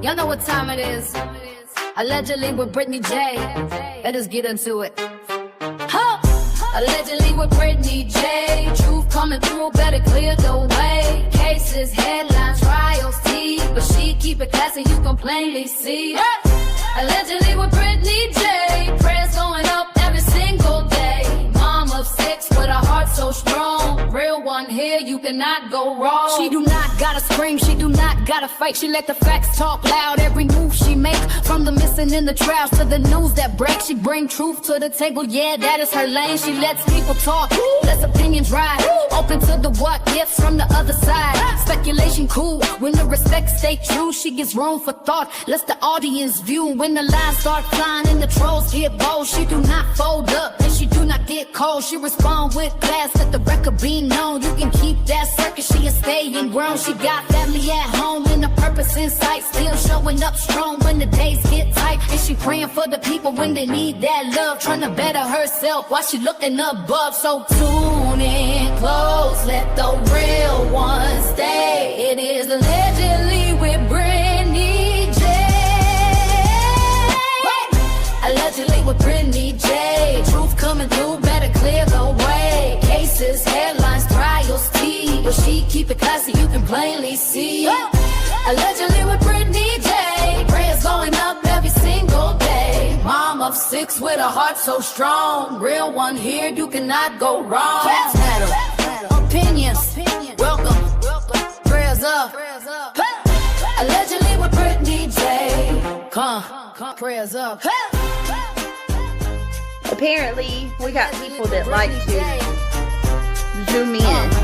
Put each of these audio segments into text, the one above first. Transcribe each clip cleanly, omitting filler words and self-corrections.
Y'all know what time it is. Allegedly with Brittany J. Let us get into it. Huh. Allegedly with Brittany J. Truth coming through, better clear the way. Cases, headlines, trials, tea, but she keep it classy, you can plainly see. Allegedly with Brittany J. Prayers going up every single day. Mom of 6 with a heart so strong. Real one here, you cannot go wrong. She do not gotta scream, she do not gotta fight. She let the facts talk loud, every move she make. From the missing in the trials to the news that breaks, she bring truth to the table, yeah, that is her lane. She lets people talk, lets opinions ride. Open to the what ifs from the other side. Speculation cool, when the respect stay true. She gives room for thought, lets the audience view. When the lies start flying and the trolls get bold, she do not fold up and she do not get cold. She respond with class, let the record be known. You can keep that circus, she is staying grown. She got family at home and a purpose in sight. Still showing up strong when the days get tight. And she praying for the people when they need that love. Trying to better herself while she looking above. So tune in close, let the real one stay. It is allegedly with Brittany J. Allegedly with Brittany J. Truth coming through, better clear the way. Cases, headlines, trials, tea, but she keep it classy, you can plainly see. Allegedly with Brittany J. Prayers going up every single day. Mom of 6 with a heart so strong. Real one here, you cannot go wrong. Facts matter, opinions, welcome. Prayers up. Allegedly with Brittany J. Come, prayers up. Apparently, we got people that like to zoom in.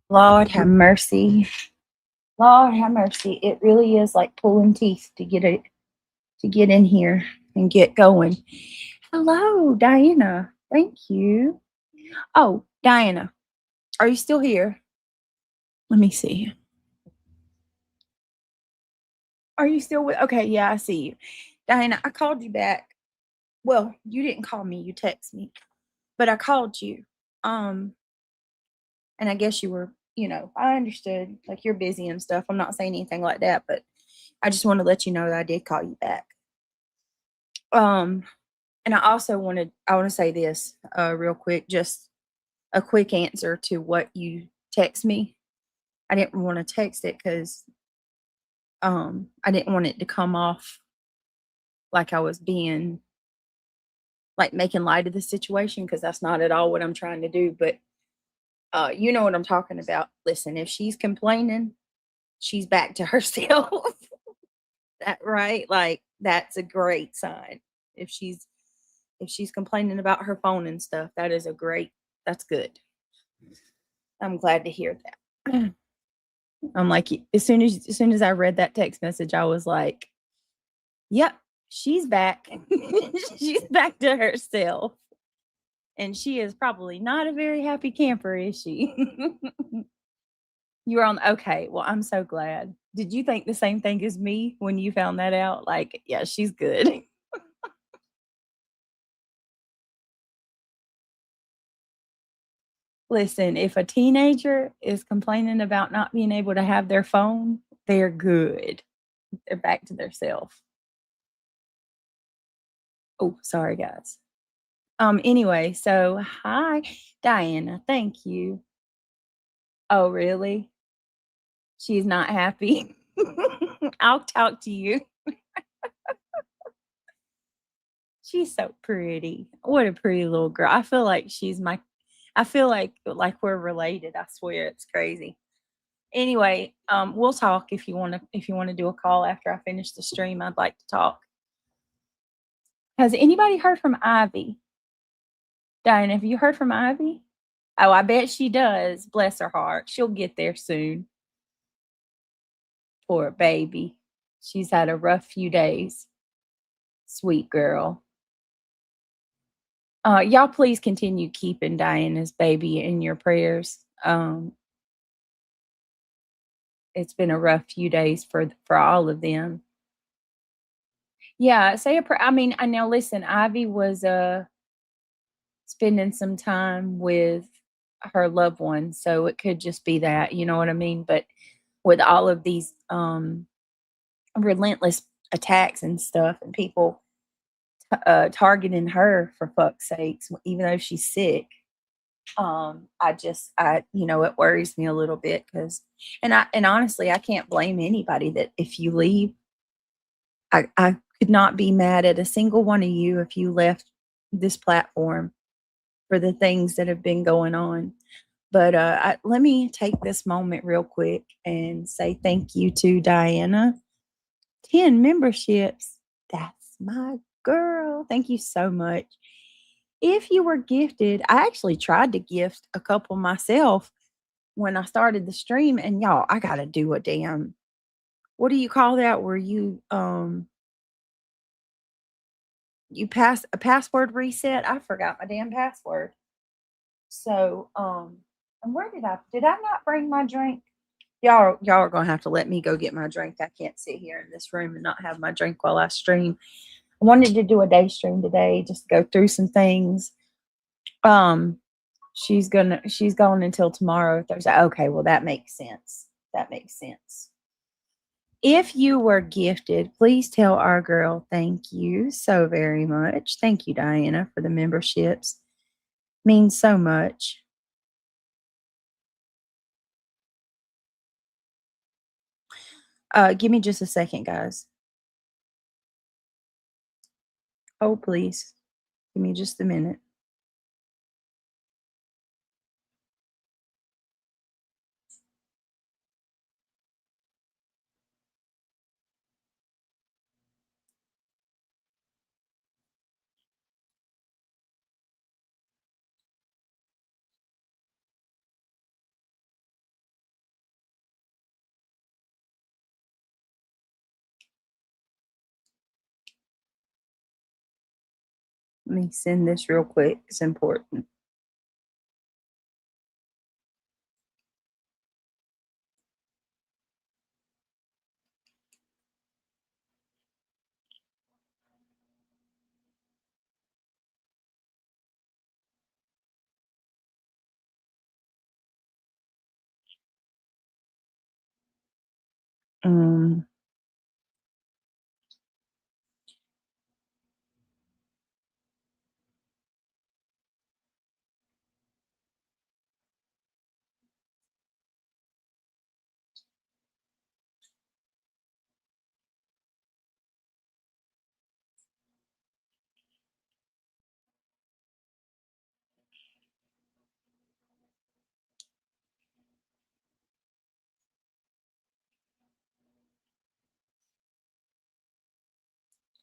Lord have mercy. Lord have mercy. It really is like pulling teeth to get in here and get going. Hello, Diana. Thank you. Oh, Diana, are you still here? Let me see. Are you still with? Okay, yeah, I see you. Diana, I called you back. Well, you didn't call me, you text me. But I called you. Um, and I guess you were, I understood like you're busy and stuff. I'm not saying anything like that, but I just want to let you know that I did call you back. Um, and I want to say this real quick, just a quick answer to what you text me. I didn't want to text it because I didn't want it to come off like I was being like making light of the situation because that's not at all what I'm trying to do. But you know what I'm talking about. Listen, if she's complaining, she's back to herself. That right? Like that's a great sign. If she's if she's complaining about her phone and stuff, that's good. I'm glad to hear that. I'm like as soon as I read that text message, I was like, "Yep, she's back. She's back to herself." And she is probably not a very happy camper, is she? You were on okay, well, I'm so glad. Did you think the same thing as me when you found that out? Like, yeah, she's good. Listen, if a teenager is complaining about not being able to have their phone, they're good. They're back to their self. Oh, sorry, guys. Anyway, so hi, Diana. Thank you. Oh, really? She's not happy. I'll talk to you. She's so pretty. What a pretty little girl. I feel like we're related. I swear it's crazy. Anyway, we'll talk if you want to do a call after I finish the stream. I'd like to talk. Has anybody heard from Ivy? Diane, have you heard from Ivy? Oh, I bet she does. Bless her heart. She'll get there soon. Poor baby. She's had a rough few days. Sweet girl. Y'all please continue keeping Diana's baby in your prayers. It's been a rough few days for all of them. Yeah, say a prayer. I mean, I know. Listen, Ivy was spending some time with her loved one, so it could just be that. You know what I mean? But with all of these relentless attacks and stuff, and people targeting her for fuck's sakes, even though she's sick. It worries me a little bit because, and honestly, I can't blame anybody that if you leave, I could not be mad at a single one of you if you left this platform for the things that have been going on. But let me take this moment real quick and say thank you to Diana. 10 memberships. That's my girl. Thank you so much. If you were gifted, I actually tried to gift a couple myself when I started the stream, and y'all, I gotta do a damn what do you call that where you pass a password reset? I forgot my damn password. So and where did I not bring my drink? Y'all are gonna have to let me go get my drink. I can't sit here in this room and not have my drink while I stream. I wanted to do a day stream today, just to go through some things. Um, she's going until tomorrow, Thursday. Okay, well that makes sense. That makes sense. If you were gifted, please tell our girl thank you so very much. Thank you, Diana, for the memberships. Means so much. Give me just a second, guys. Oh, please. Give me just a minute. Let me send this real quick. It's important. Um,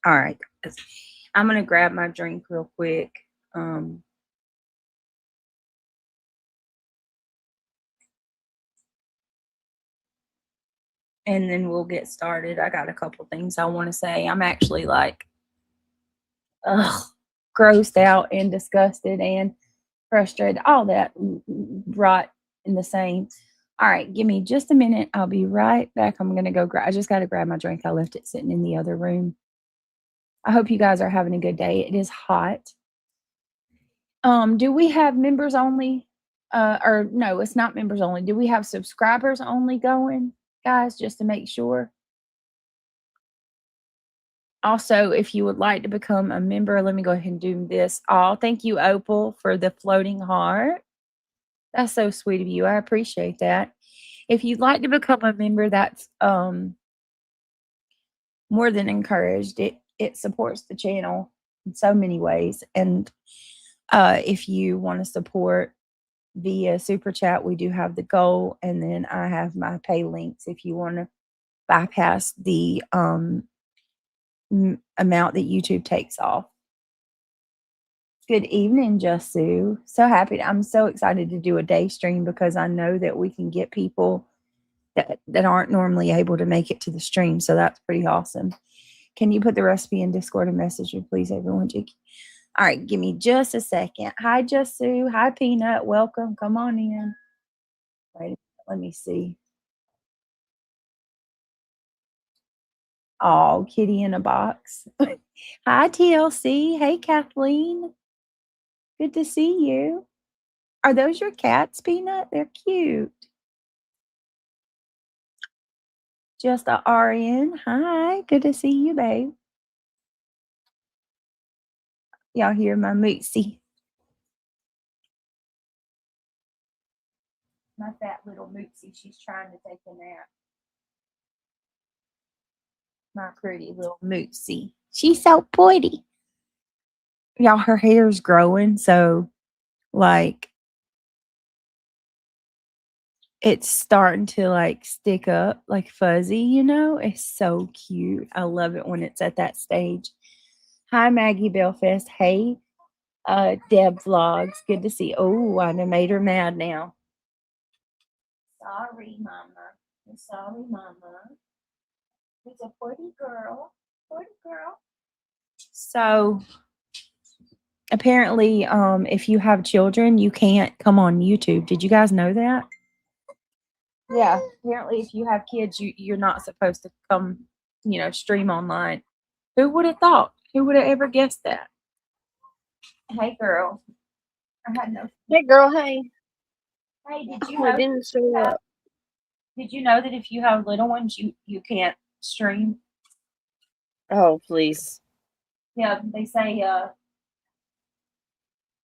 all right. I'm going to grab my drink real quick. And then we'll get started. I got a couple things I want to say. I'm actually like, grossed out and disgusted and frustrated. All that rot in the same. All right, give me just a minute. I'll be right back. I'm going to go grab. I just got to grab my drink. I left it sitting in the other room. I hope you guys are having a good day. It is hot. Do we have members only? Or no, it's not members only. Do we have subscribers only going, guys, just to make sure? Also, if you would like to become a member, let me go ahead and do this. Thank you, Opal, for the floating heart. That's so sweet of you. I appreciate that. If you'd like to become a member, that's more than encouraged. It supports the channel in so many ways. And if you want to support via super chat, we do have the goal, and then I have my pay links if you want to bypass the amount that YouTube takes off. Good evening, Jasu. So happy. I'm so excited to do a day stream because I know that we can get people that aren't normally able to make it to the stream. So that's pretty awesome. Can you put the recipe in Discord and message me, please, everyone? All right, give me just a second. Hi, Jasu. Hi, Peanut. Welcome. Come on in. Wait a minute. Let me see. Oh, kitty in a box. Hi, TLC. Hey, Kathleen. Good to see you. Are those your cats, Peanut? They're cute. Just a RN. Hi. Good to see you, babe. Y'all hear my mootsy. My fat little mootsy. She's trying to take a nap. My pretty little mootsy. She's so pretty. Y'all, her hair's growing, so like it's starting to like stick up like fuzzy, you know? It's so cute. I love it when it's at that stage. Hi, Maggie Belfast. Hey, Deb Vlogs. Good to see. Oh, I done made her mad now. Sorry, Mama. I'm sorry, Mama. It's a pretty girl. Pretty girl. So apparently, if you have children, you can't come on YouTube. Did you guys know that? Yeah, apparently if you have kids, you're not supposed to come, stream online. Who would have thought? Who would have ever guessed that? Hey, girl. I had no. Hey, girl. Hey. Hey, did you I know? didn't show up. Did you know that if you have little ones, you can't stream? Oh, please. Yeah, they say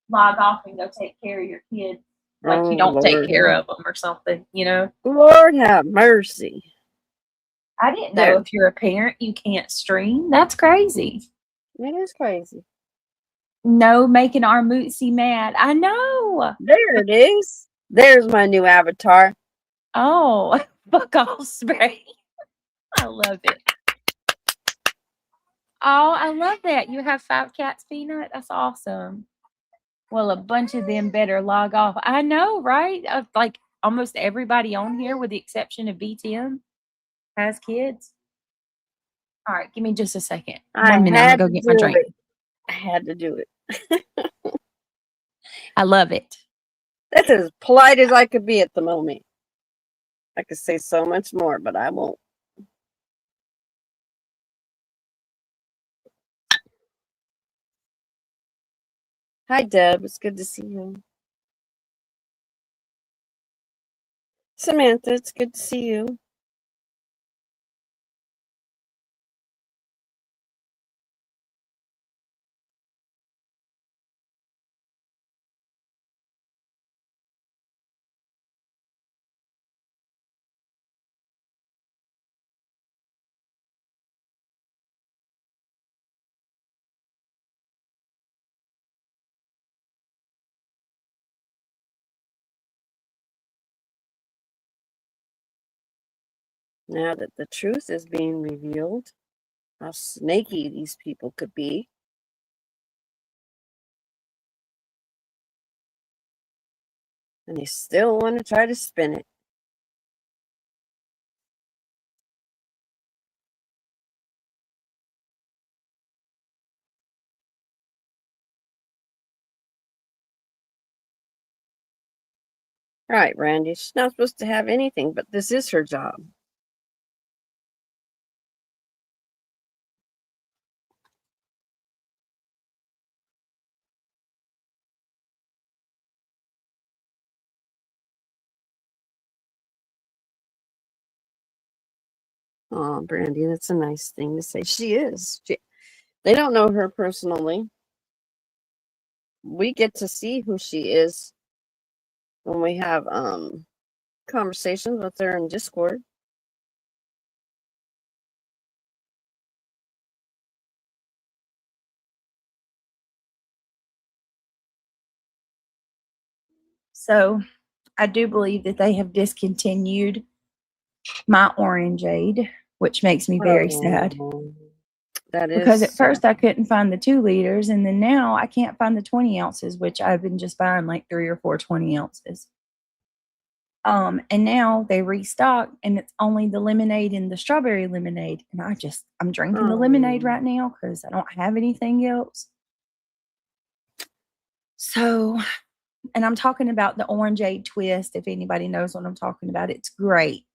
log off and go take care of your kids. Like you don't take care of them or something, Lord have mercy. I didn't know if you're a parent, you can't stream. That's crazy. It is crazy. No, making our Mootsy mad. I know. There it is. There's my new avatar. Oh, fuck off spray. I love it. Oh, I love that. You have 5 cats, Peanut? That's awesome. Well, a bunch of them better log off. I know, right? Like almost everybody on here, with the exception of BTM, has kids. All right, give me just a second. 1 minute. I'm going to go get my drink. I had to do it. I love it. That's as polite as I could be at the moment. I could say so much more, but I won't. Hi, Deb. It's good to see you. Samantha, it's good to see you. Now that the truth is being revealed, how snaky these people could be. And they still want to try to spin it. Right, Randy. She's not supposed to have anything, but this is her job. Oh, Brandy, that's a nice thing to say. She is. They don't know her personally. We get to see who she is when we have conversations with her in Discord. So I do believe that they have discontinued my orangeade, which makes me very sad. That is Because at sad. first I couldn't find the 2 liters, and then now I can't find the 20 ounces, which I've been just buying like 3 or 4 20 ounces. And now they restock, and it's only the lemonade and the strawberry lemonade. And I'm drinking the lemonade right now because I don't have anything else. So, and I'm talking about the orangeade twist. If anybody knows what I'm talking about, it's great.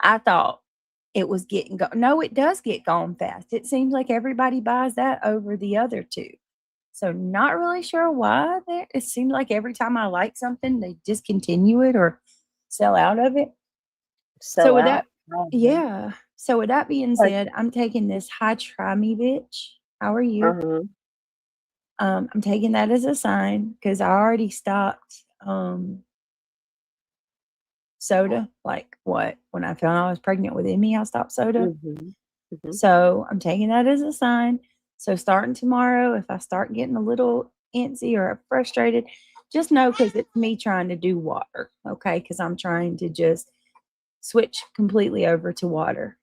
I thought it was getting no, it does get gone fast. It seems like everybody buys that over the other 2. So not really sure why. It seems like every time I like something, they discontinue it or sell out of it. So with that, yeah. So with that being said, I'm taking this Hi Try Me Bitch. How are you? I'm taking that as a sign because I already stopped soda. Like what? When I found I was pregnant with Emmy, I stopped soda. So I'm taking that as a sign. So starting tomorrow, if I start getting a little antsy or frustrated, just know because it's me trying to do water. Okay, because I'm trying to just switch completely over to water.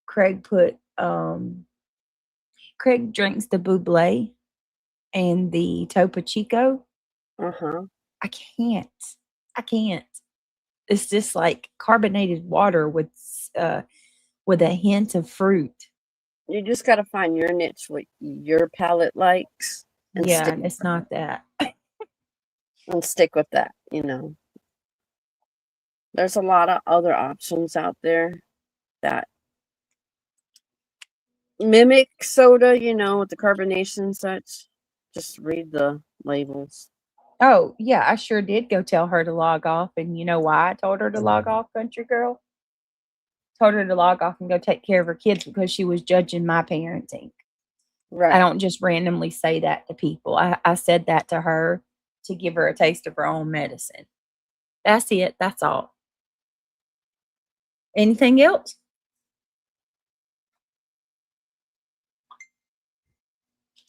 Craig drinks the Buble and the Topo Chico. I can't. It's just like carbonated water with a hint of fruit. You just got to find your niche, what your palate likes. And it's not that. And stick with that, There's a lot of other options out there that mimic soda, with the carbonation and such. Just read the labels. Oh, yeah, I sure did go tell her to log off. And you know why I told her to log off, country girl? Told her to log off and go take care of her kids because she was judging my parenting. Right. I don't just randomly say that to people. I said that to her to give her a taste of her own medicine. That's it. That's all. Anything else?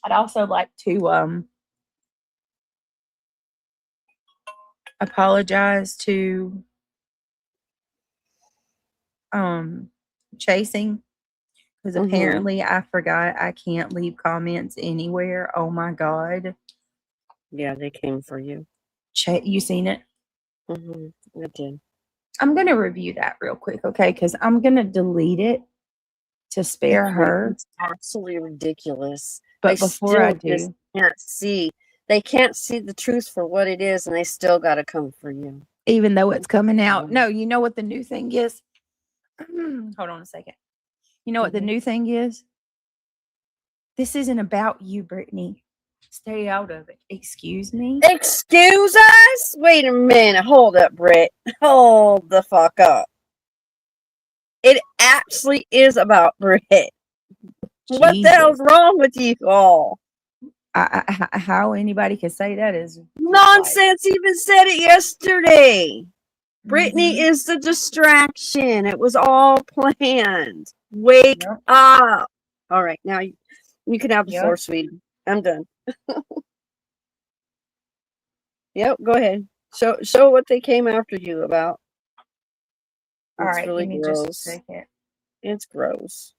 I'd also like to apologize to Chasing because apparently I forgot I can't leave comments anywhere. Oh my God. Yeah, they came for you. You seen it? I did. I'm going to review that real quick, okay? Because I'm going to delete it to spare her. It's absolutely ridiculous. But before I just do, can't see. They can't see the truth for what it is, and they still got to come for you. even though it's coming out, no, you know what the new thing is? Hold on a second. You know what the Mhm. new thing is? This isn't about you, Brittany. Stay out of it. Excuse me? Excuse us? Wait a minute. Hold up, Britt. Hold the fuck up. It actually is about Britt. What the hell's Jesus. wrong with you all? How anybody can say that is just like, Nonsense. Even said it yesterday. Brittany mhm. is the distraction. It was all planned. Wake Yep. up. All right, now you can have the floor, Yep. sweetie. I'm done. Yep, go ahead. Show what they came after you about. All It's right, really give me just a gross. second. It's gross.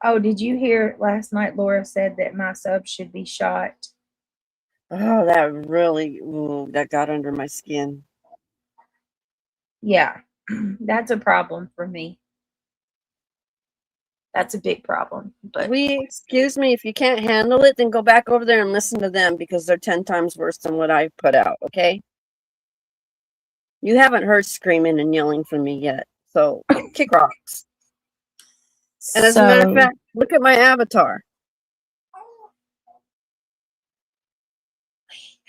Oh, did you hear last night Laura said that my sub should be shot? Oh, that really that got under my skin. Yeah, that's a problem for me. That's a big problem. But Excuse me, if you can't handle it, then go back over there and listen to them because they're 10 times worse than what I put out, okay? You haven't heard screaming and yelling from me yet, so kick rocks. And as a matter of so fact, look at my avatar.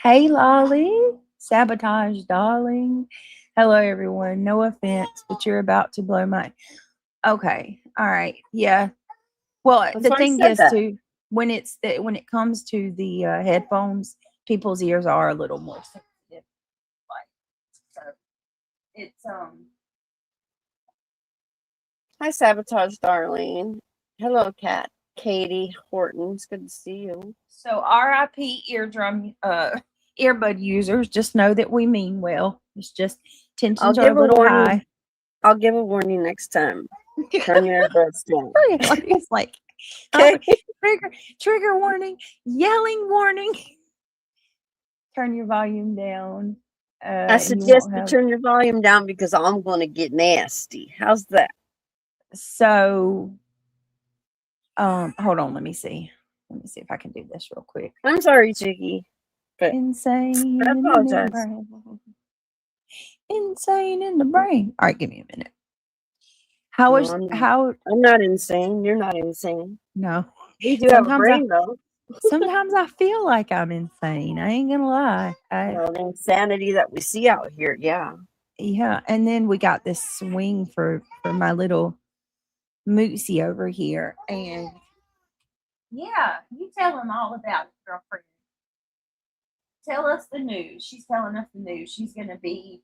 hey, Lolly, sabotage, darling. Hello, everyone. No offense, but you're about to blow my. Okay, all right, yeah. Well, That's the why I thing said is, that. too, when it comes to the headphones, people's ears are a little more sensitive. Like, so it's Hi, Sabotage Darlene. Hello, Kat. Katie Horton. It's good to see you. So RIP earbud users, just know that we mean well. It's just I'll tensions are a give a little warning. high. I'll give a warning next time. Turn your earbuds down. It's like Okay. trigger warning, yelling warning. Turn your volume down. I And you suggest won't you have turn your volume down because I'm going to get nasty. How's that? so hold on, let me see. Let me see if I can do this real quick. I'm sorry, Chicky, but Insane I in the apologize. brain. Insane in the brain. All right, give me a minute. How No, is I'm how not insane. You're not insane. no. We do have a brain, though. Sometimes I feel like I'm insane. I ain't gonna lie. Well, the insanity that we see out here, yeah. Yeah, and then we got this swing for my little Mootsy over here, and yeah, you tell him all about it, girlfriend. Tell us the news. She's telling us the news. She's gonna be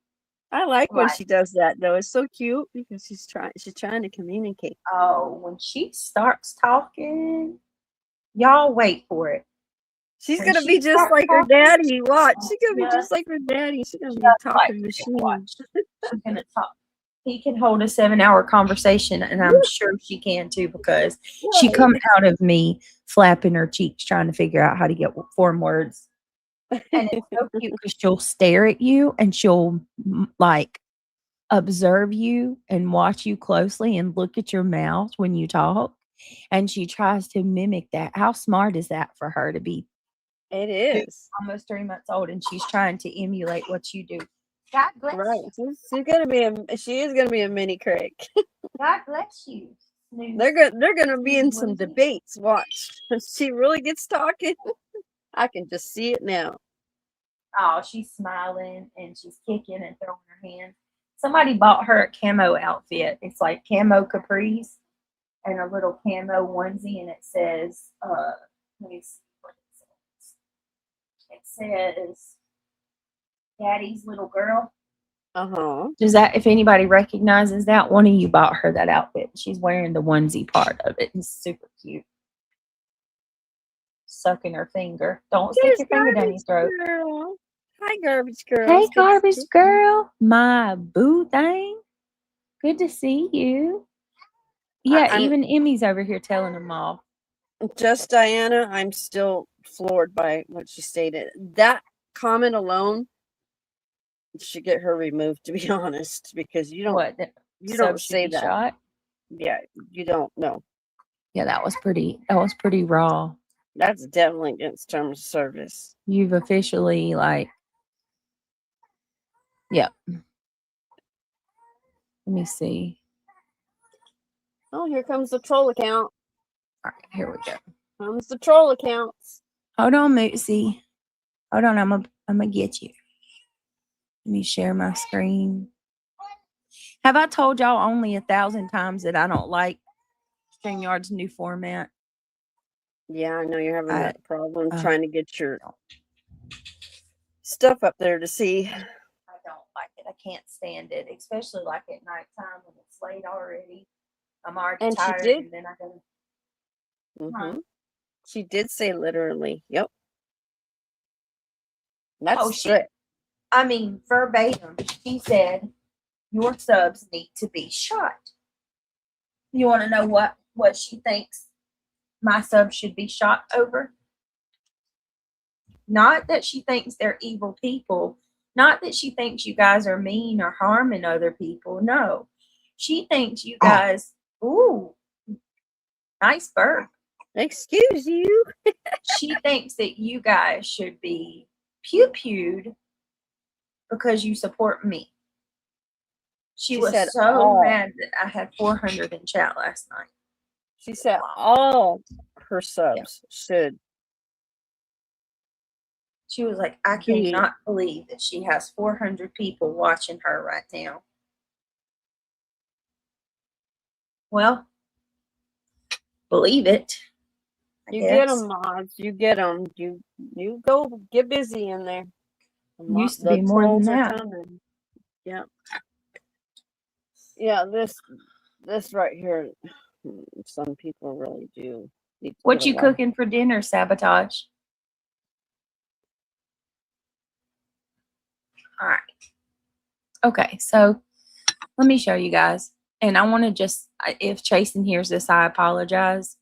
I like when like, she does that, though. It's so cute because she's trying to communicate. oh, when she starts talking, y'all wait for it. She's When gonna be she just starts like her talking, daddy. Watch, she's gonna be just, just like her daddy. She's gonna just be like talking it. machine. Watch. She's gonna talk. He can hold a 7-hour conversation, and I'm sure she can too because she come out of me flapping her cheeks trying to figure out how to get form words. And it's so cute because she'll stare at you and she'll like observe you and watch you closely and look at your mouth when you talk. And she tries to mimic that. How smart is that for her to be It is. almost 3 months old and she's trying to emulate what you do? God bless Right. you. She is gonna be a mini Craig. God bless you. They're gonna be in some debates. Watch. She really gets talking. I can just see it now. Oh, she's smiling and she's kicking and throwing her hands. Somebody bought her a camo outfit. It's like camo capris and a little camo onesie, and it says, let me see what it says. It says, Daddy's little girl. Uh-huh. Does that, if anybody recognizes that, one of you bought her that outfit. She's wearing the onesie part of it. It's super cute. Sucking her finger. Don't stick your finger down your throat. Girl. Hi, garbage girl. Hey, It's good to garbage see you. girl. My boo thing. Good to see you. Yeah, I'm even Emmy's over here telling them all. just Diana. I'm still floored by what she stated. That comment alone should get her removed, to be honest, because you don't What? you So don't should say be that. shot? Yeah, you don't know. Yeah, that was pretty raw. That's definitely against terms of service. You've officially yep. Let me see. Oh, here comes the troll account. All right, here we go. Comes the troll accounts. Hold on, Moosey. Hold on, I'm gonna get you. Let me share my screen. Have I told y'all only 1,000 times that I don't like StreamYard's new format? Yeah, I know you're having I that problem trying to get your stuff up there to see. I don't like it. I can't stand it, especially like at nighttime when it's late already. I'm already And she tired, did. and then I gotta. She did say literally. Yep. That's Oh, strict. I mean, verbatim. She said, "Your subs need to be shot." You want to know what she thinks my subs should be shot over? Not that she thinks they're evil people. Not that she thinks you guys are mean or harming other people. No. She thinks you guys, ooh, nice burp. Excuse you. She thinks that you guys should be pew-pewed because you support me. She was said so all. mad that I had 400 in chat last night. She said all her subs should. She was like, I cannot believe that she has 400 people watching her right now. Well, believe it. You get them, mods. You get them. You go get busy in there. Used to be more than that. Coming. Yeah. Yeah, this right here, some people really do. What you cooking for dinner, Sabotage? All right. Okay, so let me show you guys. And I want to just, if Chasen hears this, I apologize.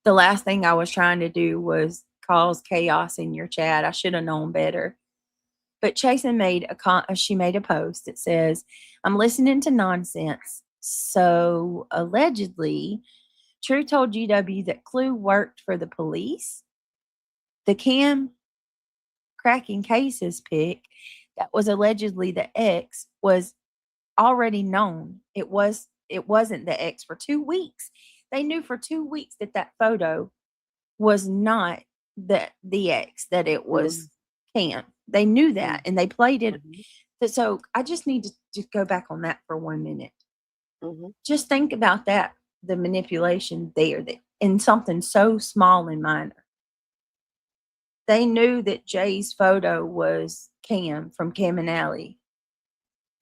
The last thing I was trying to do was cause chaos in your chat. I should have known better. But Chasen made she made a post that says, I'm listening to nonsense. So allegedly, True told GW that Clue worked for the police. The Cam cracking cases pic that was allegedly the ex was already known. It wasn't the ex for 2 weeks. They knew for 2 weeks that photo was not the ex, that it was Cam. They knew that, and they played it. So I just need to just go back on that for 1 minute. Just think about that, the manipulation there, that in something so small and minor. They knew that Jay's photo was Cam from Cam and Alley,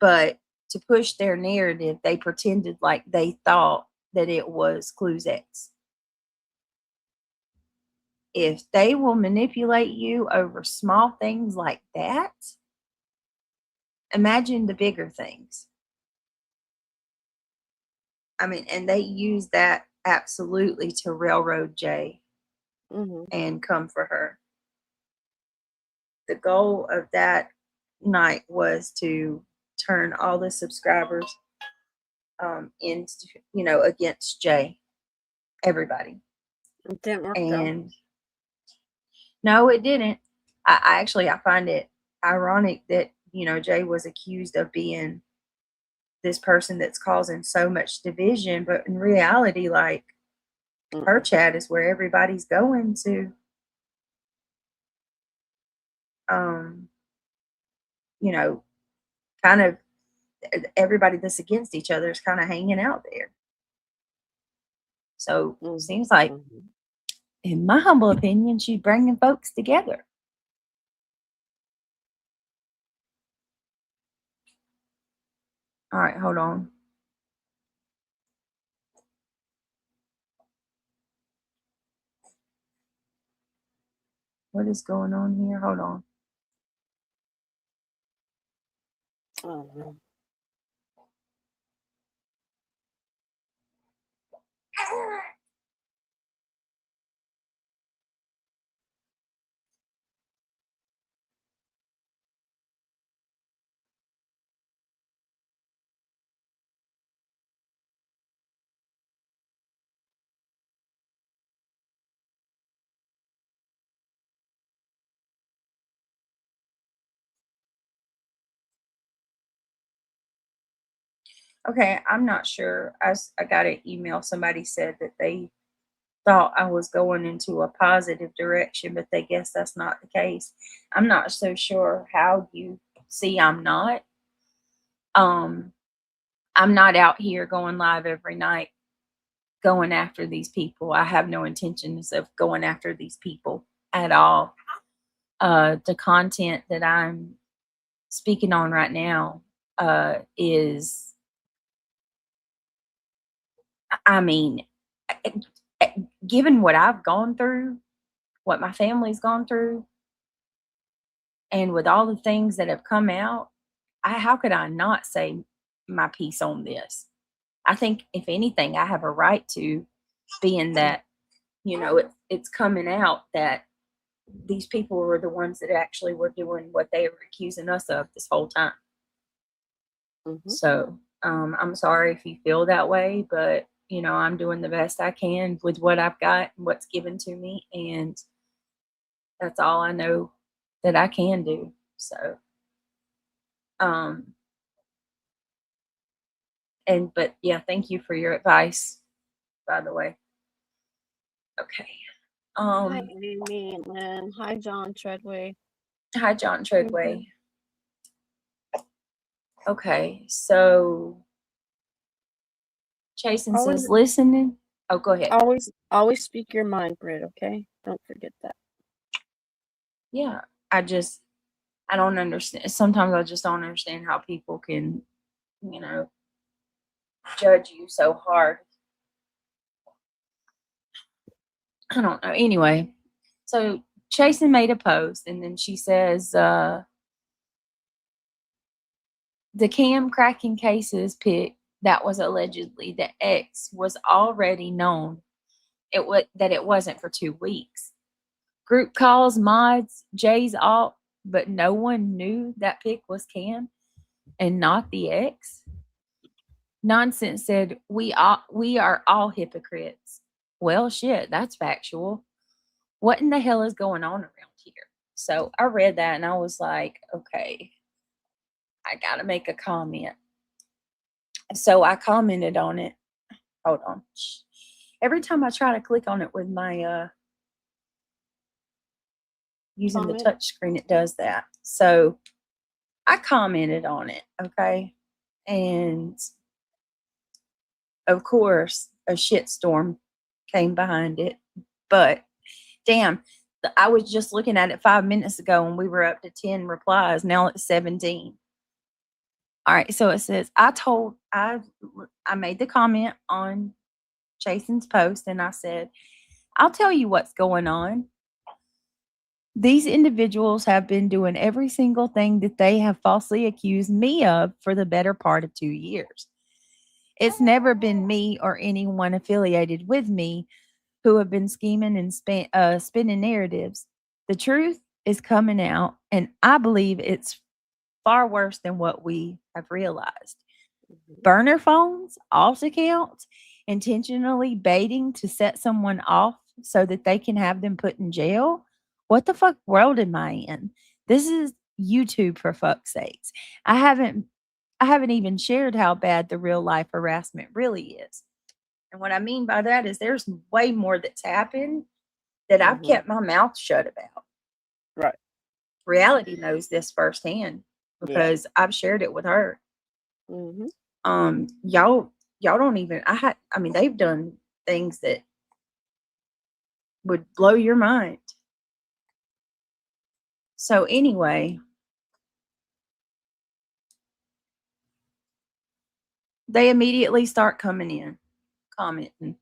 but to push their narrative, they pretended like they thought that it was Clue's ex. If they will manipulate you over small things like that, imagine the bigger things. I mean, and they use that absolutely to railroad Jay and come for her. The goal of that night was to turn all the subscribers into, against Jay. Everybody. It didn't work. And no, it didn't. I find it ironic that, Jay was accused of being this person that's causing so much division, but in reality, like, her chat is where everybody's going to, kind of everybody that's against each other is kind of hanging out there. So it seems like, in my humble opinion, she's bringing folks together. All right, hold on. What is going on here? Hold on. Oh, no. Okay, I'm not sure. I got an email. Somebody said that they thought I was going into a positive direction, but they guess that's not the case. I'm not so sure how you see I'm not. Um, I'm not out here going live every night going after these people. I have no intentions of going after these people at all. The content that I'm speaking on right now is, I mean, given what I've gone through, what my family's gone through, and with all the things that have come out, how could I not say my piece on this? I think, if anything, I have a right to, being that, it's coming out that these people were the ones that actually were doing what they were accusing us of this whole time. So I'm sorry if you feel that way, but I'm doing the best I can with what I've got and what's given to me, and that's all I know that I can do. So but yeah, thank you for your advice, by the way. Okay. Hi, Amy, and Lynn. Hi, John Treadway. Hi, John Treadway. Okay, so Jason says listening. Oh, go ahead. Always speak your mind, Britt, okay? Don't forget that. Yeah, I don't understand. Sometimes I just don't understand how people can, judge you so hard. I don't know. Anyway, so Jason made a post, and then she says, the cam cracking cases pic that was allegedly the ex was already known that it wasn't for 2 weeks. Group calls, mods, Jay's alt, but no one knew that pic was Cam and not the ex. Nonsense said, we are all hypocrites. Well, shit, that's factual. What in the hell is going on around here? So I read that and I was like, okay, I got to make a comment. So I commented on it. Hold on. Every time I try to click on it with my using the touch screen, it does that. So I commented on it, okay? And of course, a shitstorm came behind it. But damn, I was just looking at it 5 minutes ago and we were up to 10 replies. Now it's 17. All right, so it says, I made the comment on Jason's post and I said, I'll tell you what's going on. These individuals have been doing every single thing that they have falsely accused me of for the better part of 2 years. It's never been me or anyone affiliated with me who have been scheming and spinning narratives. The truth is coming out, and I believe it's far worse than what we have realized. Burner phones, alt accounts, intentionally baiting to set someone off so that they can have them put in jail. What the fuck world am I in? This is YouTube, for fuck's sakes. I haven't even shared how bad the real life harassment really is. And what I mean by that is there's way more that's happened that I've kept my mouth shut about. Right. Reality knows this firsthand because I've shared it with her. Y'all don't even, I mean, they've done things that would blow your mind. So anyway, they immediately start coming in, commenting.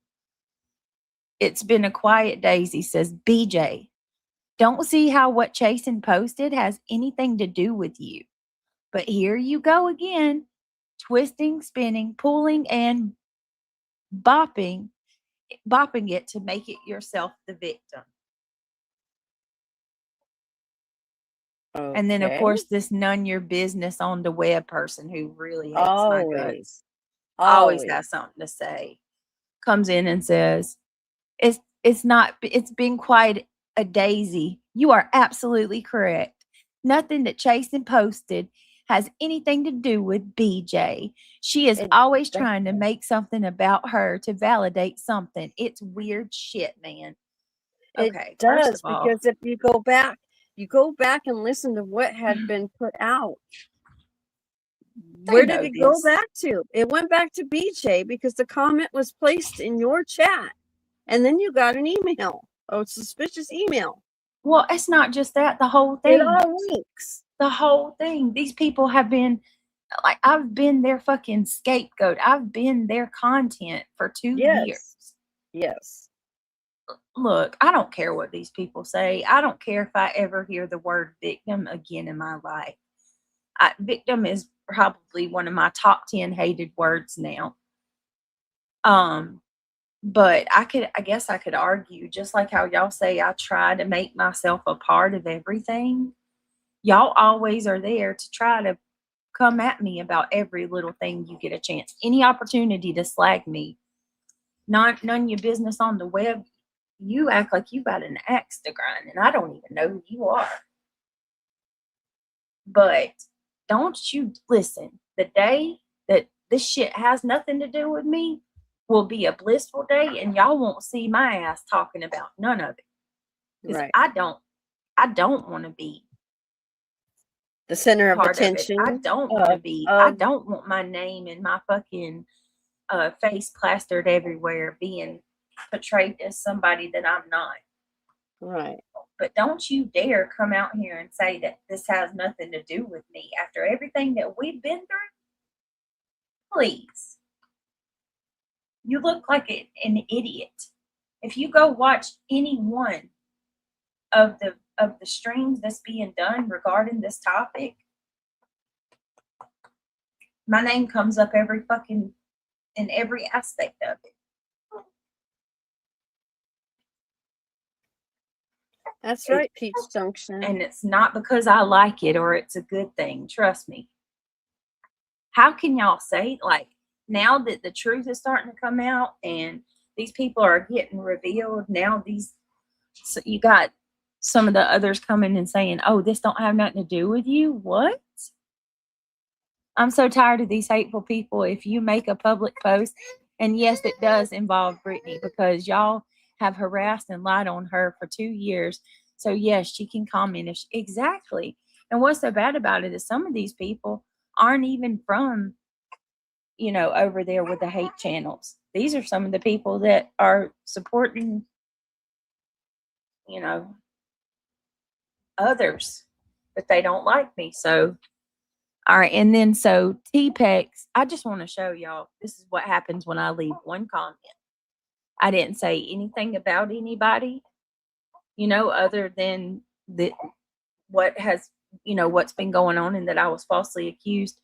It's been a quiet Daisy says, BJ, don't see how what Jason posted has anything to do with you. But here you go again, twisting, spinning, pulling, and bopping it to make it yourself the victim. Okay. And then, of course, this none your business on the web person who really hates my guts. Always has something to say. Comes in and says, it's been quite a daisy. You are absolutely correct. Nothing that Jason posted has anything to do with BJ. She is It always trying to make something about her to validate something. It's weird shit, man. It Okay, first does, of all, because if you go back and listen to what had been put out. Where did it go back to? It went back to BJ because the comment was placed in your chat. And then you got an email, a suspicious email. Well, it's not just that. The whole It thing. all links. The whole thing. These people have been like, I've been their fucking scapegoat. I've been their content for 2 years. Yes. Look, I don't care what these people say. I don't care if I ever hear the word victim again in my life. Victim is probably one of my top 10 hated words now. But I guess I could argue, just like how y'all say I try to make myself a part of everything. Y'all always are there to try to come at me about every little thing you get a chance. Any opportunity to slag me. None of your business on the web. You act like you got an axe to grind, and I don't even know who you are. But don't you listen. The day that this shit has nothing to do with me will be a blissful day, and y'all won't see my ass talking about none of it. Because Right. I don't want to be the center of part attention. of it. I don't want to be. I don't want my name and my fucking face plastered everywhere, being portrayed as somebody that I'm not. Right. But don't you dare come out here and say that this has nothing to do with me after everything that we've been through. Please. You look like an idiot. If you go watch any one of the streams that's being done regarding this topic, my name comes up every fucking in every aspect of it. That's right, Peach Junction. And it's not because I like it or it's a good thing. Trust me. How can y'all say, like, now that the truth is starting to come out and these people are getting revealed, now so you got some of the others coming and saying, oh, this don't have nothing to do with you? What? I'm so tired of these hateful people. If you make a public post, and yes, it does involve Brittany, because y'all have harassed and lied on her for 2 years. So yes, she can comment exactly. And what's so bad about it is some of these people aren't even from, over there with the hate channels. These are some of the people that are supporting, others, but they don't like me. So, all right. And then, so T-Pex, I just want to show y'all, this is what happens when I leave one comment. I didn't say anything about anybody, other than what's been going on, and that I was falsely accused.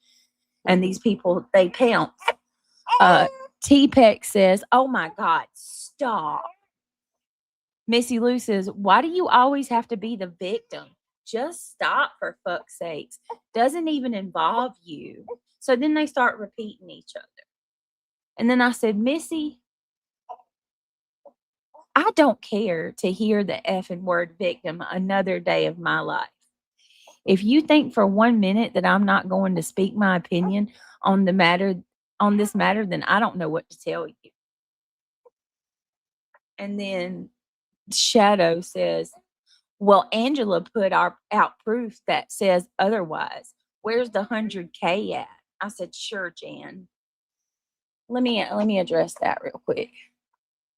And these people, they pounce. T-Pex says, oh my God, stop. Missy Lou says, why do you always have to be the victim? Just stop, for fuck's sakes. Doesn't even involve you. So then they start repeating each other. And then I said, Missy, I don't care to hear the effing word victim another day of my life. If you think for 1 minute that I'm not going to speak my opinion on this matter, then I don't know what to tell you. And then Shadow says, well, Angela put out proof that says otherwise. Where's the 100K at? I said, sure, Jan. Let me address that real quick.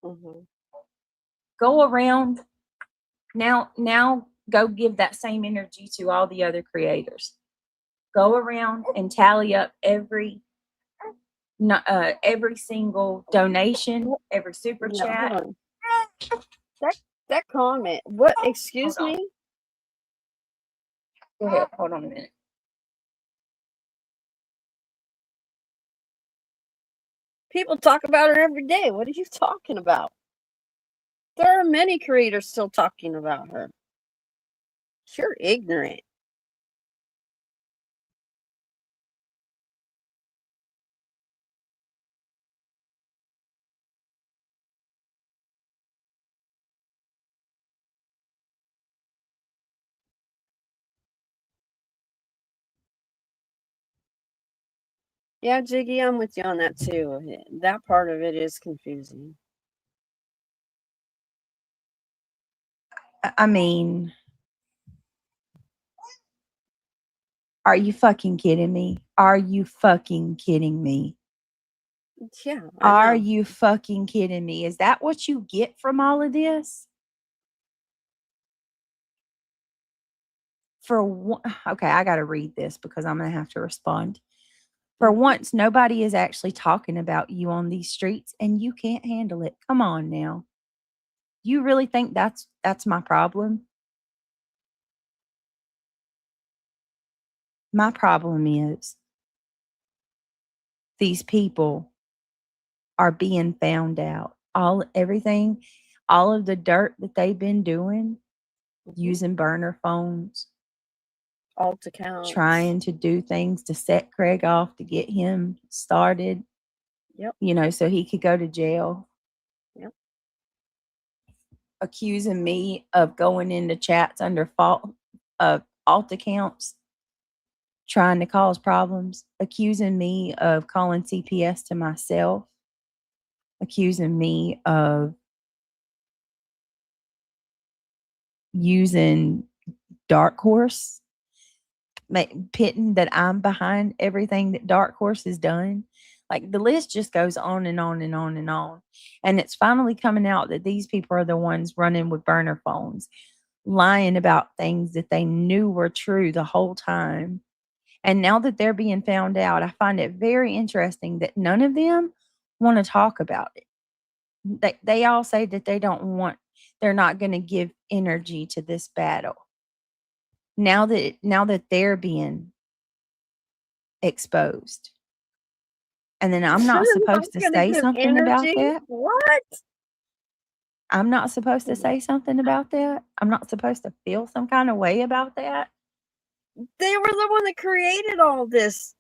Mm-hmm. Go around now. Go give that same energy to all the other creators. Go around and tally up every single donation, every super chat. That comment. What? Excuse me? Go ahead. Hold on a minute. People talk about her every day. What are you talking about? There are many creators still talking about her. You're ignorant. Yeah, Jiggy, I'm with you on that too. That part of it is confusing. I mean, are you fucking kidding me? Are you fucking kidding me? Yeah, I Are know. you fucking kidding me? Is that what you get from all of this? Okay, I got to read this because I'm going to have to respond. For once, nobody is actually talking about you on these streets and you can't handle it. Come on now. You really think that's my problem? My problem is these people are being found out. All of the dirt that they've been doing, using burner phones, Alt accounts. trying to do things to set Craig off to get him started. Yep. So he could go to jail. Yep. Accusing me of going into chats under alt accounts, trying to cause problems, accusing me of calling CPS to myself, accusing me of using Dark Horse, pitting that I'm behind everything that Dark Horse has done. Like the list just goes on and on and on and on. And it's finally coming out that these people are the ones running with burner phones, lying about things that they knew were true the whole time. And now that they're being found out, I find it very interesting that none of them want to talk about it. They all say that they're not going to give energy to this battle. Now that they're being exposed. And then I'm not supposed to say something about that. What? I'm not supposed to say something about that. I'm not supposed to feel some kind of way about that. They were the one that created all this.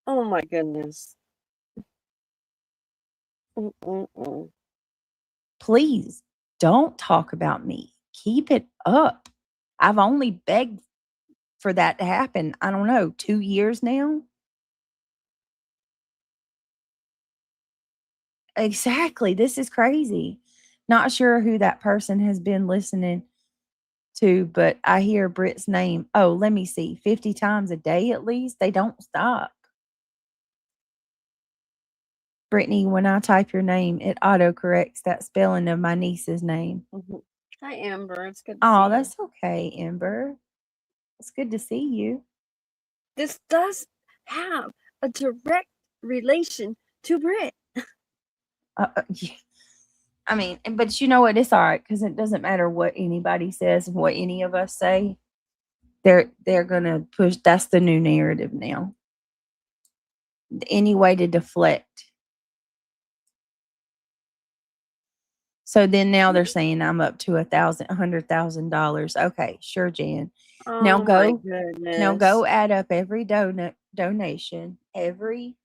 Oh my goodness. Please don't talk about me. Keep it up. I've only begged for that to happen, I don't know, 2 years now? Exactly. This is crazy. Not sure who that person has been listening to, but I hear Britt's name. Oh, let me see. 50 times a day at least. They don't stop. Brittany, when I type your name, it autocorrects that spelling of my niece's name. Hi, Amber. It's good to see Oh, that's okay, Amber. It's good to see you. This does have a direct relation to Brit. Yeah. I mean, but you know what? It's all right because it doesn't matter what anybody says and what any of us say. They're gonna push. That's the new narrative now. Any way to deflect. So then now they're saying I'm up to $100,000. Okay, sure, Jan. Oh Now my go goodness. add up every donation, every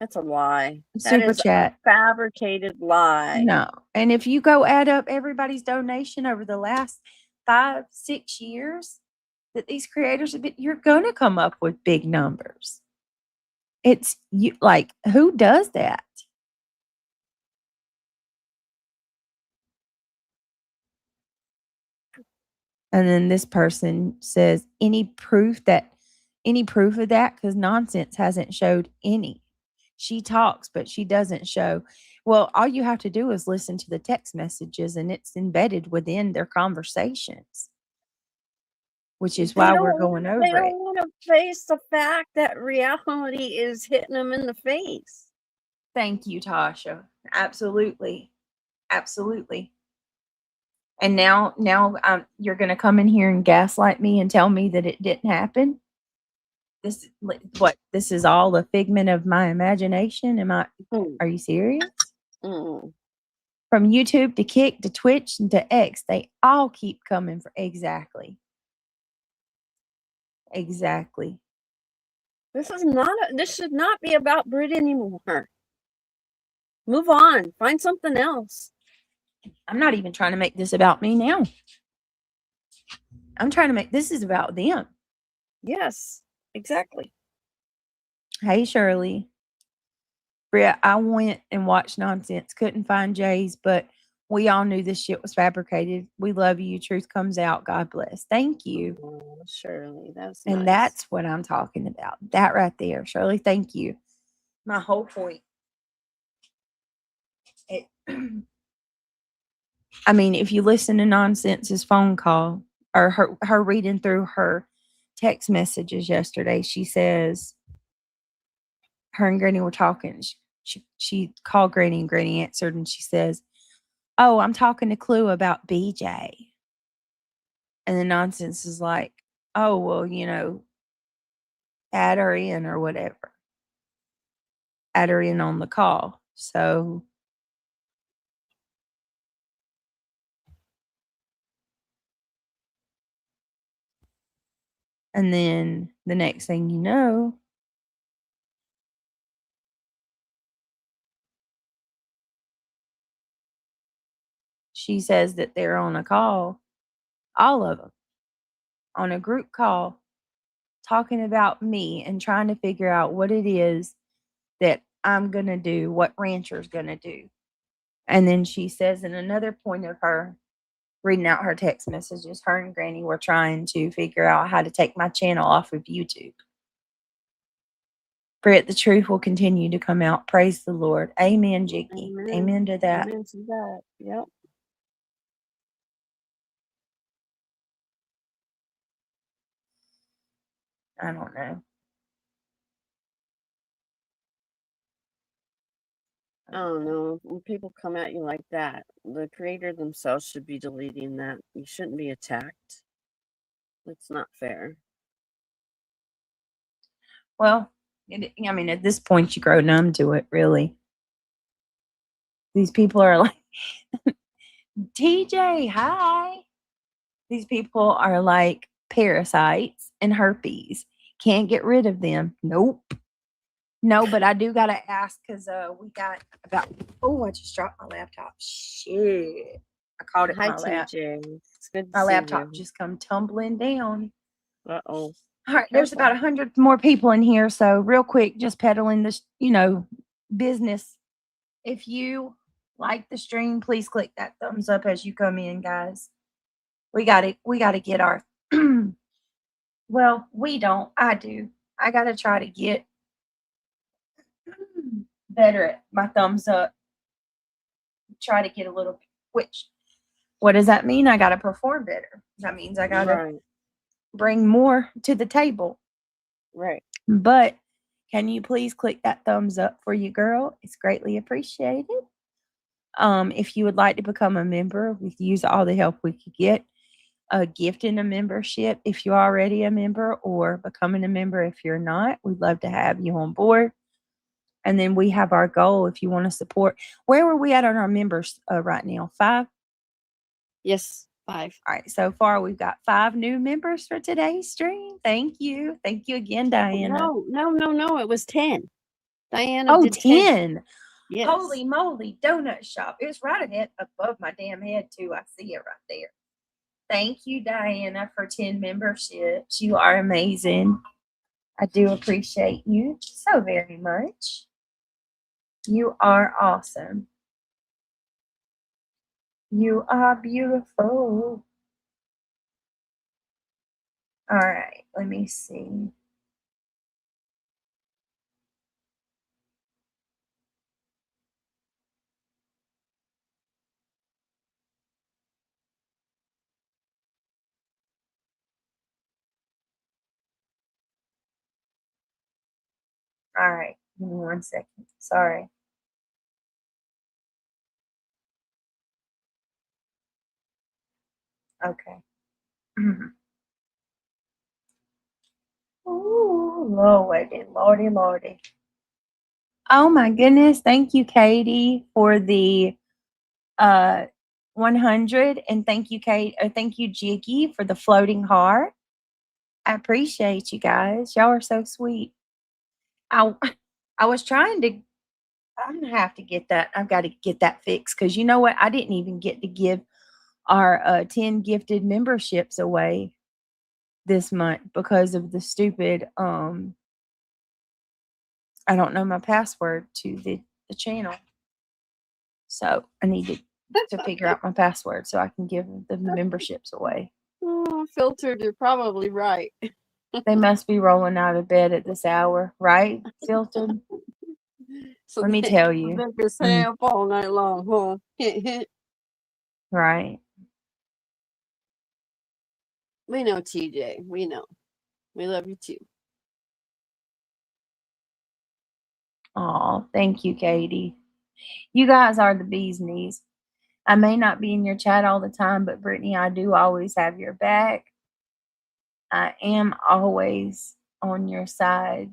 That's a lie. That super is chat. a fabricated lie. No. And if you go add up everybody's donation over the last 5-6 years that these creators have been, you're gonna come up with big numbers. It's you like who does that? And then this person says, any proof of that? Because nonsense hasn't showed any. She talks, but she doesn't show. Well, all you have to do is listen to the text messages, and it's embedded within their conversations, which is why we're going over it. They don't want to face the fact that reality is hitting them in the face. Thank you, Tasha. Absolutely. Absolutely. And now you're going to come in here and gaslight me and tell me that it didn't happen? This is all a figment of my imagination? Are you serious? From YouTube to Kick to Twitch and to X, they all keep coming for exactly. This should not be about Brit anymore. Move on. Find something else. I'm not even trying to make this about me now. I'm trying to make this is about them. Yes, exactly. Hey, Shirley. Bria, I went and watched Nonsense. Couldn't find Jay's, but we all knew this shit was fabricated. We love you. Truth comes out. God bless. Thank you. Oh, Shirley, that's And nice. that's what I'm talking about. That right there. Shirley, thank you. My whole point. It, I mean, if you listen to Nonsense's phone call or her reading through her text messages yesterday, she says her and Granny were talking. She called Granny and Granny answered and she says, "Oh, I'm talking to Clue about BJ." And the Nonsense is like, "Oh, well, add her in or whatever. Add her in on the call." So and then the next thing you know, she says that they're on a call, all of them, on a group call, talking about me and trying to figure out what it is that I'm going to do, what Rancher's going to do. And then she says, in another point of her reading out her text messages, her and Granny were trying to figure out how to take my channel off of YouTube. Britt, the truth will continue to come out. Praise the Lord. Amen, Jiggy. Amen to that. Amen to that. Yep. I don't know. I don't know. When people come at you like that, the creator themselves should be deleting that. You shouldn't be attacked. It's not fair. Well, I mean, at this point, you grow numb to it, really. These people are like, TJ, hi. These people are like parasites and herpes. Can't get rid of them. Nope. No, but I do got to ask because we got about, oh, I just dropped my laptop. Shit. I caught it in Hi, my lap. TJ. It's good to My see laptop you. just come tumbling down. Uh-oh. All right, there's about 100 more people in here. So real quick, just peddling this, business. If you like the stream, please click that thumbs up as you come in, guys. We got to get our, well, we don't. I do. I got to try to get better at my thumbs up. Try to get a little, which, what does that mean? I got to perform better. That means I got to bring more to the table. Right. But can you please click that thumbs up for you, girl? It's greatly appreciated. If you would like to become a member, we could use all the help we could get. A gift in a membership if you're already a member, or becoming a member if you're not. We'd love to have you on board. And then we have our goal if you want to support. Where were we at on our members right now? 5? Yes, 5. All right. So far, we've got 5 new members for today's stream. Thank you. Thank you again, Diana. No. It was 10. Diana Oh, did 10. Yes. Holy moly, donut shop. It was right ahead above my damn head, too. I see it right there. Thank you, Diana, for 10 memberships. You are amazing. I do appreciate you so very much. You are awesome. You are beautiful. All right, let me see. All right, give me 1 second. Sorry. Okay. Ooh, Lordy. Oh my goodness. Thank you, Katie, for the 100. And thank you, Kate. Thank you, Jiggy, for the floating heart. I appreciate you guys. Y'all are so sweet. I was trying to, I'm gonna have to get that. I've got to get that fixed because you know what? I didn't even get to give our 10 gifted memberships away this month because of the stupid I don't know my password to the channel. So I need to figure out my password so I can give the memberships away. Oh, filtered, you're probably right. They must be rolling out of bed at this hour, right? Filtered. So Let me they tell you. can stay up all night long, huh? Right. We know, TJ. We know. We love you too. Oh, thank you, Katie. You guys are the bee's knees. I may not be in your chat all the time, but Brittany, I do always have your back. I am always on your side.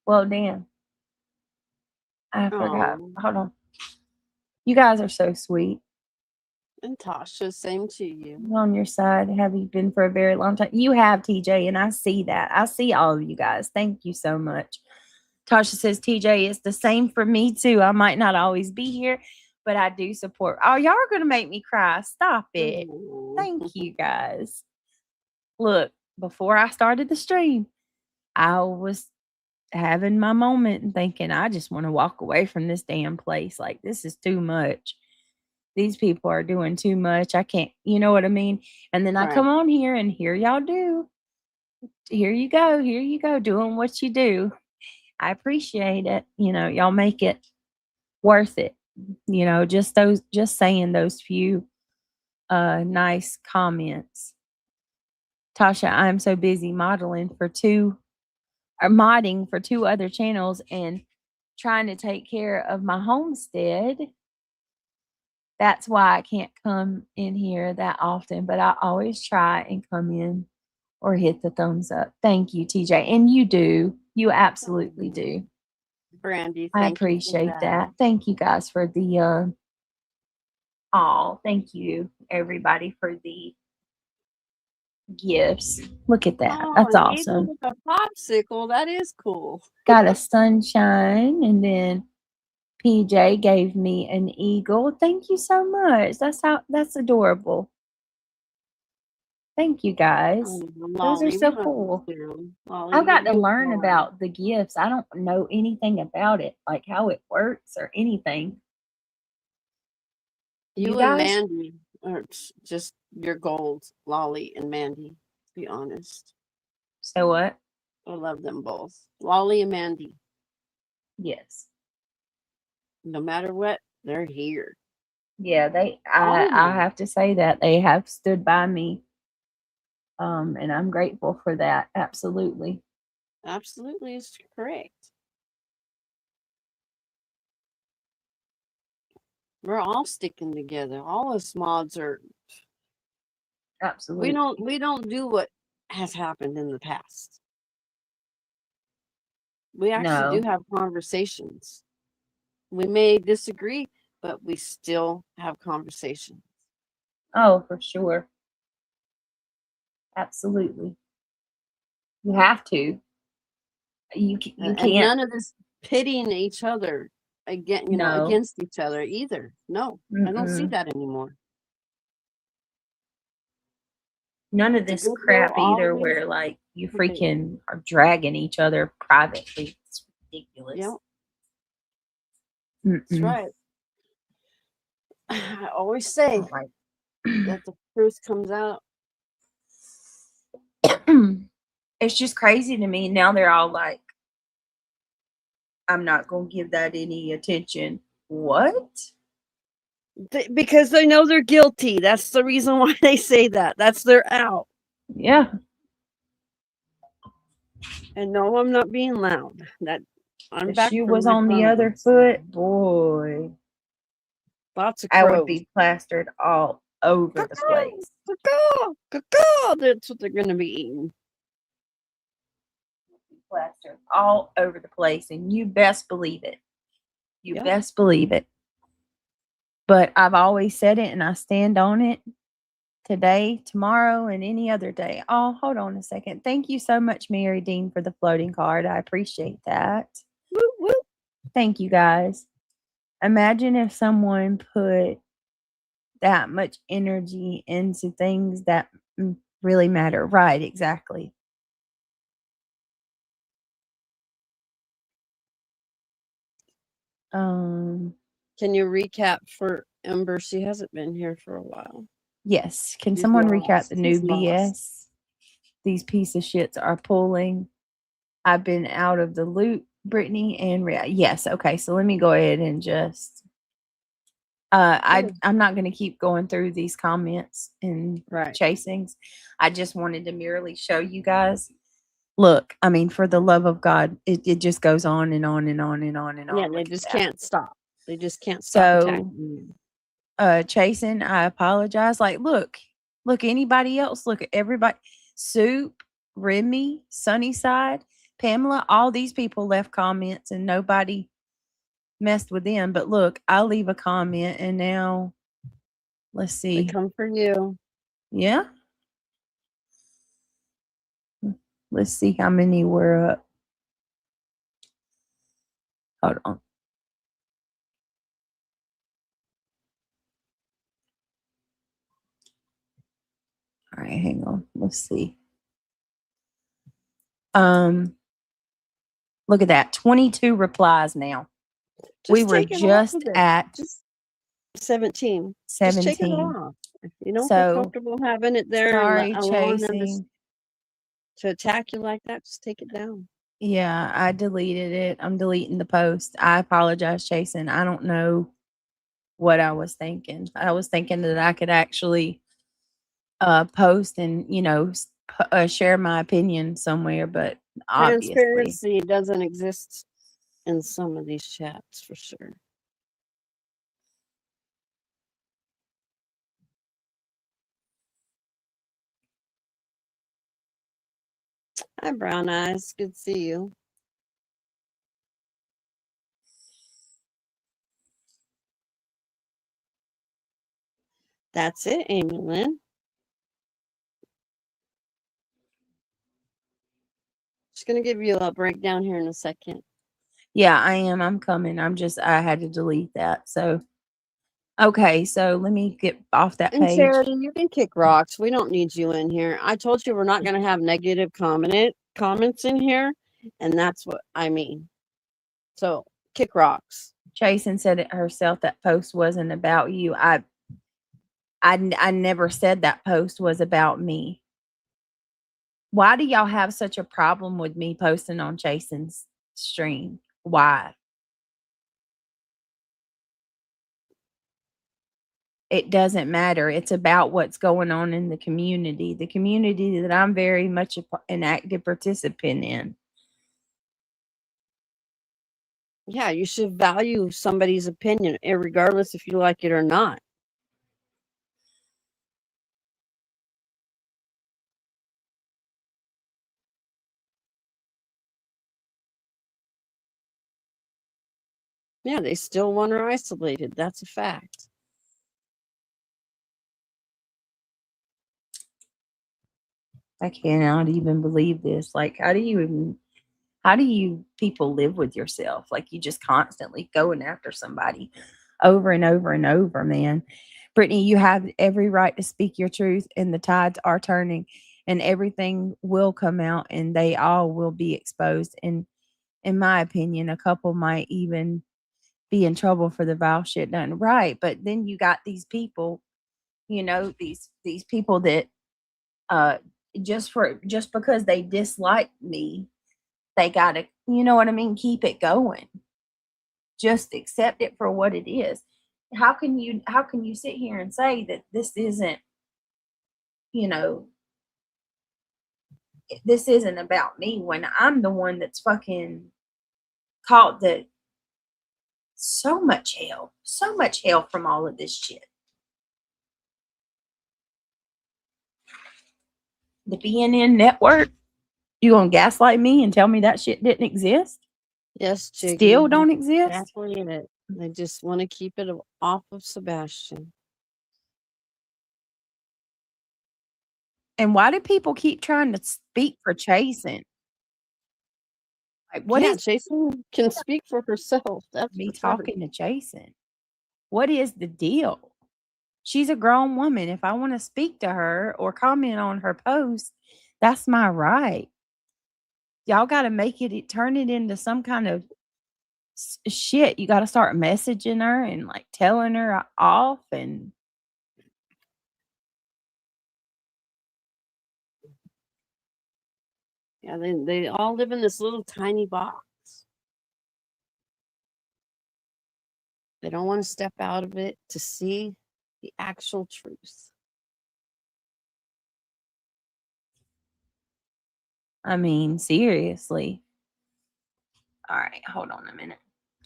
Well, damn. I forgot. Oh, Hold on. You guys are so sweet. and Tasha, same to you. I'm on your side. Have you been for a very long time? You have, TJ, and I see that. I see all of you guys. Thank you so much. Tasha says, TJ, it's the same for me too. I might not always be here, but I do support. Oh, y'all are going to make me cry. Stop it. Thank you, guys. Look, before I started the stream, I was having my moment and thinking, I just want to walk away from this damn place. Like, this is too much. These people are doing too much. I can't, you know what I mean? And then I come on here and here y'all do. Here you go, doing what you do. I appreciate it. You know, y'all make it worth it. You know, just saying those few nice comments. Tasha, I'm so busy modding for two other channels and trying to take care of my homestead. That's why I can't come in here that often, but I always try and come in or hit the thumbs up. Thank you, TJ. And you do. You absolutely do. Brandy, I appreciate that. Thank you guys for the thank you everybody for the gifts. Look at that. That's awesome. With a popsicle, that is cool. Got a sunshine, and then PJ gave me an eagle. Thank you so much. That's adorable. Thank you guys. Those are so cool. I've got to learn about the gifts. I don't know anything about it, like how it works or anything. You and Mandy are just your gold, Lolly and Mandy, to be honest. So what? I love them both. Lolly and Mandy. Yes. No matter what, they're here. Yeah, I have to say that they have stood by me. And I'm grateful for that. Absolutely. Absolutely is correct. We're all sticking together. All us mods are. Absolutely. We don't do what has happened in the past. We actually do have conversations. We may disagree, but we still have conversations. Oh, for sure. Absolutely. You have to. You can't. And none of this pitting each other against each other either. No, I don't see that anymore. None of this crap either where like you freaking are dragging each other privately. It's ridiculous. Yep. That's right. I always say that the truth comes out. It's just crazy to me. Now they're all like, I'm not going to give that any attention. What? Because they know they're guilty. That's the reason why they say that. That's their out. Yeah. And no, I'm not being loud. That I'm if back. She was on the other foot, boy. Lots of crows. I would be plastered all over the place. That's what they're going to be eating. Plastered all over the place, and you best believe it. You best believe it. But I've always said it, and I stand on it today, tomorrow, and any other day. Oh, hold on a second. Thank you so much, Mary Dean, for the floating card. I appreciate that. Woo, woo. Thank you, guys. Imagine if someone put that much energy into things that really matter. Right, exactly. Can you recap for Ember? She hasn't been here for a while. Yes. Can She's someone recap lost. the new She's lost. BS these piece of shits are pulling? I've been out of the loop, Brittany and yes. Okay, so let me go ahead and just I'm not going to keep going through these comments and chasings. I just wanted to merely show you guys. Look, I mean, for the love of God, it just goes on and on and on and on and on. Yeah, they just can't stop. They just can't stop attacking. Chasing, I apologize. Like, look, anybody else, look at everybody. Soup, Remy, Sunnyside, Pamela, all these people left comments and nobody messed with them. But look, I'll leave a comment and now let's see. They come for you. Yeah. Let's see how many were up. Hold on. All right, hang on. Let's see. Look at that. 22 replies now. We were just at 17. 17. Just take it off. If you don't feel comfortable having it there, sorry, allowing them to attack you like that, just take it down. Yeah, I deleted it. I'm deleting the post. I apologize, Jason. I don't know what I was thinking. I was thinking that I could actually post and, share my opinion somewhere, but obviously transparency doesn't exist in some of these chats for sure. Hi, Brown Eyes. Good to see you. That's it, Amy Lynn. Just going to give you a breakdown here in a second. Yeah, I am. I'm coming. I had to delete that. So, okay. So let me get off that page. Charity, you can kick rocks. We don't need you in here. I told you we're not going to have negative comments in here. And that's what I mean. So kick rocks. Jason said it herself. That post wasn't about you. I never said that post was about me. Why do y'all have such a problem with me posting on Jason's stream? Why? It doesn't matter. It's about what's going on in the community that I'm very much an active participant in. Yeah, you should value somebody's opinion, regardless if you like it or not. Yeah, they still want her isolated. That's a fact. I cannot even believe this. Like, how do you people live with yourself? Like, you just constantly going after somebody over and over and over, man. Brittany, you have every right to speak your truth, and the tides are turning, and everything will come out, and they all will be exposed. And in my opinion, a couple might even be in trouble for the vile shit done. Right. But then you got these people, these people that just because they dislike me, they gotta, you know what I mean, keep it going. Just accept it for what it is. How can you sit here and say that this isn't, this isn't about me when I'm the one that's fucking caught so much hell from all of this shit. The BNN network, you gonna gaslight me and tell me that shit didn't exist? Yes, Jiggy. Still don't exist? Exactly it. They just want to keep it off of Sebastian. And why do people keep trying to speak for Chasen? Like, what is Chasen can speak for herself. That's me talking to Chasen. What is the deal? She's a grown woman. If I want to speak to her or comment on her post, that's my right. Y'all got to make it turn it into some kind of shit. You got to start messaging her and like telling her off. And Yeah, they all live in this little tiny box. They don't want to step out of it to see the actual truth. I mean, seriously. All right, hold on a minute.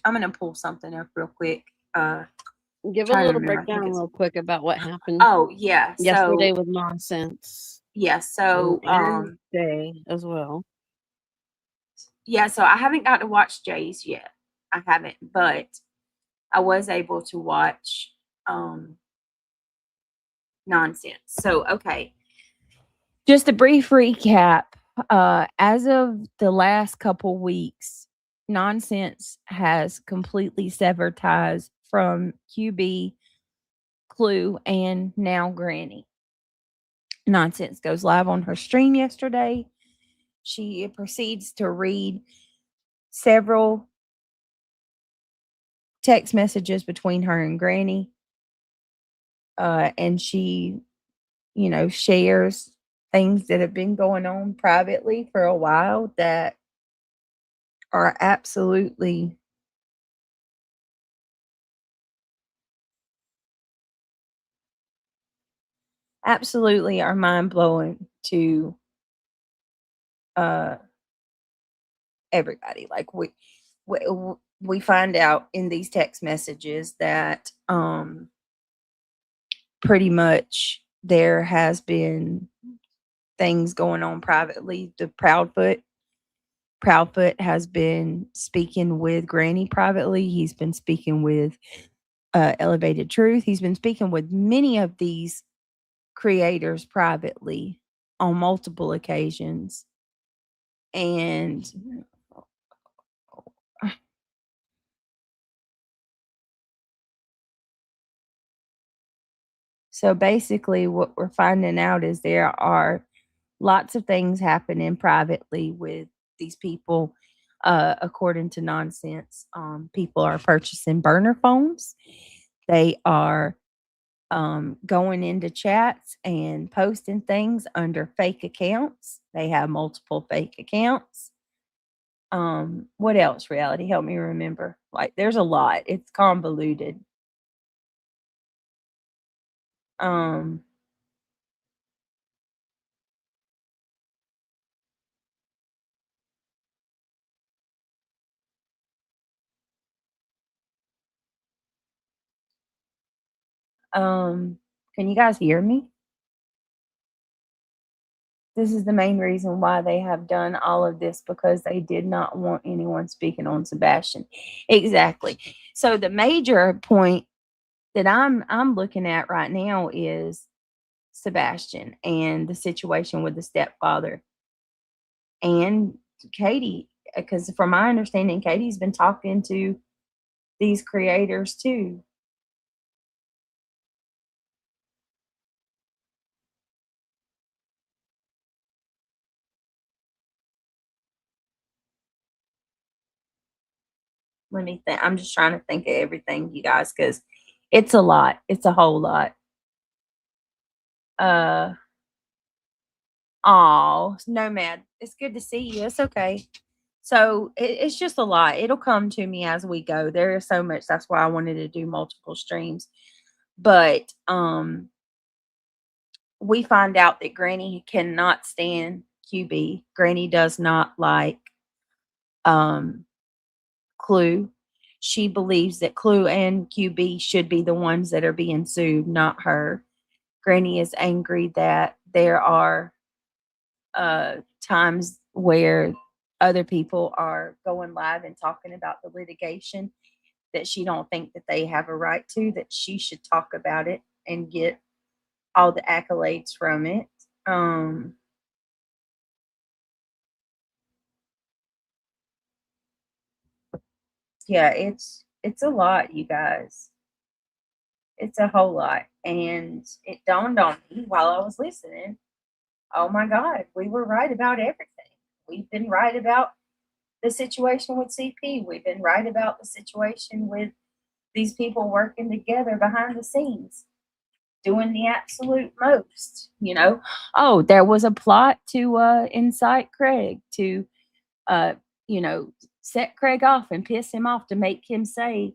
I'm gonna pull something up real quick. Give a Trying to little remember. I think breakdown it's real quick about what happened oh yeah. yesterday So with nonsense yeah. So and today as well. yeah. So I haven't got to watch Jay's yet. I haven't, but I was able to watch nonsense. So okay. Just a brief recap. As of the last couple weeks, nonsense has completely severed ties from QB, Clue, and now Granny. Nonsense goes live on her stream yesterday. She proceeds to read several text messages between her and Granny. And she, shares things that have been going on privately for a while that are absolutely are mind blowing to uh everybody. Like we we find out in these text messages that pretty much there has been things going on privately. The Proudfoot has been speaking with Granny privately. He's been speaking with Elevated Truth. He's been speaking with many of these creators privately on multiple occasions. And so basically, what we're finding out is there are lots of things happening privately with these people. According to nonsense, people are purchasing burner phones. They are going into chats and posting things under fake accounts. They have multiple fake accounts. What else? Reality, help me remember. Like, there's a lot. It's convoluted. Um, can you guys hear me? This is the main reason why they have done all of this, because they did not want anyone speaking on Sebastian. Exactly. So the major point that I'm looking at right now is Sebastian and the situation with the stepfather and Katie, because from my understanding, Katie's been talking to these creators too. Let me think. I'm just trying to think of everything, you guys, because it's a lot. It's a whole lot. Oh, Nomad, it's good to see you. It's okay. So it's just a lot. It'll come to me as we go. There is so much. That's why I wanted to do multiple streams. But we find out that Granny cannot stand QB. Granny does not like Clue. She believes that Clue and QB should be the ones that are being sued, not her. Granny is angry that there are times where other people are going live and talking about the litigation that she don't think that they have a right to, that she should talk about it and get all the accolades from it. Yeah, it's a lot, you guys. It's a whole lot. And it dawned on me while I was listening, oh my God, we were right about everything. We've been right about the situation with CP. We've been right about the situation with these people working together behind the scenes, doing the absolute most, you know. Oh, there was a plot to incite Craig to you know, set Craig off and piss him off to make him say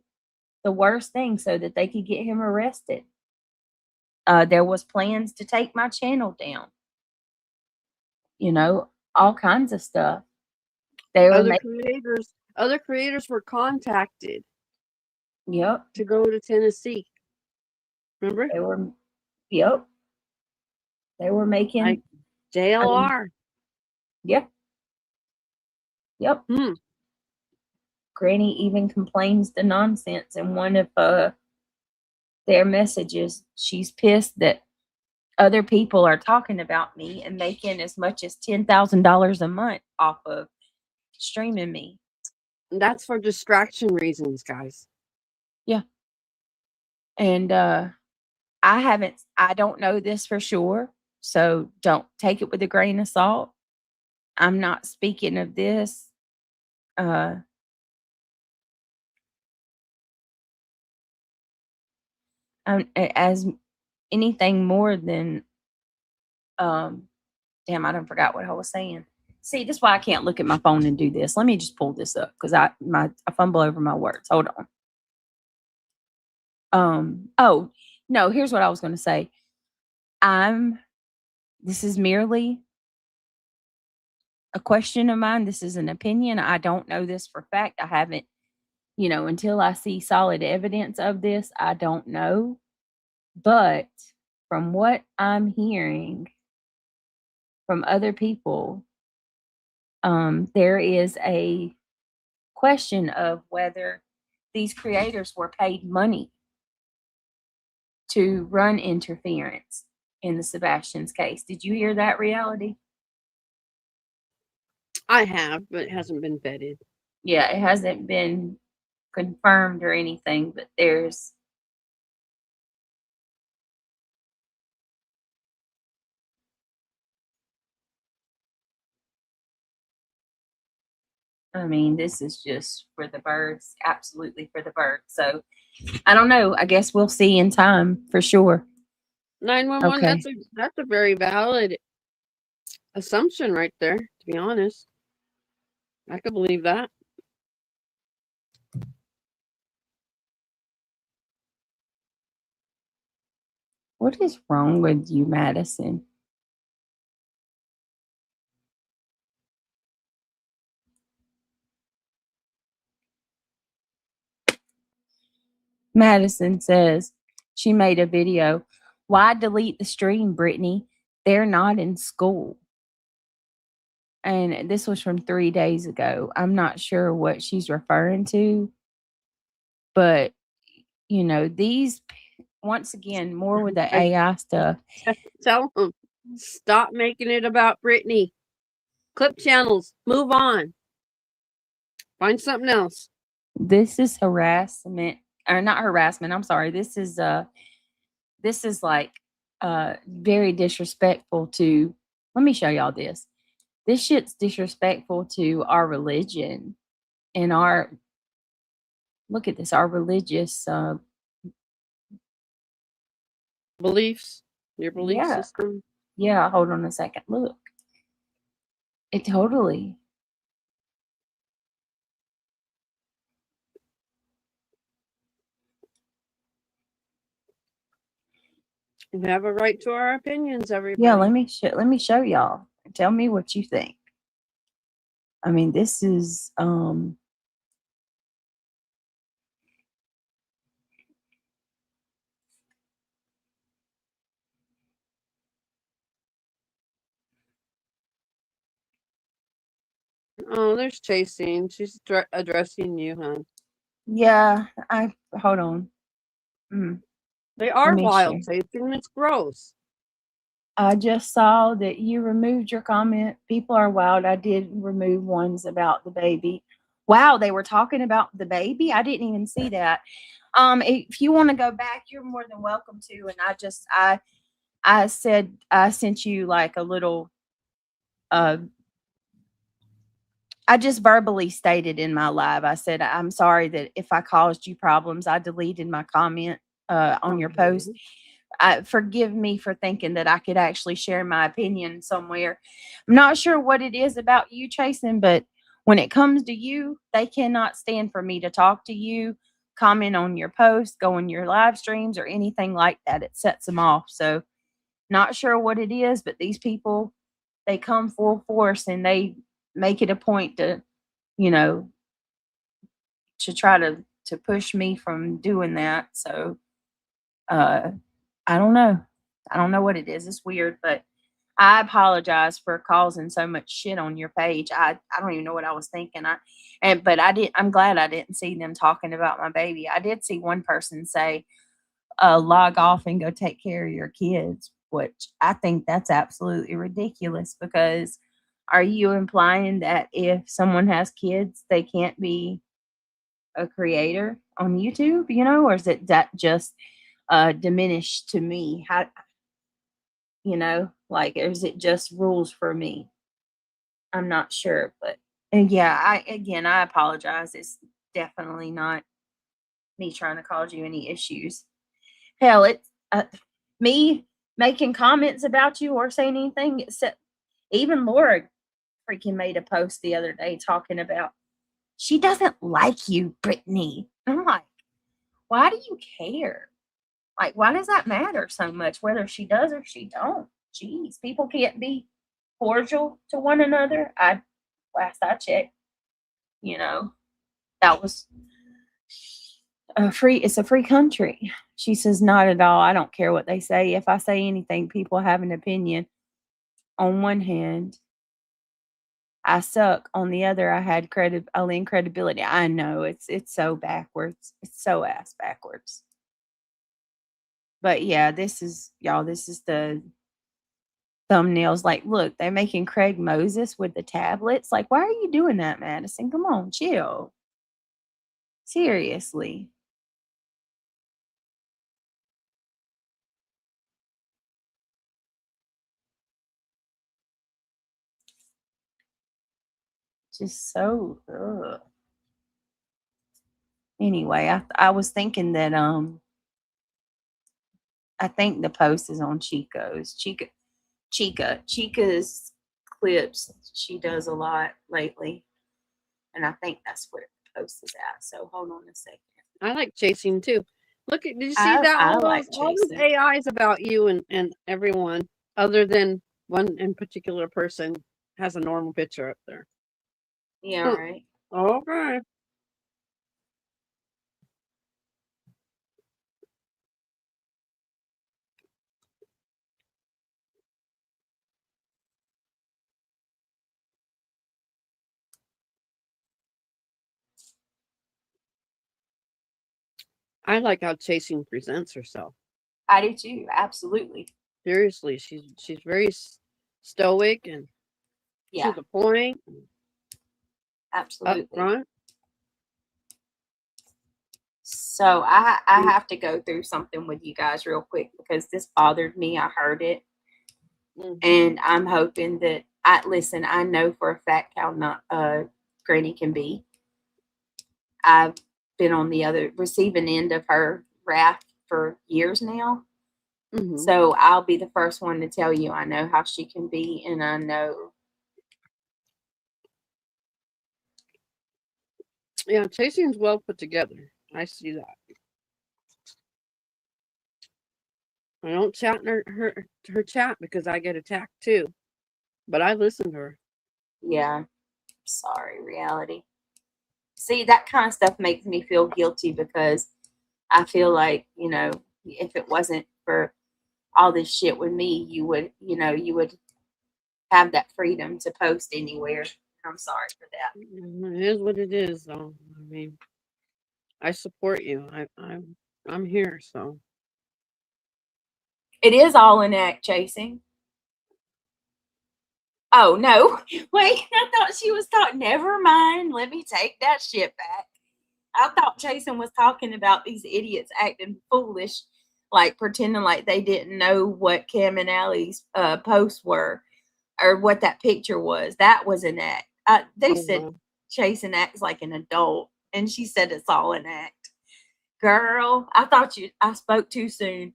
the worst thing so that they could get him arrested. There was plans to take my channel down. You know, all kinds of stuff. They were Other creators were contacted. Yep. To go to Tennessee. Remember? Yep. They were making like JLR. Yep. Granny even complains the nonsense in one of their messages. She's pissed that other people are talking about me and making as much as $10,000 a month off of streaming me. That's for distraction reasons, guys. Yeah. And I don't know this for sure, so don't take it with a grain of salt. I'm not speaking of this as anything more than damn, I done forgot what I was saying. See, this is why I can't look at my phone and do this. Let me just pull this up because I fumble over my words. Hold on. Oh no, here's what I was going to say. This is merely a question of mine. This is an opinion. I don't know this for fact. I haven't, you know, until I see solid evidence of this, I don't know. But from what I'm hearing from other people, there is a question of whether these creators were paid money to run interference in the Sebastian's case. Did you hear that, Reality? I have, but it hasn't been vetted. Yeah, it hasn't been confirmed or anything, but there's I mean, this is just for the birds, absolutely for the birds. So I don't know. I guess we'll see in time for sure. 911, okay. That's a very valid assumption right there, to be honest. I could believe that. What is wrong with you, Madison? Madison says she made a video. Why delete the stream, Brittany? They're not in school. And this was from 3 days ago. I'm not sure what she's referring to. But, you know, these, once again, more with the AI stuff. Tell them, stop making it about Brittany. Clip channels, move on. Find something else. This is harassment. Or not harassment, I'm sorry. This is like very disrespectful to, let me show y'all this. This shit's disrespectful to our religion and our, look at this, our religious beliefs, your belief system. Yeah, hold on a second. Look. It totally. We have a right to our opinions, everybody. Yeah, let me show y'all. Tell me what you think. I mean, this is oh, there's chasing. She's addressing you, hon. Yeah, hold on. They are wild chasing. It's gross. I just saw that you removed your comment. People are wild. I did remove ones about the baby. Wow, they were talking about the baby? I didn't even see that. If you want to go back, you're more than welcome to. And I said I sent you like a little. I just verbally stated in my live. I said I'm sorry that if I caused you problems. I deleted my comment on your post. Forgive me for thinking that I could actually share my opinion somewhere. I'm not sure what it is about you, Chasen, but when it comes to you, they cannot stand for me to talk to you, comment on your posts, go on your live streams, or anything like that. It sets them off. So, not sure what it is, but these people, they come full force and they make it a point to, you know, to try to push me from doing that. So, I don't know. I don't know what it is. It's weird, but I apologize for causing so much shit on your page. I don't even know what I was thinking. But I'm glad I didn't see them talking about my baby. I did see one person say, log off and go take care of your kids, which I think that's absolutely ridiculous, because are you implying that if someone has kids, they can't be a creator on YouTube, or is it that just diminished to me? How, like, or is it just rules for me? I'm not sure, but yeah, I apologize. It's definitely not me trying to cause you any issues. Hell, it's me making comments about you or saying anything, except even Laura freaking made a post the other day talking about she doesn't like you, Brittany. I'm like, why do you care? Like, why does that matter so much, whether she does or she don't? Jeez, people can't be cordial to one another. Last I checked, that was it's a free country. She says, not at all. I don't care what they say. If I say anything, people have an opinion. On one hand, I suck. On the other, I lend credibility. I know it's so backwards. It's so ass backwards. But yeah, this is the thumbnails. Like, look, they're making Craig Moses with the tablets. Like, why are you doing that, Madison? Come on, chill. Seriously. Just so anyway, I was thinking that I think the post is on Chica's clips. She does a lot lately, and I think that's where the post is at. So hold on a second. I like chasing too. Look at, did you see that? All those AIs about you and everyone, other than one in particular person, has a normal picture up there. Yeah, right. Okay. I like how Chasing presents herself. I do too. Absolutely. Seriously, she's very stoic and to the point. Absolutely. Upfront. So I have to go through something with you guys real quick, because this bothered me. I heard it. Mm-hmm. And I'm hoping that I know for a fact how not Granny can be. I've been on the receiving end of her wrath for years now. Mm-hmm. So I'll be the first one to tell you I know how she can be, and I know. Yeah, Chasing's well put together. I see that. I don't chat in her chat because I get attacked too. But I listen to her. Yeah. Sorry, reality. See, that kind of stuff makes me feel guilty, because I feel like, if it wasn't for all this shit with me, you would have that freedom to post anywhere. I'm sorry for that. It is what it is, though. I mean, I support you. I'm here, so. It is all an act, Chasing. Oh, no. Wait, I thought she was talking. Never mind. Let me take that shit back. I thought Jason was talking about these idiots acting foolish, like pretending like they didn't know what Cam and Allie's posts were or what that picture was. That was an act. They said Jason acts like an adult, and she said it's all an act. Girl, I spoke too soon.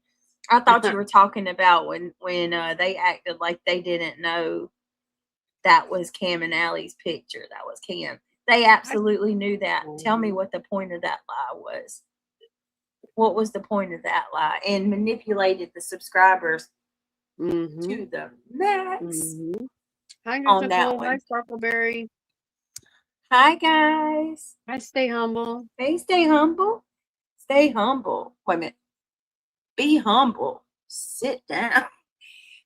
I thought you were talking about when they acted like they didn't know that was Cam and Allie's picture. That was Cam. They absolutely knew that. Tell me what the point of that lie was. What was the point of that lie? And manipulated the subscribers to the max. Hi, on that Nicole. one. Hi, Sparkleberry. Hi, guys. Hi, stay humble. Hey, stay humble. Stay humble. Wait a minute. Be humble. Sit down.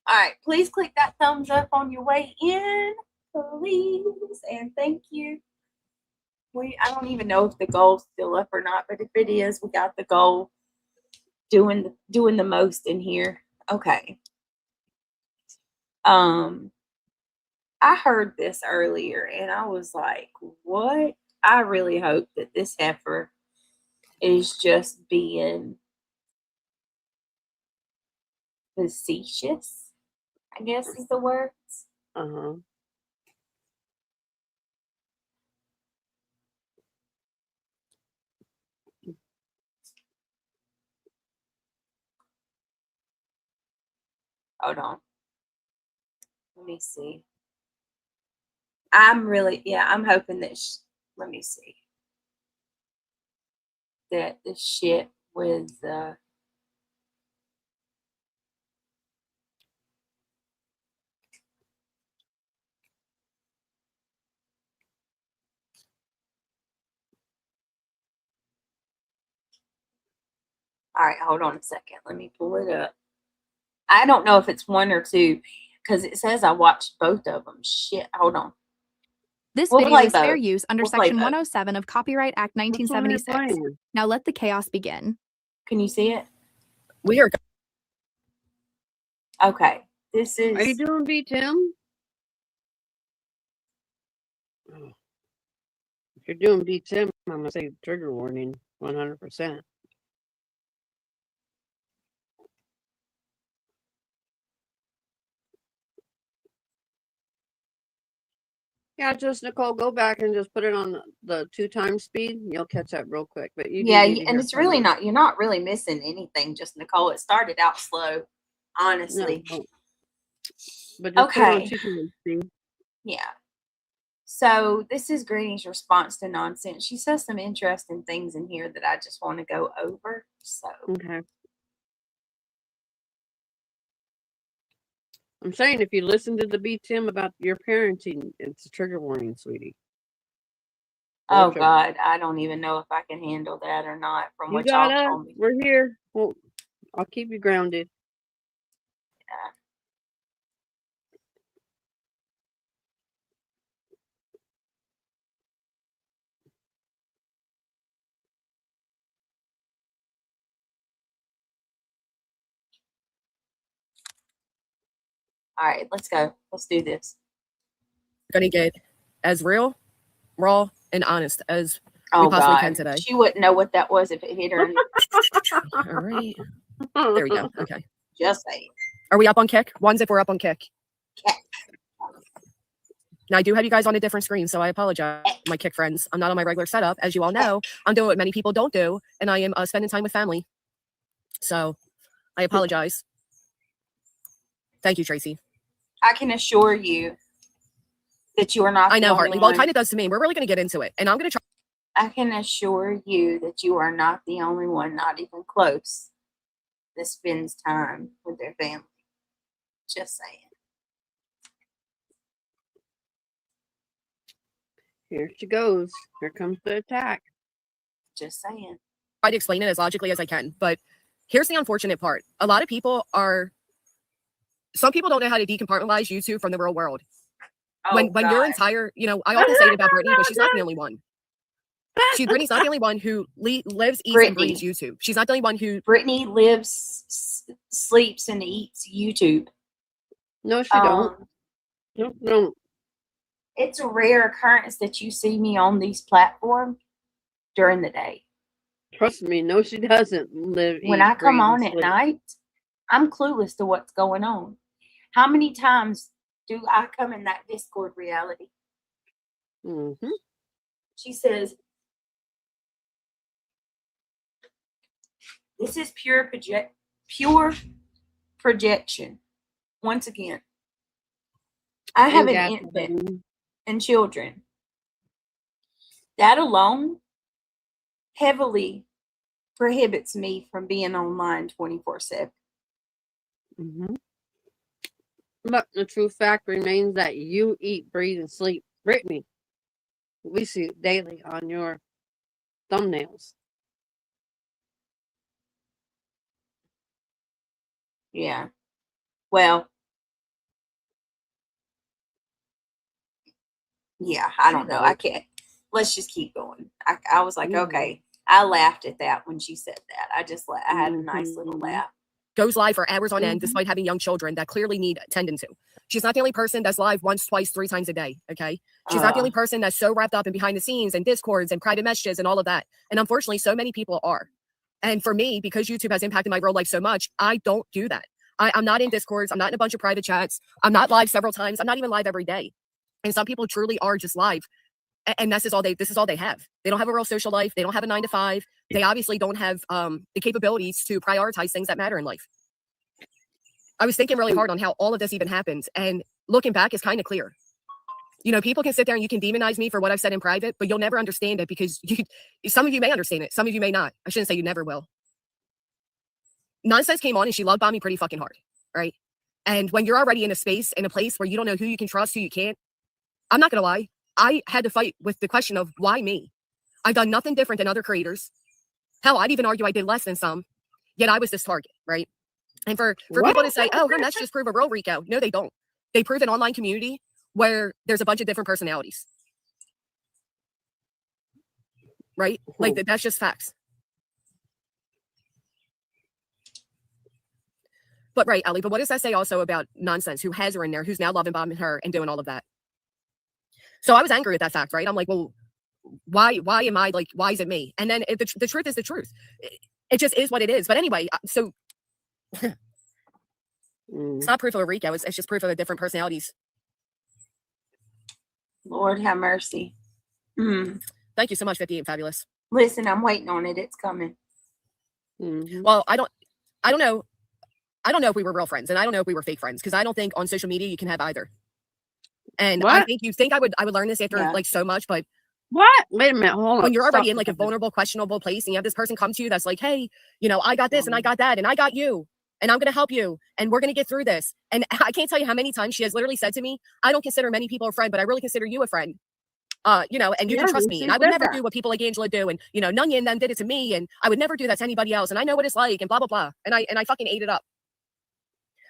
All right. Please click that thumbs up on your way in, please. And thank you. I don't even know if the goal's still up or not, but if it is, we got the goal. Doing the most in here. Okay. I heard this earlier and I was like, what? I really hope that this heifer is just being facetious, I guess is the words. Hold on. Let me see. I'm hoping that, let me see. That the shit with, all right, hold on a second. Let me pull it up. I don't know if it's one or two because it says I watched both of them. Shit, hold on. This We'll video play is fair both. use under We'll play Section both. 107 of Copyright Act 1976. Now let the chaos begin. Can you see it? We are. Okay. This is. Are you doing B, Tim? If you're doing B, Tim, I'm going to say trigger warning 100%. Yeah, just Nicole, go back and just put it on the 2x speed. You'll catch up real quick. But you and it's really not. You're not really missing anything. Just Nicole. It started out slow, honestly. No. But just put it on Okay. 2x speed. Yeah. So this is Greeny's response to nonsense. She says some interesting things in here that I just want to go over. So. Okay. I'm saying if you listen to the B, Tim, about your parenting, it's a trigger warning, sweetie. Oh God, I don't even know if I can handle that or not. From what y'all told me. We're here. Well, I'll keep you grounded. Yeah. All right, let's go. Let's do this. Gonna get as real, raw, and honest as Oh we possibly God, can today. she wouldn't know what that was if it hit her. All right. There we go. Okay. Just saying. Are we up on Kick? One's if we're up on Kick. Kick. Now I do have you guys on a different screen, so I apologize, my Kick friends. I'm not on my regular setup, as you all know. I'm doing what many people don't do, and I am spending time with family. So I apologize. Thank you, Tracy. I can assure you that you are not. I know, the Hartley. only Well, it one. kind of does to me. We're really going to get into it, and I'm going to try. I can assure you that you are not the only one, not even close, that spends time with their family. Just saying. Here she goes. Here comes the attack. Just saying. Try to explain it as logically as I can, but here's the unfortunate part. A lot of people some people don't know how to decompartmentalize YouTube from the real world. Oh, when your entire, I often say it about Brittany, but she's not the only one. Brittany's not the only one who lives, eats, and breathes YouTube. She's not the only one who. Brittany lives, sleeps, and eats YouTube. No, she don't. No. It's a rare occurrence that you see me on these platforms during the day. Trust me, no, she doesn't live. When eat, I come breathe, and on at sleep. night, I'm clueless to what's going on. How many times do I come in that Discord reality? Mm-hmm. She says, this is pure projection. Once again, I have an infant and children. That alone heavily prohibits me from being online 24/7. Mm-hmm. But the true fact remains that you eat, breathe, and sleep. Brittany, we see it daily on your thumbnails. Yeah. Well, yeah, I don't know. I can't. Let's just keep going. I was like, okay. I laughed at that when she said that. I had a nice little laugh. Goes live for hours on end despite having young children that clearly need tending to. She's not the only person that's live once, twice, 3 times a day, okay? She's not the only person that's so wrapped up in behind the scenes and Discords and private messages and all of that. And unfortunately, so many people are. And for me, because YouTube has impacted my real life so much, I don't do that. I'm not in Discords. I'm not in a bunch of private chats. I'm not live several times. I'm not even live every day. And some people truly are just live. And this is all they have. They don't have a real social life. They don't have a 9 to 5. They obviously don't have the capabilities to prioritize things that matter in life. I was thinking really hard on how all of this even happened. And looking back is kind of clear. You know, people can sit there and you can demonize me for what I've said in private, but you'll never understand it because some of you may understand it. Some of you may not. I shouldn't say you never will. Nonsense came on and she love bombed me pretty fucking hard, right? And when you're already in a space, in a place where you don't know who you can trust, who you can't, I'm not going to lie. I had to fight with the question of why me? I've done nothing different than other creators. Hell, I'd even argue I did less than some, yet I was this target, right? And for people to say, oh, her messages prove a real Rico. No, they don't. They prove an online community where there's a bunch of different personalities. Right? Like, that's just facts. But right, Ellie, but what does that say also about Nonsense, who has her in there, who's now loving bombing her and doing all of that? So I was angry at that fact, right? I'm like, well, why am I like, why is it me? And then the truth is the truth. It just is what it is. But anyway, so it's not proof of a Rico. It's just proof of the different personalities. Lord have mercy. Thank you so much, 58 Fabulous. Listen, I'm waiting on it. It's coming. Well, I don't know. I don't know if we were real friends, and I don't know if we were fake friends, because I don't think on social media you can have either. And I think you think I would learn this after like so much, but what? Wait a minute, hold on. When you're already in like a vulnerable, questionable place, and you have this person come to you that's like, hey, you know, I got this and I got that and I got you and I'm going to help you and we're going to get through this. And I can't tell you how many times she has literally said to me, I don't consider many people a friend, but I really consider you a friend. You know, and you can trust me. And I would never do what people like Angela do. And, you know, Nunya and them did it to me. And I would never do that to anybody else. And I know what it's like and blah, blah, blah. And I fucking ate it up.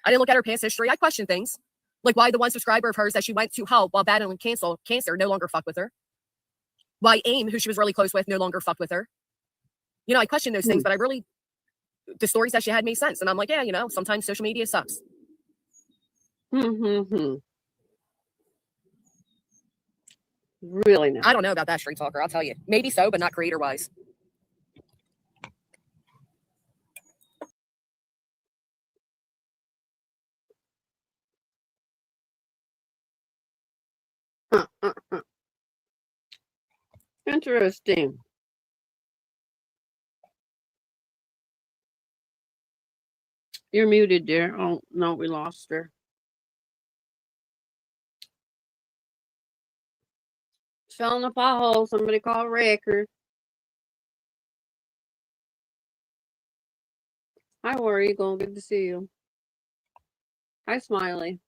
I didn't look at her past history. I questioned things. Like why the one subscriber of hers that she went to help while battling cancer no longer fucked with her. Why AIM, who she was really close with, no longer fucked with her. You know, I questioned those things, but the stories that she had made sense. And I'm like, yeah, you know, sometimes social media sucks. Really not. I don't know about that, Street Talker. I'll tell you. Maybe so, but not creator-wise. Interesting. You're muted, dear. Oh, no, we lost her. Fell in a pothole. Somebody call a wrecker. Hi, War Eagle. Good to see you. Hi, Smiley.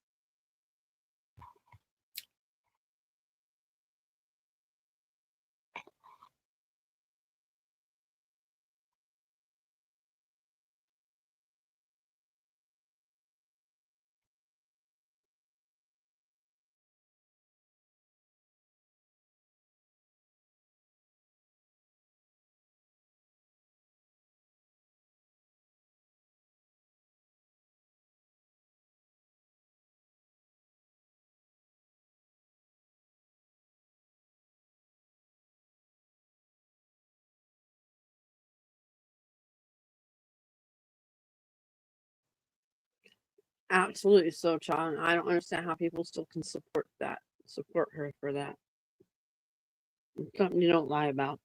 Absolutely so, child. I don't understand how people still can support her for that. It's something you don't lie about.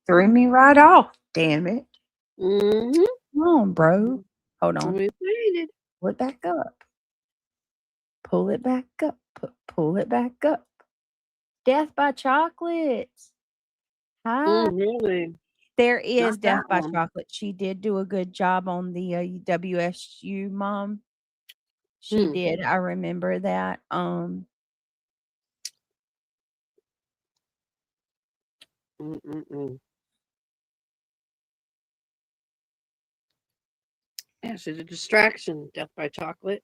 Threw me right off. Damn it. Mm-hmm. Come on, bro. Hold on. We waited. Pull it back up. Pull it back up. Pull it back up. Death by Chocolate. Hi. Really? There is Not Death that by one. Chocolate. She did do a good job on the WSU mom. She did. I remember that. Yeah, she's a distraction. Death by Chocolate.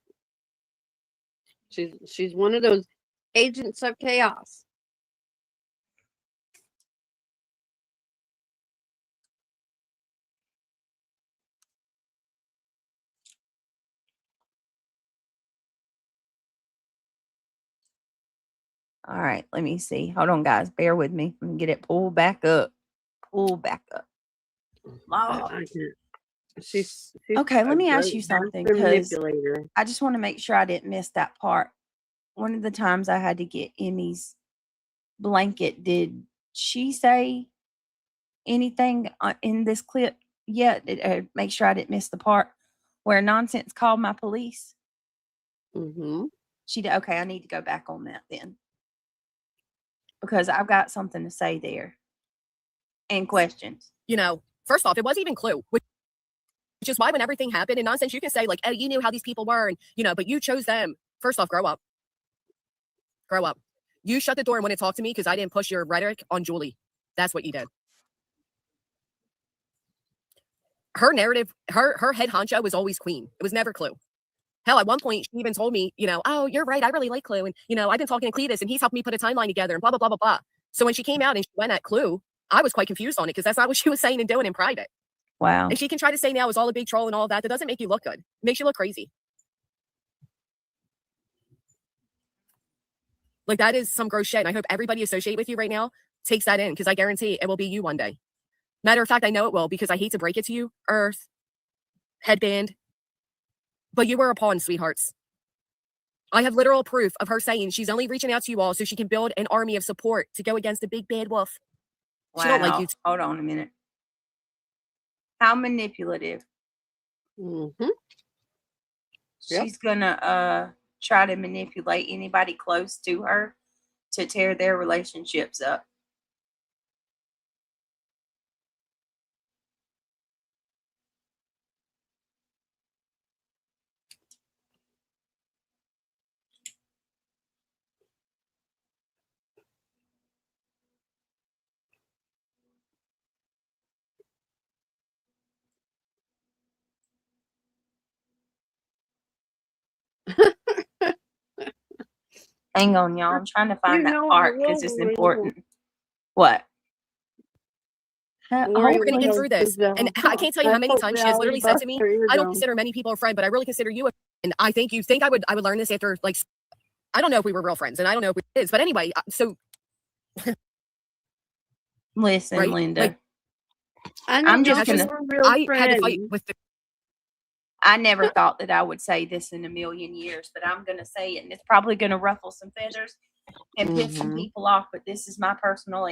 She's one of those agents of chaos. All right, let me see. Hold on, guys. Bear with me. Let me get it pulled back up. Pull back up. I can't. She's Okay, let a me ask great you something master because manipulator. I just want to make sure I didn't miss that part. One of the times I had to get Emmy's blanket, did she say anything in this clip yet? Make sure I didn't miss the part where Nonsense called my police. She did. Okay, I need to go back on that then because I've got something to say there and questions. You know, first off, it wasn't even Clue, which is why when everything happened in Nonsense, you can say like, "Oh, you knew how these people were," and but you chose them. First off, grow up. Grow up. You shut the door and wouldn't talk to me because I didn't push your rhetoric on Julie. That's what you did. Her narrative, her head honcho was always Queen. It was never Clue. Hell, at one point, she even told me, oh, you're right. I really like Clue. And, I've been talking to Cletus and he's helped me put a timeline together and blah, blah, blah, blah, blah. So when she came out and she went at Clue, I was quite confused on it because that's not what she was saying and doing in private. Wow. And she can try to say now it's all a big troll and all of that. That doesn't make you look good. It makes you look crazy. Like, that is some gross shit. And I hope everybody associated with you right now takes that in because I guarantee it will be you one day. Matter of fact, I know it will because I hate to break it to you, Earth, Headband, but you were a pawn, sweethearts. I have literal proof of her saying she's only reaching out to you all so she can build an army of support to go against the big bad wolf. Wow. She don't like you. Hold on a minute. How manipulative. She's gonna try to manipulate anybody close to her to tear their relationships up. Hang on, y'all. I'm trying to find that part because it's important. What? We're going to get through this. And I can't tell you how many times she has literally said to me, I don't consider many people a friend, but I really consider you a friend. And I think you think I would learn this after, like, I don't know if we were real friends, and I don't know if it is. But anyway, so. Listen, right? Linda. Like, I'm just going to. I had to fight with the. I never thought that I would say this in a million years, but I'm going to say it, and it's probably going to ruffle some feathers and piss some people off. But this is my personal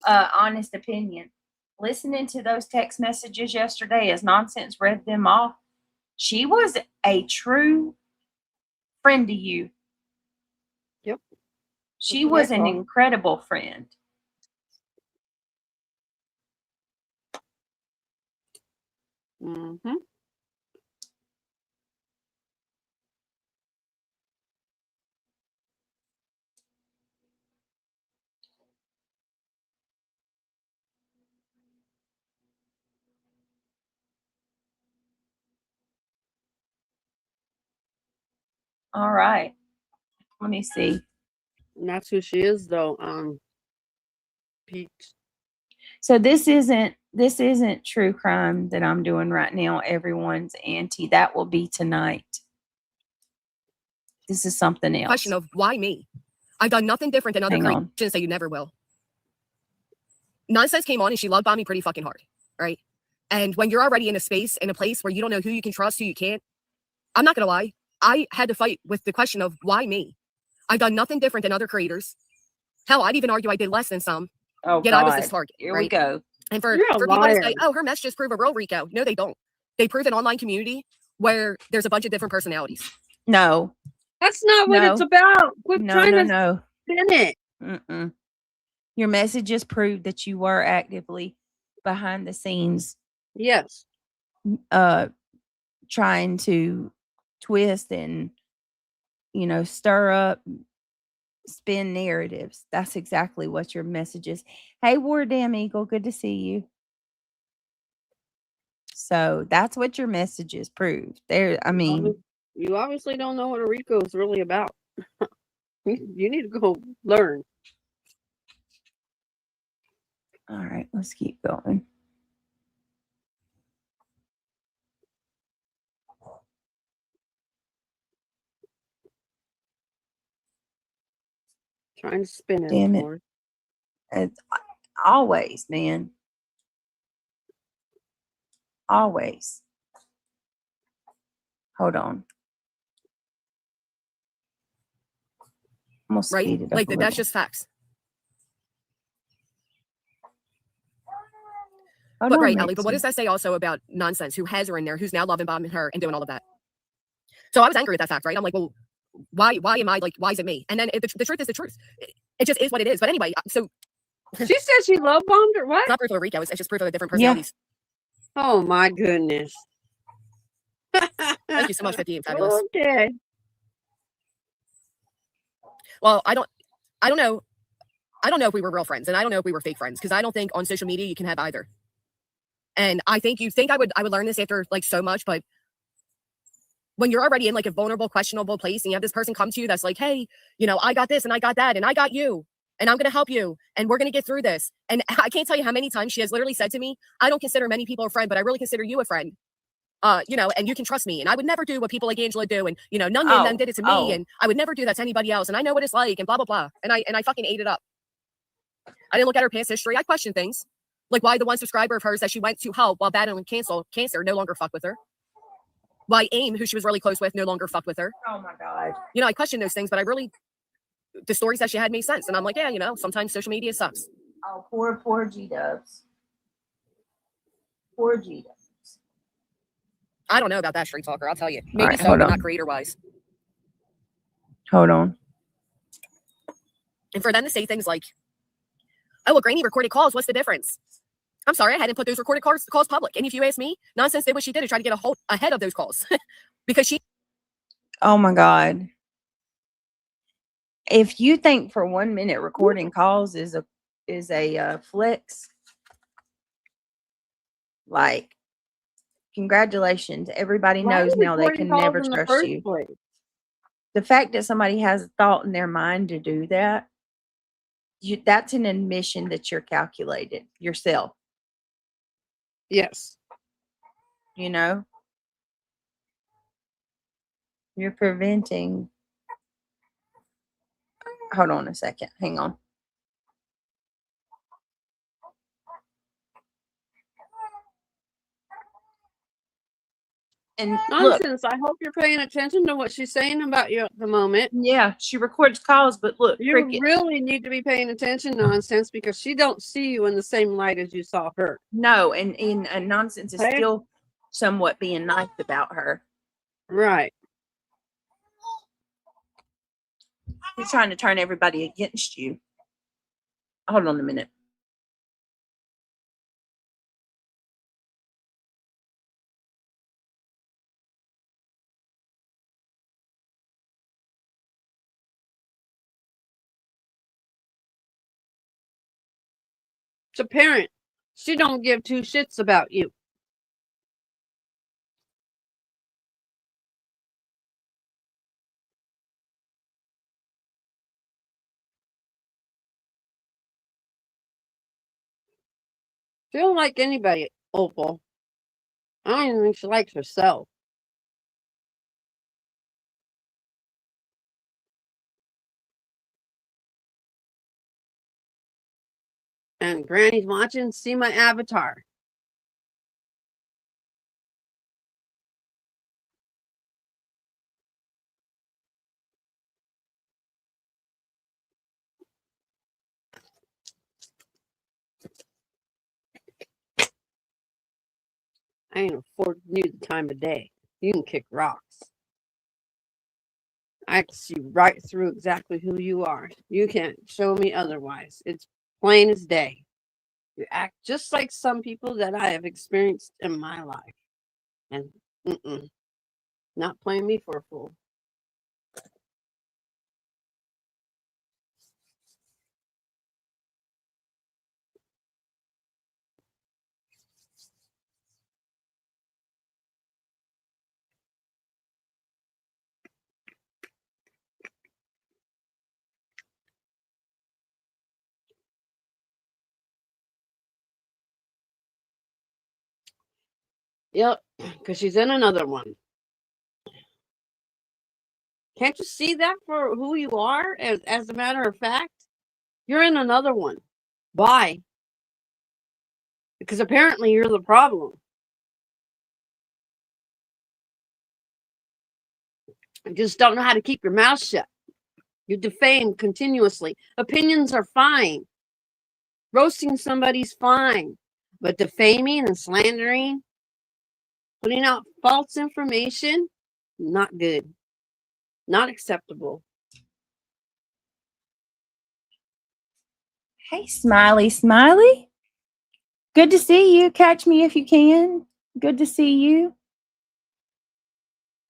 honest opinion. Listening to those text messages yesterday as Nonsense read them off, she was a true friend to you. Yep. She That's what I was an thought. incredible friend. Mm-hmm. All right. Let me see. And that's who she is, though. Pete. So this isn't true crime that I'm doing right now. Everyone's anti. That will be tonight. This is something else. Question of why me? I've done nothing different than other Hang on. creatures that you never will. Nonsense came on and she love bombed me pretty fucking hard, right? And when you're already in a space, in a place where you don't know who you can trust, who you can't, I'm not gonna lie, I had to fight with the question of why me? I've done nothing different than other creators. Hell, I'd even argue I did less than some. Oh, Yet God. I was this target. Here right? we go. And for You're a people to say, liar. oh, her messages prove a real Rico. No, they don't. They prove an online community where there's a bunch of different personalities. No. That's not what it's No. about. Quit No, trying no, to no. spin it. Mm-mm. Your messages prove that you were actively behind the scenes Yes. trying to twist and, stir up, spin narratives. That's exactly what your message is. Hey, War Damn Eagle, good to see you. So that's what your messages prove. You obviously don't know what a Rico is really about. You need to go learn. all right, let's keep going. Trying to spin it. Damn it. Lord. It's always, man. Always. Hold on. I'm gonna Right? speed it up Like a little. that's just facts. Hold But on, right, Ellie, but what Mitzi. does that say also about Nonsense, who has her in there, who's now loving bombing her and doing all of that? So I was angry at that fact, right? I'm like, well, why am I like, why is it me? And then the truth is the truth. It just is what it is. But anyway, so She said she love bombed her. What? it's not proof of a Rico. It's just proof of the different Yeah. personalities. Oh my goodness. Thank you so much, 50 and fabulous. Okay. Well, I don't know. I don't know if we were real friends, and I don't know if we were fake friends, because I don't think on social media you can have either. And I think you think I would learn this after like so much, but when you're already in like a vulnerable, questionable place, and you have this person come to you that's like, hey, I got this and I got that and I got you and I'm going to help you and we're going to get through this. And I can't tell you how many times she has literally said to me, I don't consider many people a friend, but I really consider you a friend. And you can trust me. And I would never do what people like Angela do. And, none of them did it to me. And I would never do that to anybody else. And I know what it's like and blah, blah, blah. And I fucking ate it up. I didn't look at her past history. I questioned things. Like why the one subscriber of hers that she went to help while battling cancer no longer fucked with her. Why AIM, who she was really close with, no longer fucked with her. Oh my God. I questioned those things, but the stories that she had made sense. And I'm like, yeah, sometimes social media sucks. Oh, poor G-Dubs. Poor G-Dubs. I don't know about that street talker, I'll tell you. Maybe right, so, but not creator-wise. Hold on. And for them to say things like, oh, well, Granny recorded calls, what's the difference? I'm sorry, I hadn't put those recorded calls public. And if you ask me, Nonsense did what she did to try to get ahead of those calls. Because she... Oh my God. If you think for 1 minute recording calls is a flex, like, congratulations. Everybody knows now they can never trust you. The fact that somebody has a thought in their mind to do that, that's an admission that you're calculated yourself. Yes. You're preventing. Hold on a second. Hang on. And look, Nonsense. I hope you're paying attention to what she's saying about you at the moment. yeah, she records calls, but look, You cricket. really need to be paying attention, Nonsense, because she don't see you in the same light as you saw her. No, and Nonsense is Okay. still somewhat being nice about her. Right. He's trying to turn everybody against you. Hold on a minute. It's apparent she don't give two shits about you. She don't like anybody, Opal. I don't even think she likes herself. And Granny's watching, see my avatar. I ain't affording you the time of day. You can kick rocks. I can see right through exactly who you are. You can't show me otherwise. It's plain as day. You act just like some people that I have experienced in my life. And not playing me for a fool. Yep, because she's in another one. Can't you see that for who you are? As a matter of fact, you're in another one. Why? Because apparently you're the problem. You just don't know how to keep your mouth shut. You defame continuously. Opinions are fine. Roasting somebody's fine. But defaming and slandering, putting out false information, not good. Not acceptable. Hey, Smiley, Smiley. Good to see you. Catch me if you can. Good to see you.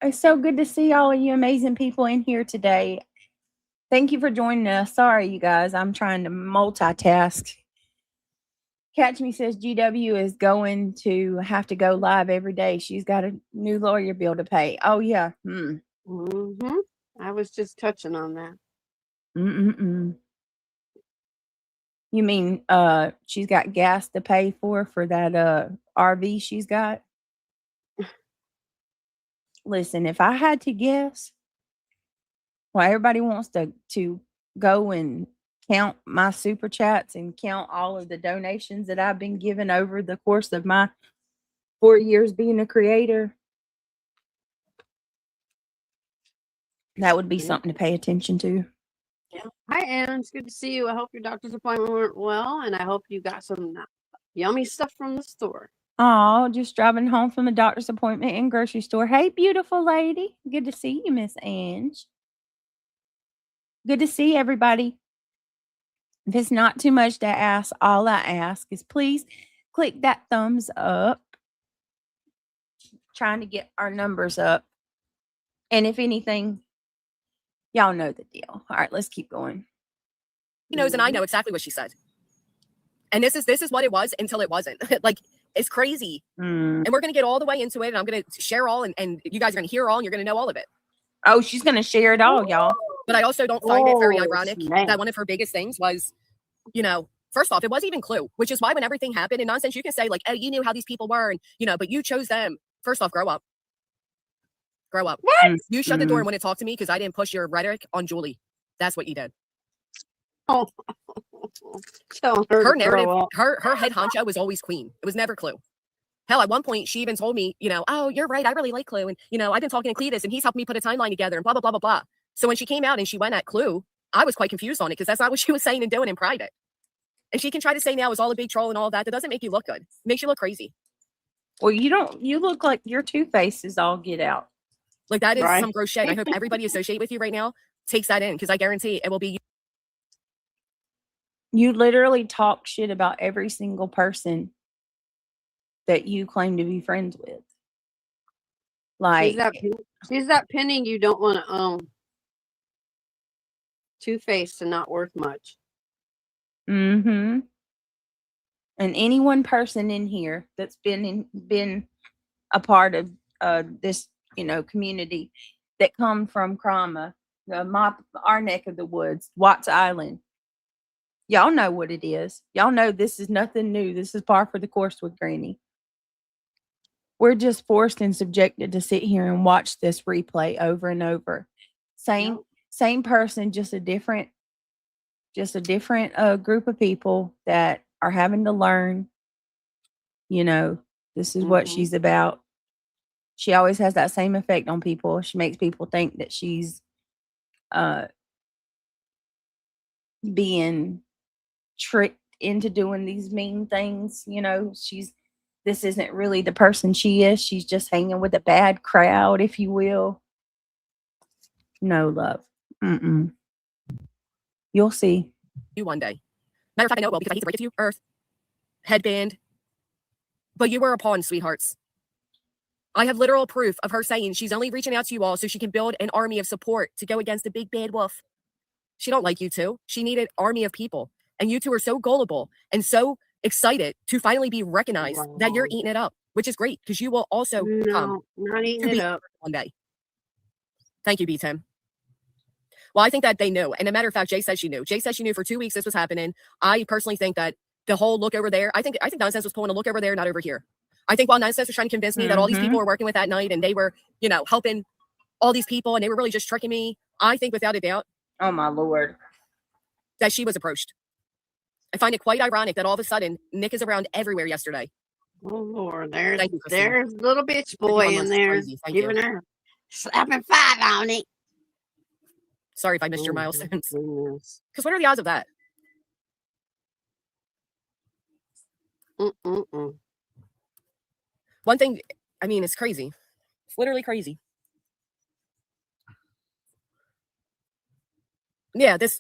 It's so good to see all of you amazing people in here today. Thank you for joining us. Sorry, you guys. I'm trying to multitask. Catch Me says GW is going to have to go live every day. She's got a new lawyer bill to pay. Oh, yeah. I was just touching on that. You mean she's got gas to pay for that RV she's got? Listen, if I had to guess, well, everybody wants to go and count my super chats and count all of the donations that I've been given over the course of my 4 years being a creator. That would be something to pay attention to. Yeah. Hi, Anne. It's good to see you. I hope your doctor's appointment went well, and I hope you got some yummy stuff from the store. Oh, just driving home from the doctor's appointment and grocery store. Hey, beautiful lady. Good to see you, Miss Ange. Good to see everybody. If it's not too much to ask, all I ask is please click that thumbs up. Trying to get our numbers up. And if anything, y'all know the deal. All right, let's keep going. He knows, and I know exactly what she said. And this is what it was until it wasn't. Like, it's crazy. And we're going to get all the way into it, and I'm going to share all, and you guys are going to hear all, and you're going to know all of it. Oh, she's going to share it all, y'all. But I also don't find it very ironic that one of her biggest things was, first off, it wasn't even Clue, which is why when everything happened in Nonsense, you can say, like, oh, you knew how these people were, and, but you chose them. First off, grow up. Grow up. What? You shut the door and want to talk to me because I didn't push your rhetoric on Julie. That's what you did. Oh, tell her narrative, her head honcho was always Queen. It was never Clue. Hell, at one point, she even told me, oh, you're right. I really like Clue. And, I've been talking to Cletus and he's helped me put a timeline together and blah, blah, blah, blah, blah. So when she came out and she went at Clue, I was quite confused on it because that's not what she was saying and doing in private. And she can try to say now is all a big troll and all of that. That doesn't make you look good. It makes you look crazy. Well, you look like your two-face is all get out. Like that is Right. some gross shit. I hope everybody associated with you right now takes that in because I guarantee it will be You literally talk shit about every single person that you claim to be friends with. Like, She's that penny you don't want to own. Two-faced and not worth much. mm-hmm. And any one person in here that's been a part of this, community that come from Krama, our neck of the woods, Watts Island. Y'all know what it is. Y'all know this is nothing new. This is par for the course with Granny. We're just forced and subjected to sit here and watch this replay over and over. Same person, just a different group of people that are having to learn. This is what she's about. She always has that same effect on people. She makes people think that she's being tricked into doing these mean things. This isn't really the person she is. She's just hanging with a bad crowd, if you will. No, love. Mm-mm. You'll see. you one day. Matter of fact, I know it will because I hate to break it to you. Earth, headband. But you were a pawn, sweethearts. I have literal proof of her saying she's only reaching out to you all so she can build an army of support to go against the big bad wolf. She don't like you two. She needed an army of people. And you two are so gullible and so excited to finally be recognized that you're eating it up, which is great because you will also come not eating to it be up one day. Thank you, B-Tim. Well, I think that they knew. And a matter of fact, Jay said she knew. Jay said she knew for 2 weeks this was happening. I personally think that the whole look over there, I think Nonsense was pulling a look over there, not over here. I think while Nonsense was trying to convince me that all these people were working with that night and they were, helping all these people and they were really just tricking me, I think without a doubt. Oh, my Lord. That she was approached. I find it quite ironic that all of a sudden Nick is around everywhere yesterday. Oh Lord, there's Thank you, Christina. there's little bitch boy in there giving her slapping 5 on it. Sorry if I missed your milestones. Goodness. Because what are the odds of that? One thing, I mean, it's crazy. It's literally crazy. Yeah, this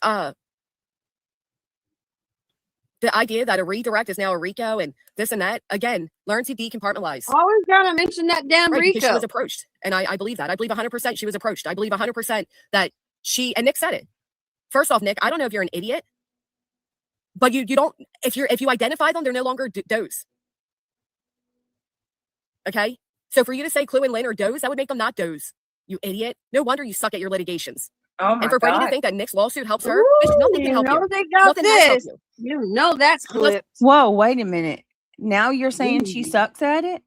the idea that a redirect is now a Rico and this and that, again, learn to decompartmentalize. Always gotta mention that damn Right, because she Rico. was approached. And I believe that. I believe 100% she was approached. I believe 100% that she, and Nick said it. First off, Nick, I don't know if you're an idiot, but you don't, if you identify them, they're no longer does. Okay? So for you to say Clue and Lynn are does, that would make them not does. You idiot. No wonder you suck at your litigations. Oh, my And for Brady to God. think that Nick's lawsuit helps her, bitch, nothing can help you. They got Nothing has helped this. you. You know that's clipped. Whoa, wait a minute. Now you're saying she sucks at it?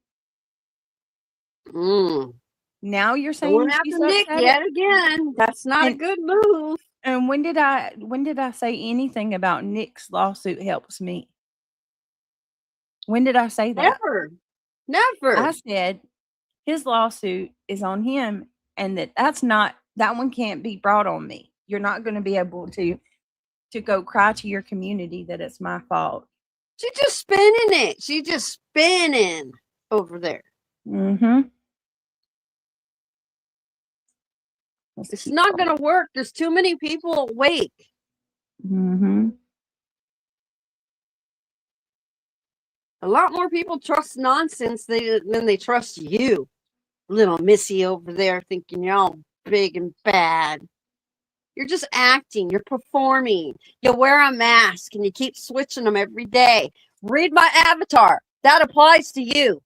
Now you're saying Going she after sucks Nick at yet it? again. That's not a And- good move. And when did I say anything about Nick's lawsuit helps me? When did I say that? Never. I said his lawsuit is on him and that one can't be brought on me. You're not going to be able to go cry to your community that it's my fault. She's just spinning it. She's just spinning over there. Mm-hmm. It's not going to work. There's too many people awake. Mm-hmm. A lot more people trust nonsense than they trust you. Little Missy over there thinking you're all big and bad. You're just acting. You're performing. You wear a mask and you keep switching them every day. Read my avatar. That applies to you.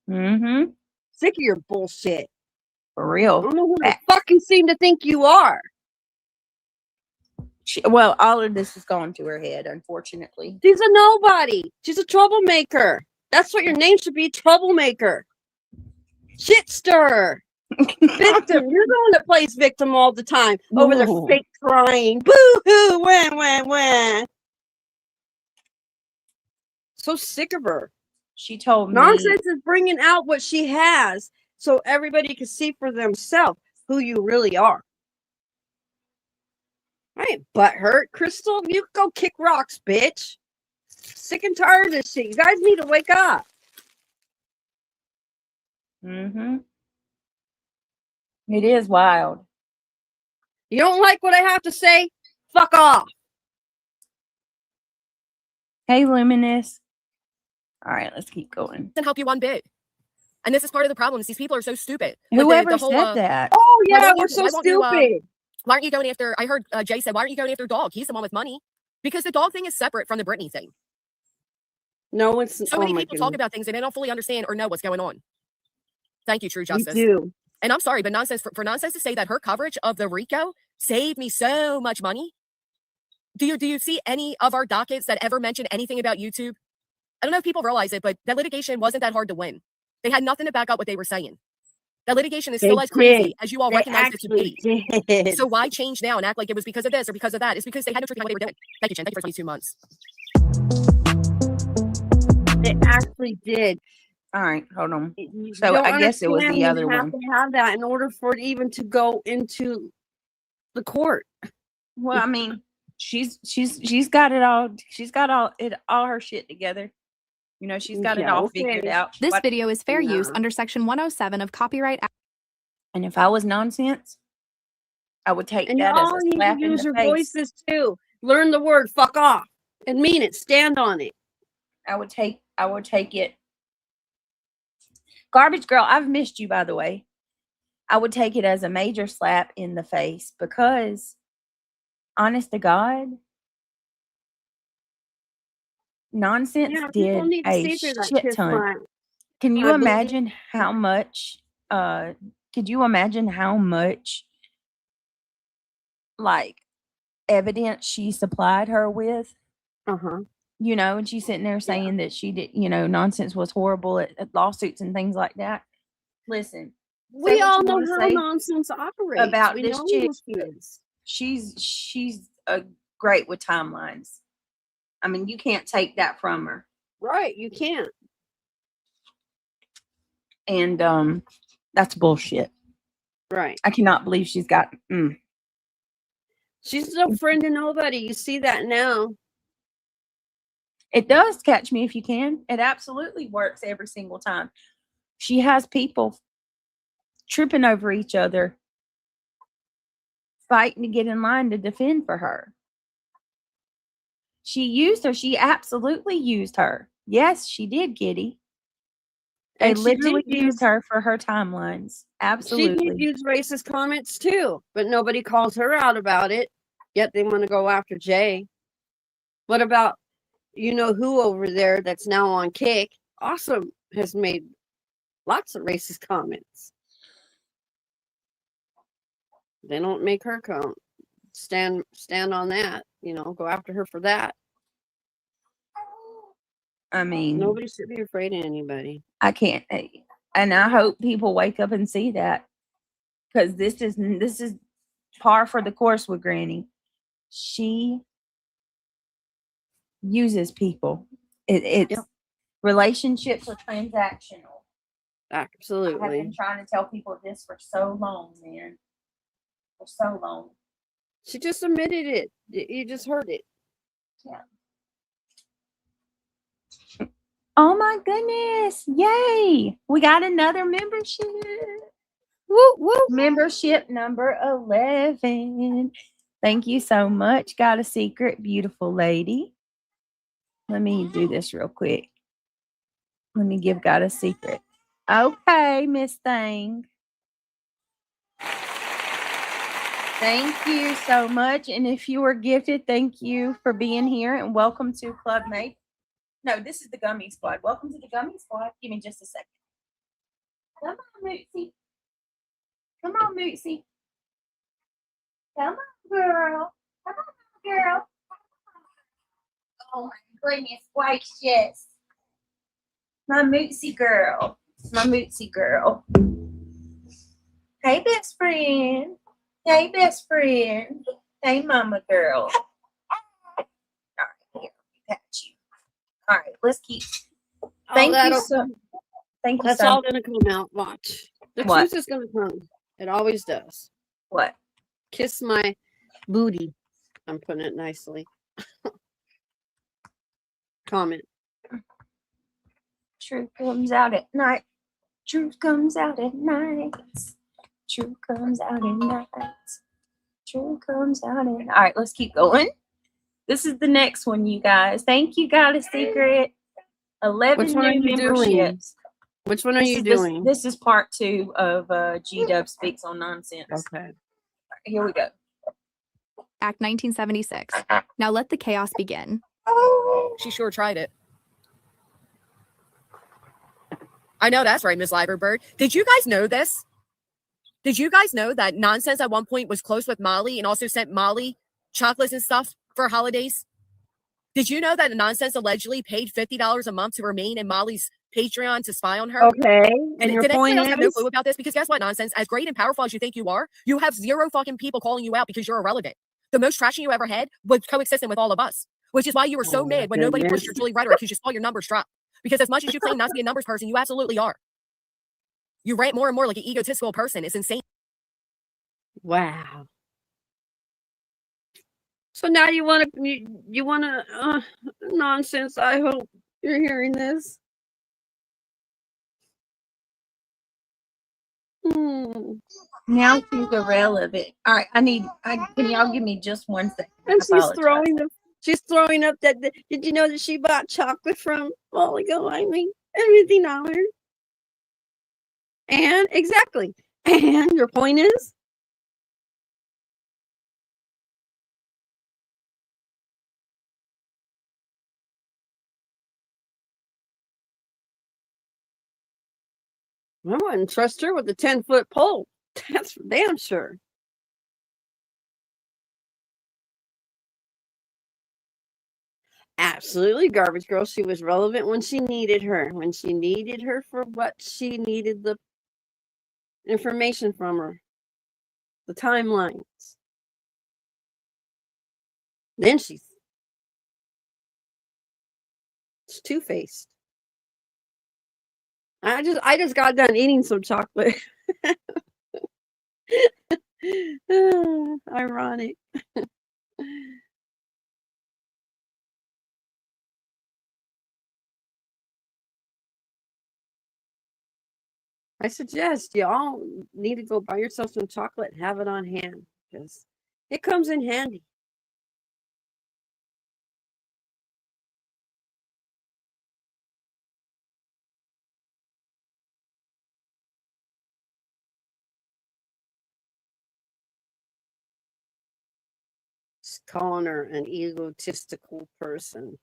Mm-hmm. Sick of your bullshit. For I real. don't know who you fucking seem to think you are. Well, all of this has gone to her head, unfortunately. She's a nobody. She's a troublemaker. That's what your name should be, troublemaker. Shit stirrer. Victim. You're the one that plays victim all the time. Over there Ooh. fake crying. Boo-hoo, wah, wah, wah. So sick of her. She told me Nonsense is bringing out what she has so everybody can see for themselves who you really are. I ain't butthurt. Crystal, you go kick rocks, bitch. Sick and tired of this shit. You guys need to wake up. Mm-hmm. It is wild. You don't like what I have to say? Fuck off. Hey, Luminous. All right, let's keep going. Doesn't help you one bit. And this is part of the problem. Is these people are so stupid. Like Whoever said that? Oh, yeah, why we're won't so you, stupid. why aren't you going after, I heard Jay said, why aren't you going after Dog? He's the one with money. Because the dog thing is separate from the Britney thing. No, it's So many people talk about things and they don't fully understand or know what's going on. Thank you, True Justice. You do. And I'm sorry, but nonsense for nonsense to say that her coverage of the RICO saved me so much money. Do you see any of our dockets that ever mention anything about YouTube? I don't know if people realize it, but that litigation wasn't that hard to win. They had nothing to back up what they were saying. That litigation is still as crazy as you all recognize it to be. So why change now and act like it was because of this or because of that? It's because they had no truth in what they were doing. Thank you, Jen. Thank you for 22 months. It actually did. All right, hold on. You So don't I guess it was understand. the other You have one. to have that in order for it even to go into the court. Well, I mean, she's got it all. She's got all her shit together. You know, she's got it all figured out. This What- video is fair use under Section 107 of Copyright Act. And if I was nonsense, I would take And that as y'all a need to slap in use the your face. voices too. Learn the word "fuck off" and mean it. Stand on it. I would take it. Garbage girl, I've missed you, by the way. I would take it as a major slap in the face because, honest to God, nonsense Yeah, people did need to a see through that shit shit ton. front. Can you I believe- imagine how much? Could you imagine how much, like, evidence she supplied her with? You know, and she's sitting there saying that she did, you know, nonsense was horrible at lawsuits and things like that. Listen, We say what all you know wanna how say nonsense operates. about We this know chick. who she is. She's great with timelines. I mean, you can't take that from her. Right, you can't. And that's bullshit. Right. I cannot believe she's got. She's no friend to nobody. You see that now. It does catch me if you can. It absolutely works every single time. She has people tripping over each other, fighting to get in line to defend for her. She used her. She absolutely used her. Yes, she did, Giddy. They And she literally did used her for her timelines. She Absolutely. did use racist comments too, but nobody calls her out about it. Yet they want to go after Jay. What about you know who over there that's now on Kick? Awesome has made lots of racist comments. They don't make her count. Stand on that. You know, go after her for that. I mean, Nobody should be afraid of anybody. I can't. And I hope people wake up and see that, because this is par for the course with Granny. She uses people. It's relationships are transactional. I have Absolutely. been trying to tell people this for so long, man. For so long. She just admitted it. You just heard it. Yeah. Oh my goodness. Yay. We got another membership. Woo, woo. Membership number 11. Thank you so much. Got a secret, beautiful lady. Let me do this real quick. Let me give God a secret. Okay, Miss Thing. Thank you so much. And if you were gifted, thank you for being here and welcome to Club Mate. No, this is the Gummy Squad. Welcome to the Gummy Squad. Give me just a second. Come on, Mootsy. Come on, Mootsy. Come on, girl. Come on, girl. Oh my goodness gracious. My Mootsy girl. My Mootsy girl. Hey, best friend. Hey, best friend. Hey, mama girl. All right, here, pat you. All right, let's keep Thank you that'll- so. Thank you That's so. all gonna come out. Watch. The What? truth is gonna come. It always does. What? Kiss my booty. I'm putting it nicely. Comment. Truth comes out at night. Truth comes out at night. Truth comes out at night. Truth comes out at. All right, let's keep going. This is the next one, you guys. Thank you, God is Secret. 11 Which one are new you doing? memberships. Which one are you This- doing? This is part 2 of G-Dub Speaks on Nonsense. Okay. Here we go. Act 1976. Now let the chaos begin. She sure tried it. I know that's right, Ms. Liverbird. Did you guys know this? Did you guys know that Nonsense at one point was close with Molly and also sent Molly chocolates and stuff for holidays? Did you know that Nonsense allegedly paid $50 a month to remain in Molly's Patreon to spy on her? Okay. And your did point anyone else have no is? clue about this? Because guess what, Nonsense? As great and powerful as you think you are, you have 0 fucking people calling you out because you're irrelevant. The most trashing you ever had was coexisting with all of us, which is why you were so Oh my mad when nobody pushed goodness. your Julie rhetoric because you saw your numbers drop. Because as much as you claim not to be a numbers person, you absolutely are. You rant more and more like an egotistical person. It's insane. Wow. So now you want to Nonsense. I hope you're hearing this. Now she's irrelevant. All right, can y'all give me just 1 second? And I apologize. she's throwing up that. Did you know that she bought chocolate from Molly Golightly? $50. And exactly. And your point is? I wouldn't trust her with a 10-foot pole. That's for damn sure. Absolutely, garbage girl. She was relevant when she needed her. When she needed her for what she needed the information from her. The timelines. Then she's two-faced. I just got done eating some chocolate. Ironic. I suggest you all need to go buy yourself some chocolate and have it on hand because it comes in handy. Just calling her an egotistical person.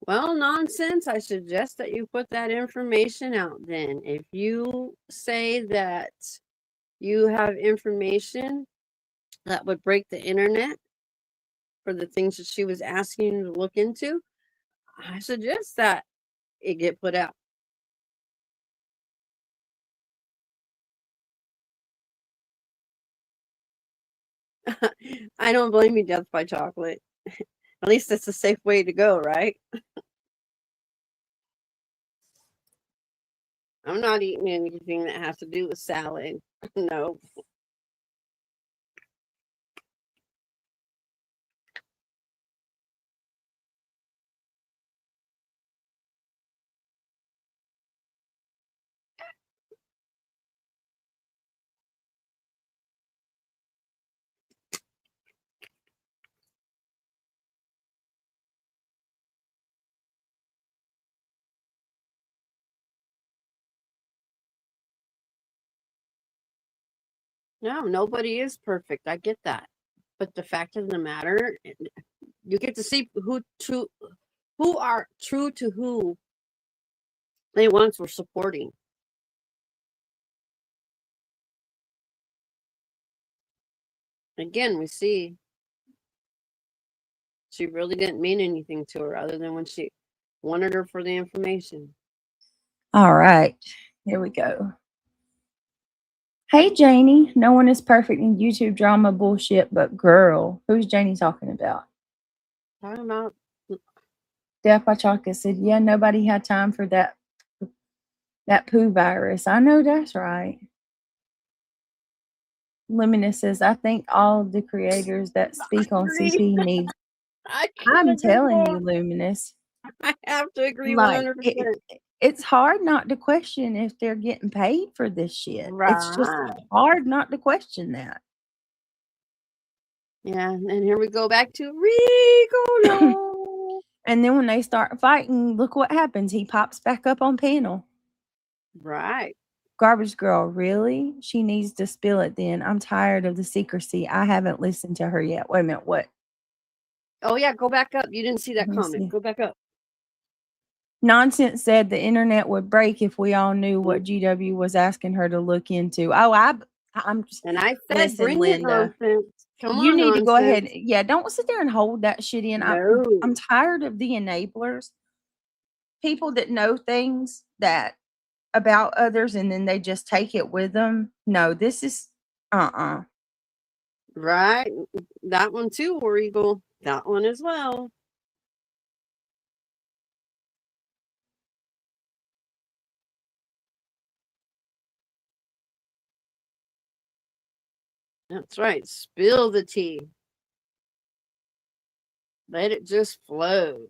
Well, Nonsense, I suggest that you put that information out then. If you say that you have information that would break the internet for the things that she was asking you to look into, I suggest that it get put out. I don't blame you, Death by Chocolate. At least that's a safe way to go, right? I'm not eating anything that has to do with salad. No. No, nobody is perfect. I get that. But the fact of the matter, you get to see who are true to who they once were supporting. Again, we see She really didn't mean anything to her other than when she wanted her for the information. All right. Here we go. Hey, Janie. No one is perfect in YouTube drama bullshit, but girl. Who's Janie talking about? Talking about Death by Chocolate said, yeah, nobody had time for that poo virus. I know that's right. Luminous says, I think all the creators that speak on agree. CP need. I couldn't I'm agree telling more. you, Luminous. I have to agree Like 100%. it's hard not to question if they're getting paid for this shit. It's just Right. hard not to question that. Yeah, and here we go back to Rico. And then when they start fighting, look what happens. He pops back up on panel. Right. Garbage Girl, really? She needs to spill it then. I'm tired of the secrecy. I haven't listened to her yet. Wait a minute, what? Oh, yeah, go back up. You didn't see that Let me comment. see. Go back up. Nonsense said the internet would break if we all knew what GW was asking her to look into. Oh, I'm just, And I said, listen, bring it, Linda. nonsense. Come You on, need to go ahead. nonsense. Yeah, don't sit there and hold that shit in. No. I'm tired of the enablers. People that know things that about others and then they just take it with them. No, this is Right. That one too, War Eagle. That one as well. That's right. Spill the tea. Let it just flow.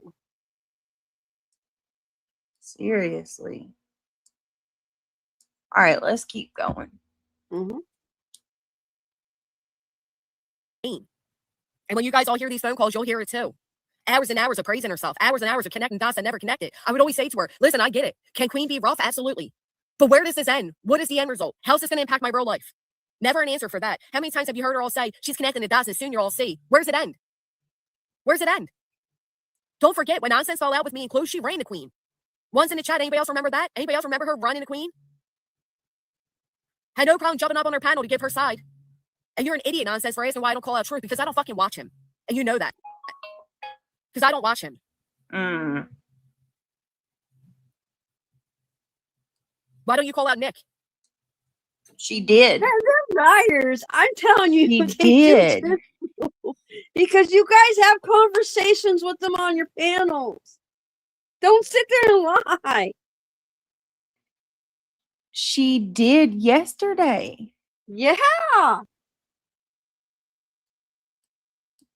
seriously. All right, let's keep going. Mm-hmm. And when you guys all hear these phone calls, you'll hear it too. Hours and hours of praising herself, hours and hours of connecting dots that never connected. I would always say to her, listen, I get it. Can Queen be rough? Absolutely. But where does this end? What is the end result? How's this going to impact my real life? Never an answer for that. How many times have you heard her all say, she's connecting the dots and soon you'll all see? Where's it end? Where's it end? Don't forget, when nonsense fell out with me and Clue, she ran the Queen. One's in the chat. Anybody else remember that? Anybody else remember her running the Queen? Had no problem jumping up on her panel to give her side. And you're an idiot, nonsense, for asking why I don't call out truth, because I don't fucking watch him. And you know that. Because I don't watch him. Why don't you call out Nick? She did. They're liars. I'm telling you. She they did. do. Because you guys have conversations with them on your panels. Don't sit there and lie. She did yesterday. Yeah.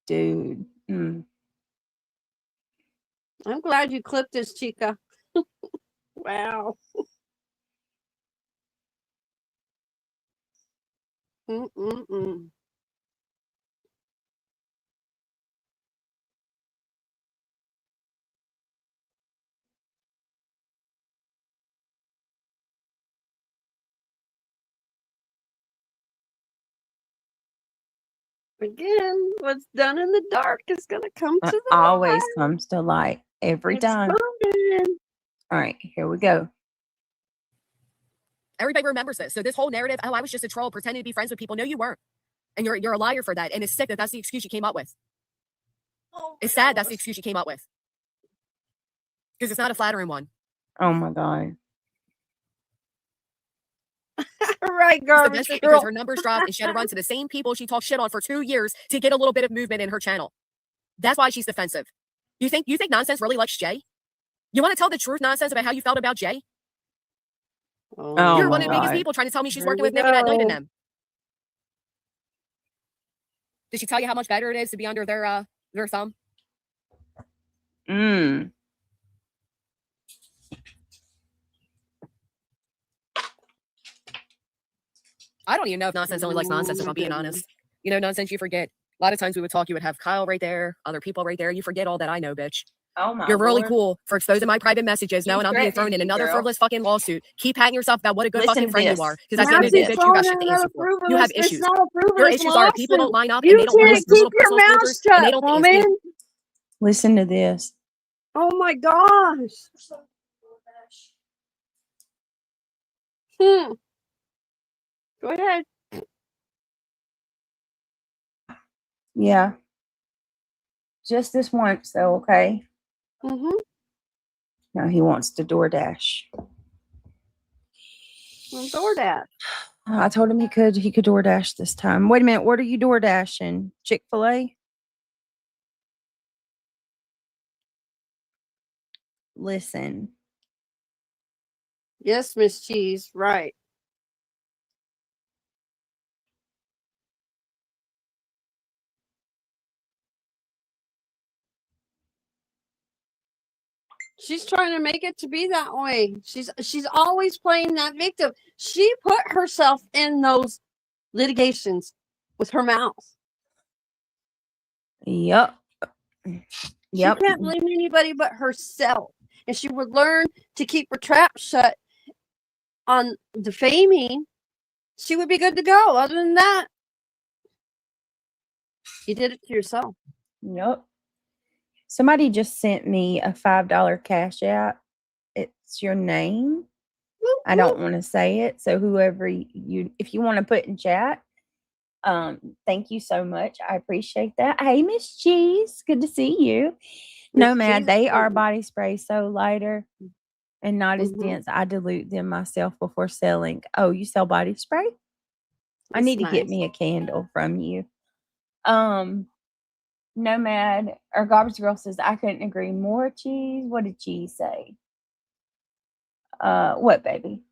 Dude. I'm glad you clipped this, Chica. Wow. Again, what's done in the dark is going to come to the Always light. comes to light every It's time. coming. All right, here we go. Everybody remembers this. So this whole narrative, oh, I was just a troll pretending to be friends with people. No, you weren't. And you're a liar for that. And it's sick that that's the excuse you came up with. It's sad that's the excuse you came up with. Because it's not a flattering one. Oh my God. Right, garbage girl. Because her numbers dropped and she had to run to the same people she talked shit on for 2 years to get a little bit of movement in her channel. That's why she's defensive. You think nonsense really likes Jay? You want to tell the truth, nonsense, about how you felt about Jay? Oh You're my one of the biggest God. people trying to tell me she's Here working we with Nick and at night and go. them. Did she tell you how much better it is to be under their thumb? I don't even know if nonsense only likes nonsense, if I'm being honest. You know, nonsense, you forget. A lot of times we would talk, you would have Kyle right there, other people right there. You forget all that I know, bitch. Oh my You're really Lord. cool for exposing my private messages, knowing I'm being thrown in another frivolous fucking lawsuit. Keep patting yourself about what a good Listen fucking to friend this. you are. Because at the Now end of the day, she's bitch, you got throwing shit to another answer for. You have frivolous. issues. It's not a Your frivolous issues are people don't lawsuit. line up and You they don't can't listen. keep Little your personal mouth filters, and they shut, don't dance. woman. Listen to this. Oh my gosh. Go ahead. Yeah. Just this once, though, okay? Mm-hmm. No, he wants to DoorDash. DoorDash. I told him he could DoorDash this time. Wait a minute, what are you DoorDashing? Chick-fil-A? Listen. Yes, Miss Cheese. Right. She's trying to make it to be that way. She's always playing that victim. She put herself in those litigations with her mouth. Yep. She can't blame anybody but herself. And she would learn to keep her trap shut on defaming. She would be good to go. Other than that, you did it to yourself. Yep. Somebody just sent me a $5 cash app. It's your name. I don't want to say it. So whoever if you want to put in chat, thank you so much. I appreciate that. Hey, Miss Cheese, good to see you. Nomad, they are body spray, so lighter and not as dense. I dilute them myself before selling. Oh, you sell body spray? I need to get me a candle from you. Nomad or Garbage Girl says, I couldn't agree more. Cheese. What did Cheese say? What, baby?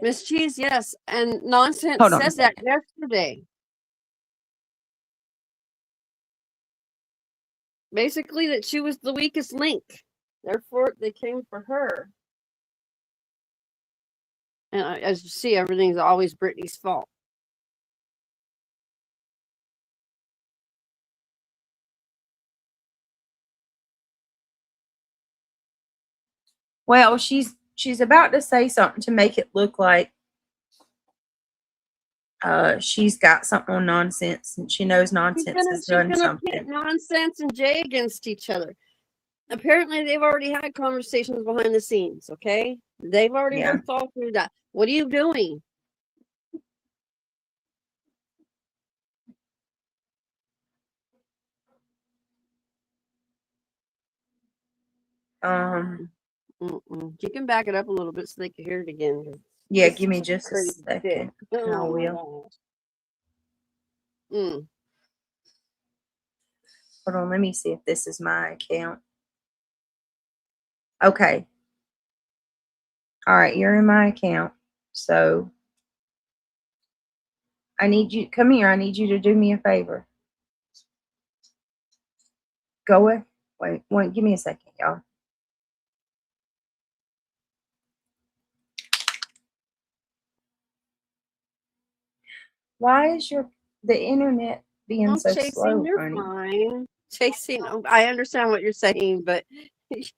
Miss Cheese, yes. And Nonsense said that yesterday. Basically, that she was the weakest link. Therefore, they came for her. And as you see, everything's always Brittany's fault. Well, she's about to say something to make it look like she's got something on Nonsense, and she knows Nonsense has done something. Pit Nonsense and Jay against each other. Apparently, they've already had conversations behind the scenes. Okay, they've already worked all through that. What are you doing? You can back it up a little bit so they can hear it again. Yeah, give me just a second. I will. Hold on, let me see if this is my account. Okay. All right, you're in my account. So I need you, come here. I need you to do me a favor. Go away. Wait, give me a second, y'all. Why is the internet being so slow, honey? Fine. Chasing, I understand what you're saying, but if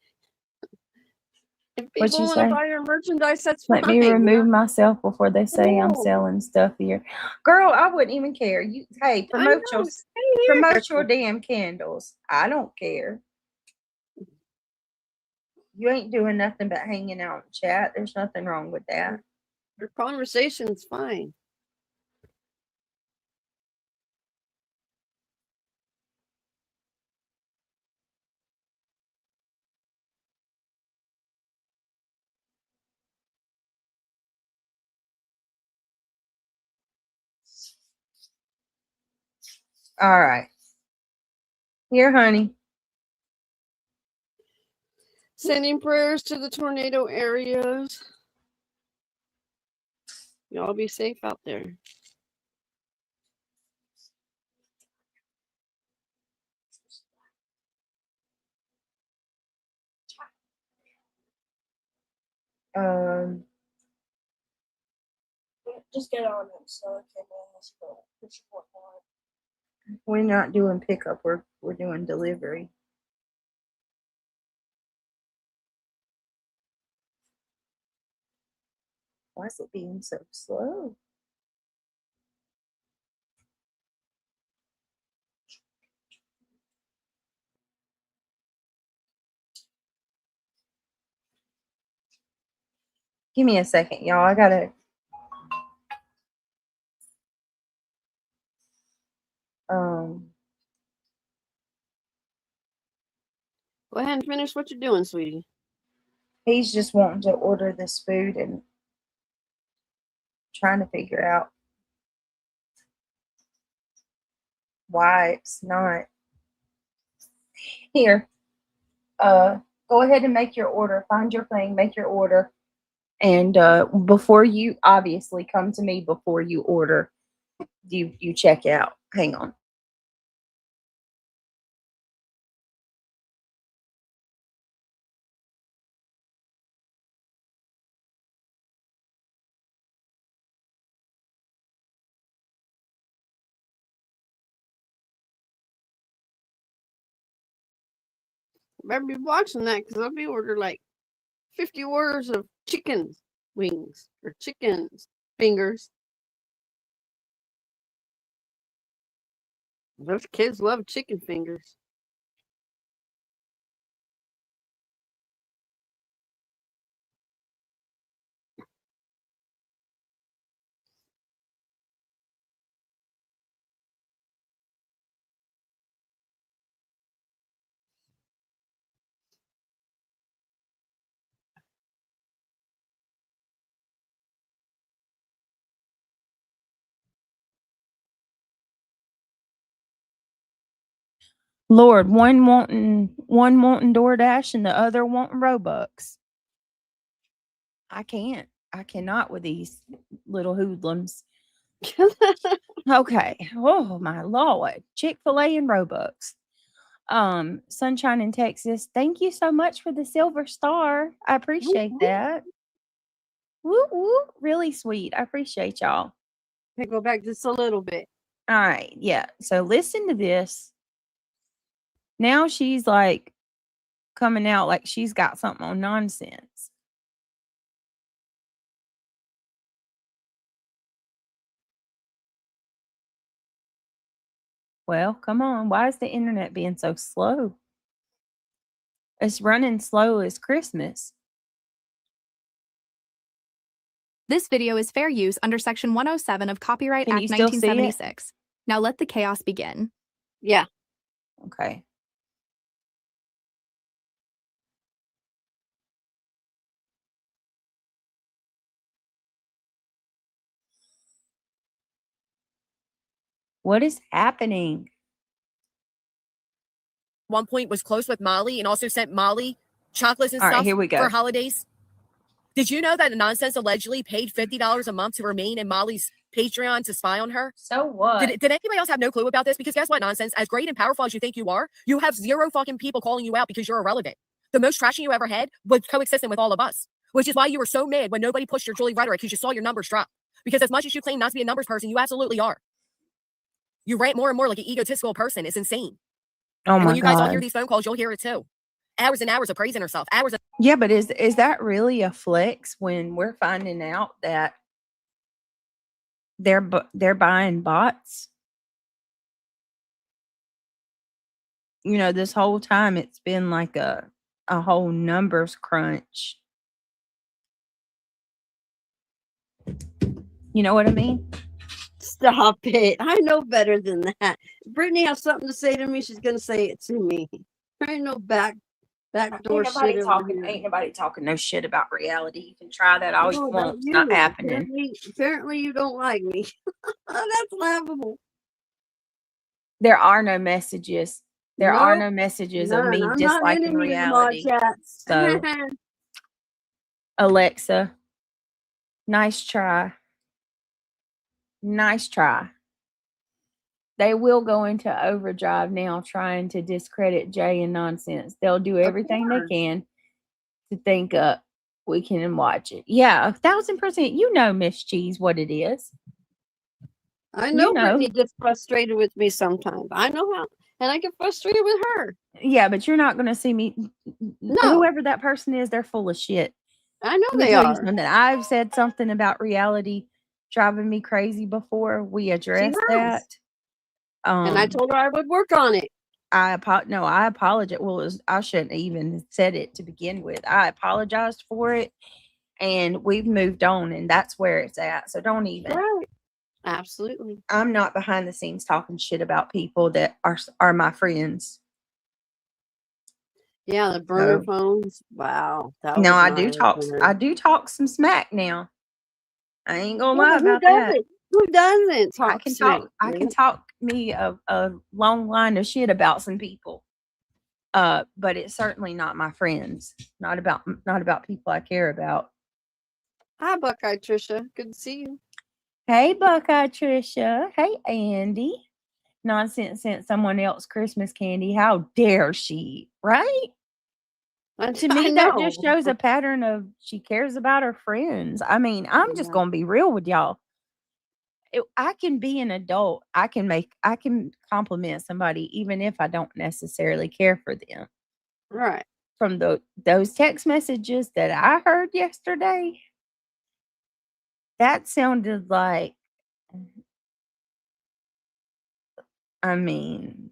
people want to buy your merchandise, that's fine. Let me remove myself before they say I'm selling stuff here. Girl, I wouldn't even care. Hey, promote your damn candles. I don't care. You ain't doing nothing but hanging out in chat. There's nothing wrong with that. Your conversation's fine. All right. Here, honey. Sending prayers to the tornado areas. Y'all be safe out there. Just get on it so I can ask for support. We're not doing pickup. We're doing delivery. Why is it being so slow? Give me a second, y'all. I gotta Go ahead and finish what you're doing, sweetie. He's just wanting to order this food and trying to figure out why it's not. Here, go ahead and make your order. Find your thing, make your order. And before you, obviously, come to me before you order. You check out. Hang on. Better be watching that because I'll be ordering like 50 orders of chicken wings or chicken fingers. Those kids love chicken fingers. Lord, one wanting DoorDash and the other wanting Robux. I cannot with these little hoodlums. Okay. Oh my Lord. Chick-fil-A and Robux. Sunshine in Texas. Thank you so much for the silver star. I appreciate that. Woo woo. Really sweet. I appreciate y'all. Okay, go back just a little bit. All right. Yeah. So listen to this. Now she's like coming out like she's got something on nonsense. Well, come on. Why is the internet being so slow? It's running slow as Christmas. This video is fair use under Section 107 of Copyright Can Act you still see it? 1976. Now let the chaos begin. Yeah. Okay. What is happening? One point was close with Molly and also sent Molly chocolates and All right, stuff here we go. for holidays. Did you know that Nonsense allegedly paid $50 a month to remain in Molly's Patreon to spy on her? So what? Did anybody else have no clue about this? Because guess what, Nonsense? As great and powerful as you think you are, you have zero fucking people calling you out because you're irrelevant. The most trashing you ever had was coexisting with all of us, which is why you were so mad when nobody pushed your Julie rhetoric because you saw your numbers drop. Because as much as you claim not to be a numbers person, you absolutely are. You rant more and more like an egotistical person. It's insane. Oh And my when you guys all God. hear these phone calls, you'll hear it too. Hours and hours of praising herself. Hours of Yeah, but is that really a flex when we're finding out that they're buying bots? You know, this whole time it's been like a whole numbers crunch. You know what I mean? Stop it. I know better than that. Brittany has something to say to me. She's going to say it to me. There ain't no backdoor shit over here. Ain't nobody talking no shit about reality. You can try that all you No, want. about It's not you. happening. Apparently you don't like me. That's laughable. There are no messages. There are no messages of None. me I'm not disliking in any reality. of the mod chats. So, Alexa, nice try. Nice try. They will go into overdrive now trying to discredit Jay and Nonsense. They'll do everything they can to think we can watch it. Yeah, 1,000%. You know, Miss Cheese, what it is. I know, You know. Brittany gets frustrated with me sometimes. I know how. And I get frustrated with her. Yeah, but you're not going to see me. No. Whoever that person is, they're full of shit. I know Let me they tell you are. something. I've said something about reality driving me crazy before. We addressed that. And I told her I would work on it. I apologize. Well, I shouldn't even have said it to begin with. I apologized for it, and we've moved on, and that's where it's at. So don't even. Right. Absolutely. I'm not behind the scenes talking shit about people that are my friends. Yeah, the burner So, phones. Wow, that no, was I not do a talk. burner. I do talk some smack now. I ain't gonna Yeah, lie but who about that. doesn't? Who doesn't I talk can smack? talk. I can talk me a long line of shit about some people. But it's certainly not my friends. Not about people I care about. Hi, Buckeye Trisha. Good to see you. Hey, Buckeye Trisha. Hey, Andy. Nonsense sent someone else Christmas candy. How dare she? Right? To I me, that just know. shows a pattern of she cares about her friends. I mean, I'm just Yeah. gonna be real with y'all. I can be an adult. I can compliment somebody even if I don't necessarily care for them. Right. From those text messages that I heard yesterday, that sounded like, I mean,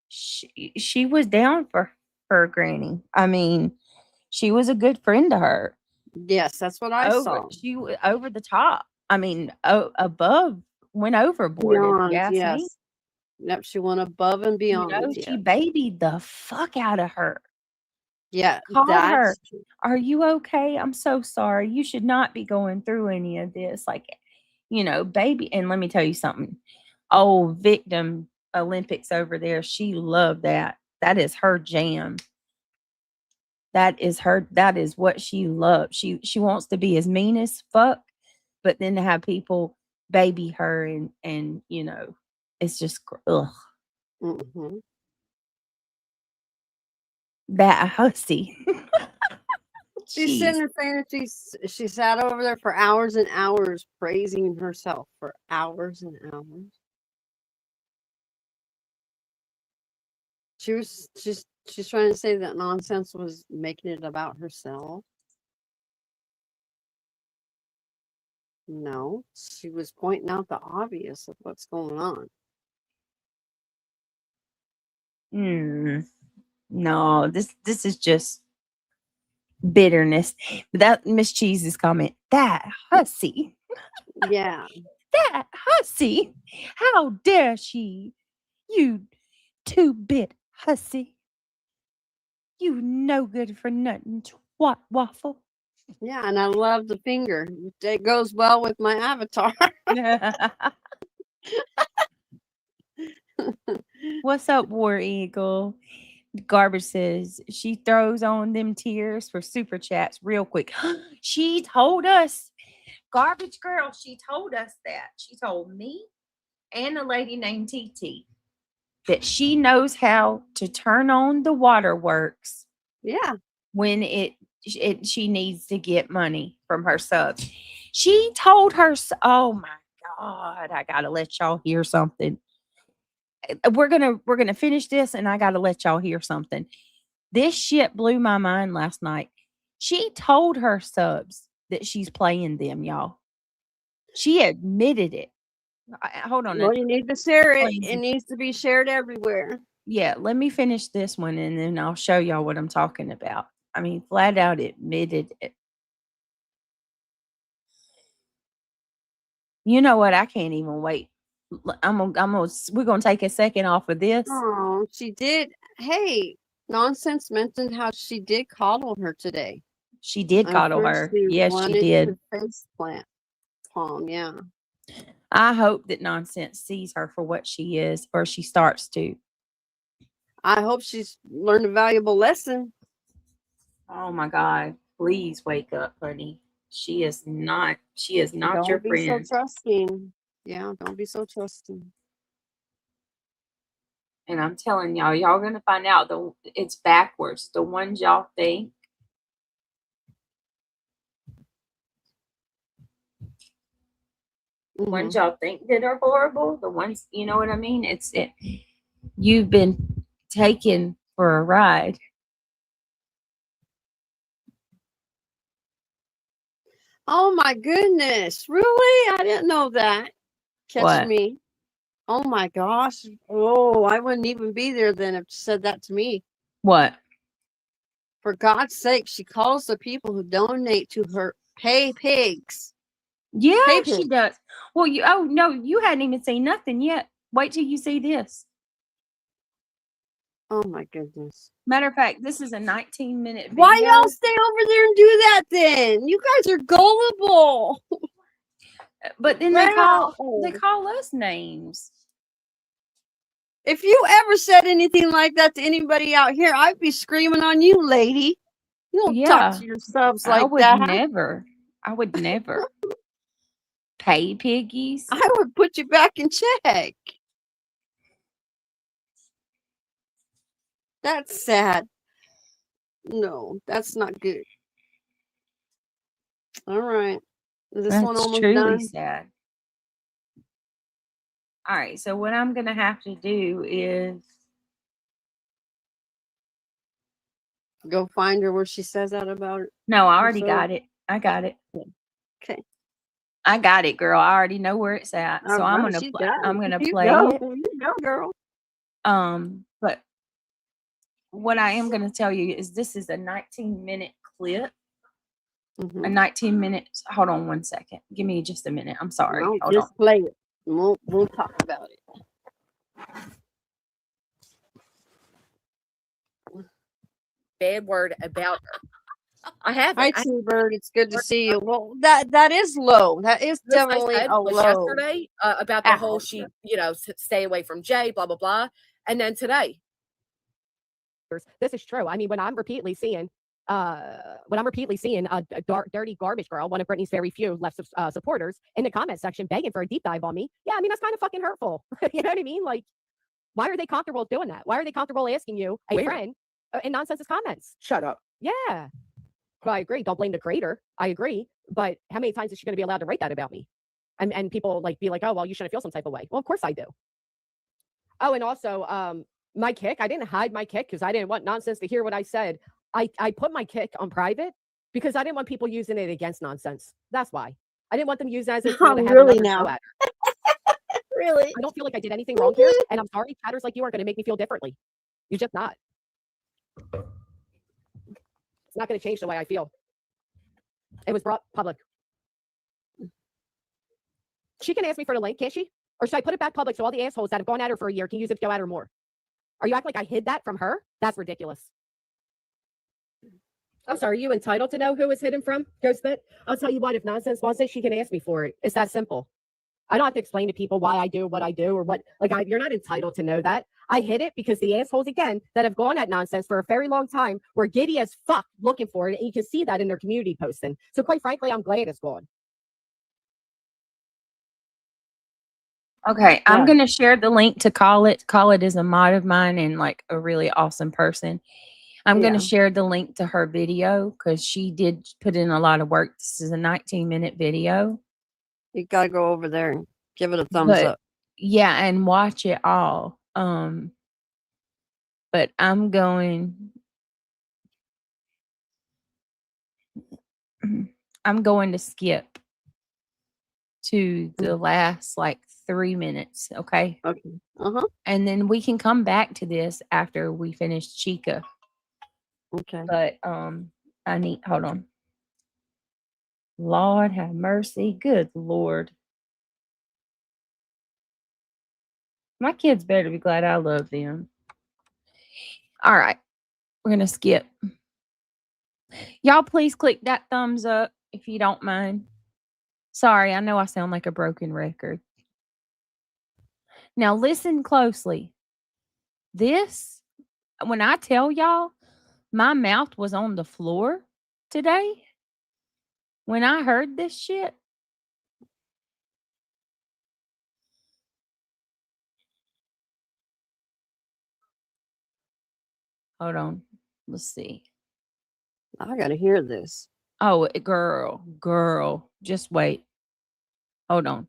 she was down for her granny. I mean, she was a good friend to her. Yes, that's what I saw. Over the top. I mean, above, went overboard. If you Beyond, ask me, yes. Yep, she went above and beyond. she Yeah. babied the fuck out of her. Yeah, Called her. that's true. Are you okay? I'm so sorry. You should not be going through any of this. Like, baby. And let me tell you something. Oh, victim Olympics over there. She loved that. That is her jam. That is what she loves. She wants to be as mean as fuck, but then to have people baby her and it's just ugh. Mm-hmm. That hussy. She's Jeez. sitting there saying that she sat over there for hours and hours praising herself for hours and hours. She's trying to say that Nonsense was making it about herself. No, she was pointing out the obvious of what's going on. No, this is just bitterness. But that Miss Cheese's comment, that hussy. Yeah. That hussy. How dare she? You 2-bit hussy. You no good for nothing, twat waffle. Yeah, and I love the finger. It goes well with my avatar. What's up, War Eagle? Garbage says she throws on them tears for super chats real quick. She told us, Garbage Girl, she told us that. She told me and a lady named TT that she knows how to turn on the waterworks. Yeah. When she needs to get money from her subs. She told her, oh my God, I gotta let y'all hear something. We're gonna finish this and I gotta let y'all hear something. This shit blew my mind last night. She told her subs that she's playing them, y'all. She admitted it. Hold on. Well, you need to share it. It needs to be shared everywhere. Yeah, let me finish this one and then I'll show y'all what I'm talking about. I mean, flat out admitted it. You know what? I can't even wait. We're gonna take a second off of this. Oh, she did. Hey, Nonsense mentioned how she did coddle her today. She did coddle her. Yes, she did. Face plant palm, yeah. I hope that Nonsense sees her for what she is, or she starts to. I hope she's learned a valuable lesson. Oh my God! Please wake up, honey. She is not your friend. Don't be so trusting. Yeah, don't be so trusting. And I'm telling y'all gonna find out it's backwards. The ones y'all think. The ones y'all think that are horrible, the ones, you know what I mean? You've been taken for a ride. Oh my goodness. Really? I didn't know that. Catch me. Oh my gosh. Oh, I wouldn't even be there then if she said that to me. What? For God's sake, she calls the people who donate to her pay pigs. Yeah, she does. Well, you hadn't even seen nothing yet. Wait till you see this. Oh my goodness. Matter of fact, this is a 19-minute video. Why y'all stay over there and do that then? You guys are gullible. But then Wow. they call us names. If you ever said anything like that to anybody out here, I'd be screaming on you, lady. You don't Yeah. talk to your subs like I would that. never. I would never. Pay piggies. I would put you back in check. That's sad. No, that's not good. All right. Is this one That's almost truly done? sad. All right, so what I'm gonna have to do is Go find her where she says that about it. no, I already So- got it. I got it. Okay. I got it, girl. I already know where it's at. So I'm Alright, gonna she play. got it. I'm gonna You play go. it. You go, girl. But what I am gonna tell you is this is a 19-minute clip. Mhm. A 19 minutes. Hold on one second. Give me just a minute. I'm sorry. No, Hold just on. play it. We'll talk about it. Bad word about her. I haven't. Hi, T-Bird. It's good to see you. Well, that is low. That is This I definitely said a was low. yesterday about the whole Ouch. she, stay away from Jay, blah blah blah, and then today. This is true. I mean, when I'm repeatedly seeing a dirty garbage girl, one of Brittany's very few left supporters, in the comment section begging for a deep dive on me, yeah, I mean, that's kind of fucking hurtful. You know what I mean? Like, why are they comfortable doing that? Why are they comfortable asking you, a friend, in nonsense comments? Shut up. Yeah. Well, I agree. Don't blame the creator. I agree. But how many times is she going to be allowed to write that about me? And people be like, oh, well, you shouldn't feel some type of way. Well, of course I do. Oh, and also, my kick, I didn't hide my kick because I didn't want nonsense to hear what I said. I put my kick on private because I didn't want people using it against nonsense. That's why. I didn't want them using it as a tool to have Really another now? go at her. Really? I don't feel like I did anything wrong here, and I'm sorry, chatters like you aren't going to make me feel differently. You're just not. It's not going to change the way I feel. It was brought public. She can ask me for the link, can't she? Or should I put it back public so all the assholes that have gone at her for a year can use it to go at her more? Are you acting like I hid that from her? That's ridiculous. I'm sorry, are you entitled to know who it's hidden from, Ghostbit? I'll tell you what, if nonsense wants it, she can ask me for it. It's that simple. I don't have to explain to people why I do what I do or what, you're not entitled to know that. I hid it because the assholes, again, that have gone at nonsense for a very long time were giddy as fuck looking for it, and you can see that in their community posting. So quite frankly, I'm glad it's gone. Okay, I'm Yeah. gonna share the link to Call It. Call It is a mod of mine and like a really awesome person. I'm gonna Yeah. share the link to her video because she did put in a lot of work. This is a 19-minute video. You gotta go over there and give it a thumbs But up. yeah, and watch it all. But I'm going to skip to the last like 3 minutes, okay? Okay. Uh-huh. And then we can come back to this after we finish Chica. Okay. But hold on. Lord have mercy. Good Lord. My kids better be glad I love them. All right. We're going to skip. Y'all please click that thumbs up if you don't mind. Sorry, I know I sound like a broken record. Now listen closely. This, when I tell y'all, my mouth was on the floor today when I heard this shit. Hold on. Let's see. I gotta hear this. Oh, girl, just wait. Hold on.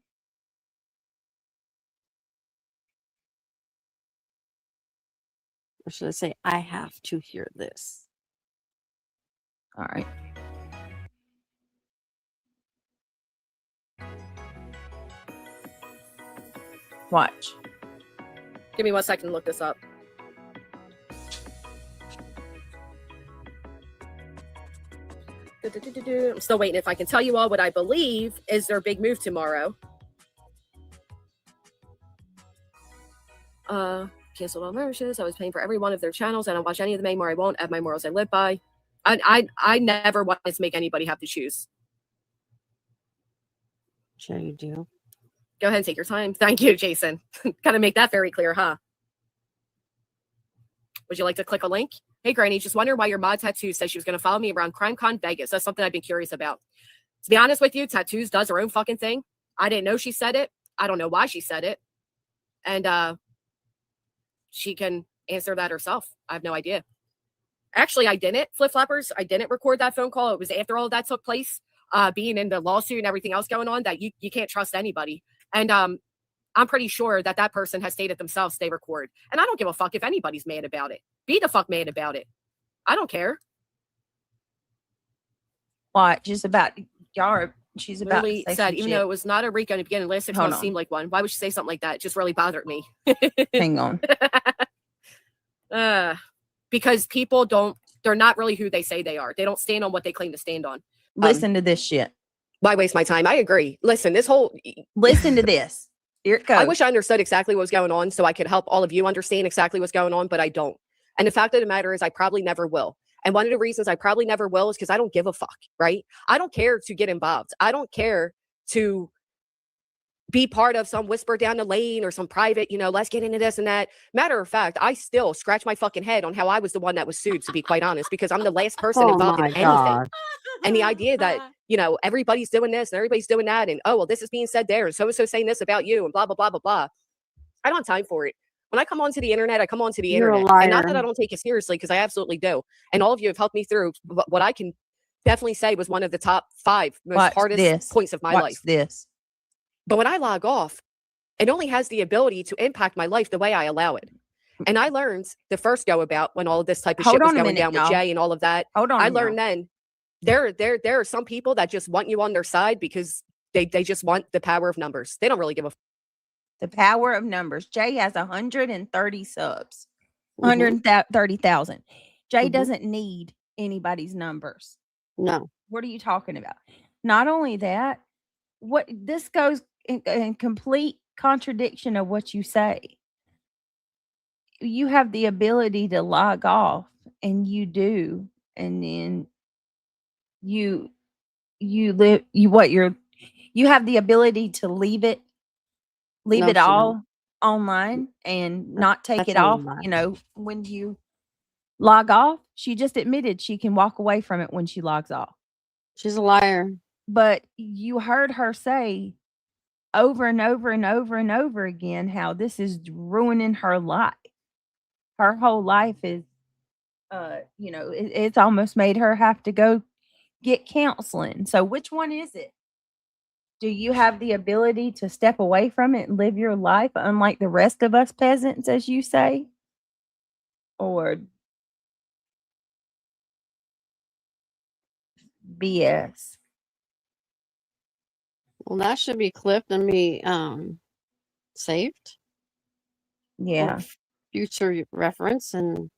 Or should I say, I have to hear this? All right. Watch. Give me 1 second to look this up. I'm still waiting if I can tell you all what I believe is their big move tomorrow. canceled all memberships. I was paying for every one of their channels. I don't watch any of them anymore. I won't. I have my morals I live by. I never wanted to make anybody have to choose. Sure you do. Go ahead and take your time. Thank you, Jason. Gotta make that very clear, huh? Would you like to click a link? Hey, Granny, just wonder why your mod tattoo says she was going to follow me around CrimeCon Vegas. That's something I've been curious about. To be honest with you, Tattoos does her own fucking thing. I didn't know she said it. I don't know why she said it. And she can answer that herself. I have no idea. Actually, I didn't, Flip-Floppers. I didn't record that phone call. It was after all of that took place, being in the lawsuit and everything else going on, that you can't trust anybody. And I'm pretty sure that that person has stated themselves they record. And I don't give a fuck if anybody's mad about it. Be the fuck mad about it. I don't care. What? Just about y'all. She's about Literally to say said, some even shit. though it was not a RICO in the beginning, last 6 Hold months on. seemed like one. Why would she say something like that? It just really bothered me. Hang on. Because people they're not really who they say they are. They don't stand on what they claim to stand on. Listen to this shit. Why waste my time? I agree. Listen, Listen to this. Here it goes. I wish I understood exactly what was going on so I could help all of you understand exactly what's going on, but I don't. And the fact of the matter is I probably never will. And one of the reasons I probably never will is because I don't give a fuck, right? I don't care to get involved. I don't care to be part of some whisper down the lane or some private, let's get into this and that. Matter of fact, I still scratch my fucking head on how I was the one that was sued, to be quite honest, because I'm the last person Oh involved in my anything. God. And the idea that, everybody's doing this and everybody's doing that. And, oh, well, this is being said there. And so-and-so saying this about you and blah, blah, blah, blah, blah. I don't have time for it. When I come onto the internet, I come onto the You're a internet. And not that liar. I don't take it seriously, because I absolutely do. And all of you have helped me through what I can definitely say was one of the top 5 most Watch hardest this. points of my Watch life. this. But when I log off, it only has the ability to impact my life the way I allow it. And I learned the first go about when all of this type of Hold shit was on a going minute, down with y'all. Jay and all of that. Hold on. I learned then there are some people that just want you on their side because they just want the power of numbers. They don't really give a The power of numbers. Jay has 130 subs. Mhm. 130,000. Jay Mhm. doesn't need anybody's numbers. No. What are you talking about? Not only that, what this goes in complete contradiction of what you say. You have the ability to log off, and you do, and then you live you have the ability to leave it No, she don't. all online and not take That's it a off, lie. when you log off. She just admitted she can walk away from it when she logs off. She's a liar. But you heard her say over and over and over and over again how this is ruining her life. Her whole life is it's almost made her have to go get counseling. So which one is it? Do you have the ability to step away from it and live your life unlike the rest of us peasants, as you say? Or BS? Well, that should be clipped and be saved Yeah. for future reference and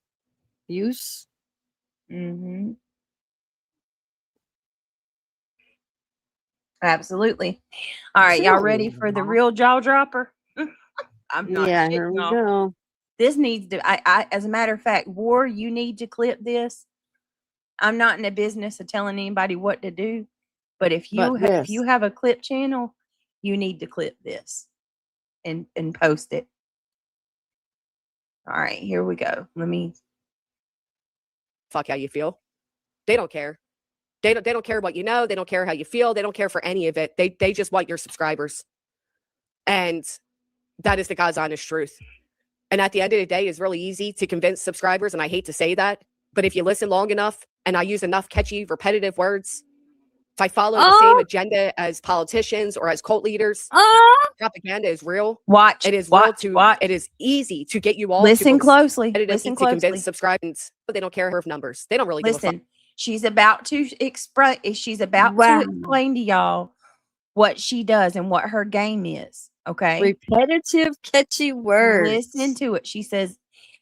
use. Mm-hmm. Absolutely. All right, y'all ready for the real jaw dropper? I'm not Yeah, shitting here we y'all. go. This needs to, I as a matter of fact, War, you need to clip this. I'm not in the business of telling anybody what to do, but if you have a clip channel, you need to clip this and post it. All right, here we go. Let me fuck how you feel. They don't care. They don't care what you know. They don't care how you feel. They don't care for any of it. They just want your subscribers. And that is the God's honest truth. And at the end of the day, it's really easy to convince subscribers. And I hate to say that, but if you listen long enough and I use enough catchy, repetitive words, if I follow the same agenda as politicians or as cult leaders, propaganda is real. watch. It is watch. it is easy to get you all Listen to closely. it is Listen easy to closely. convince subscribers, but they don't care of numbers. They don't really give a fuck. Listen. She's about to explain. She's about to explain to y'all what she does and what her game is. Okay. Repetitive, catchy words. Listen to it. She says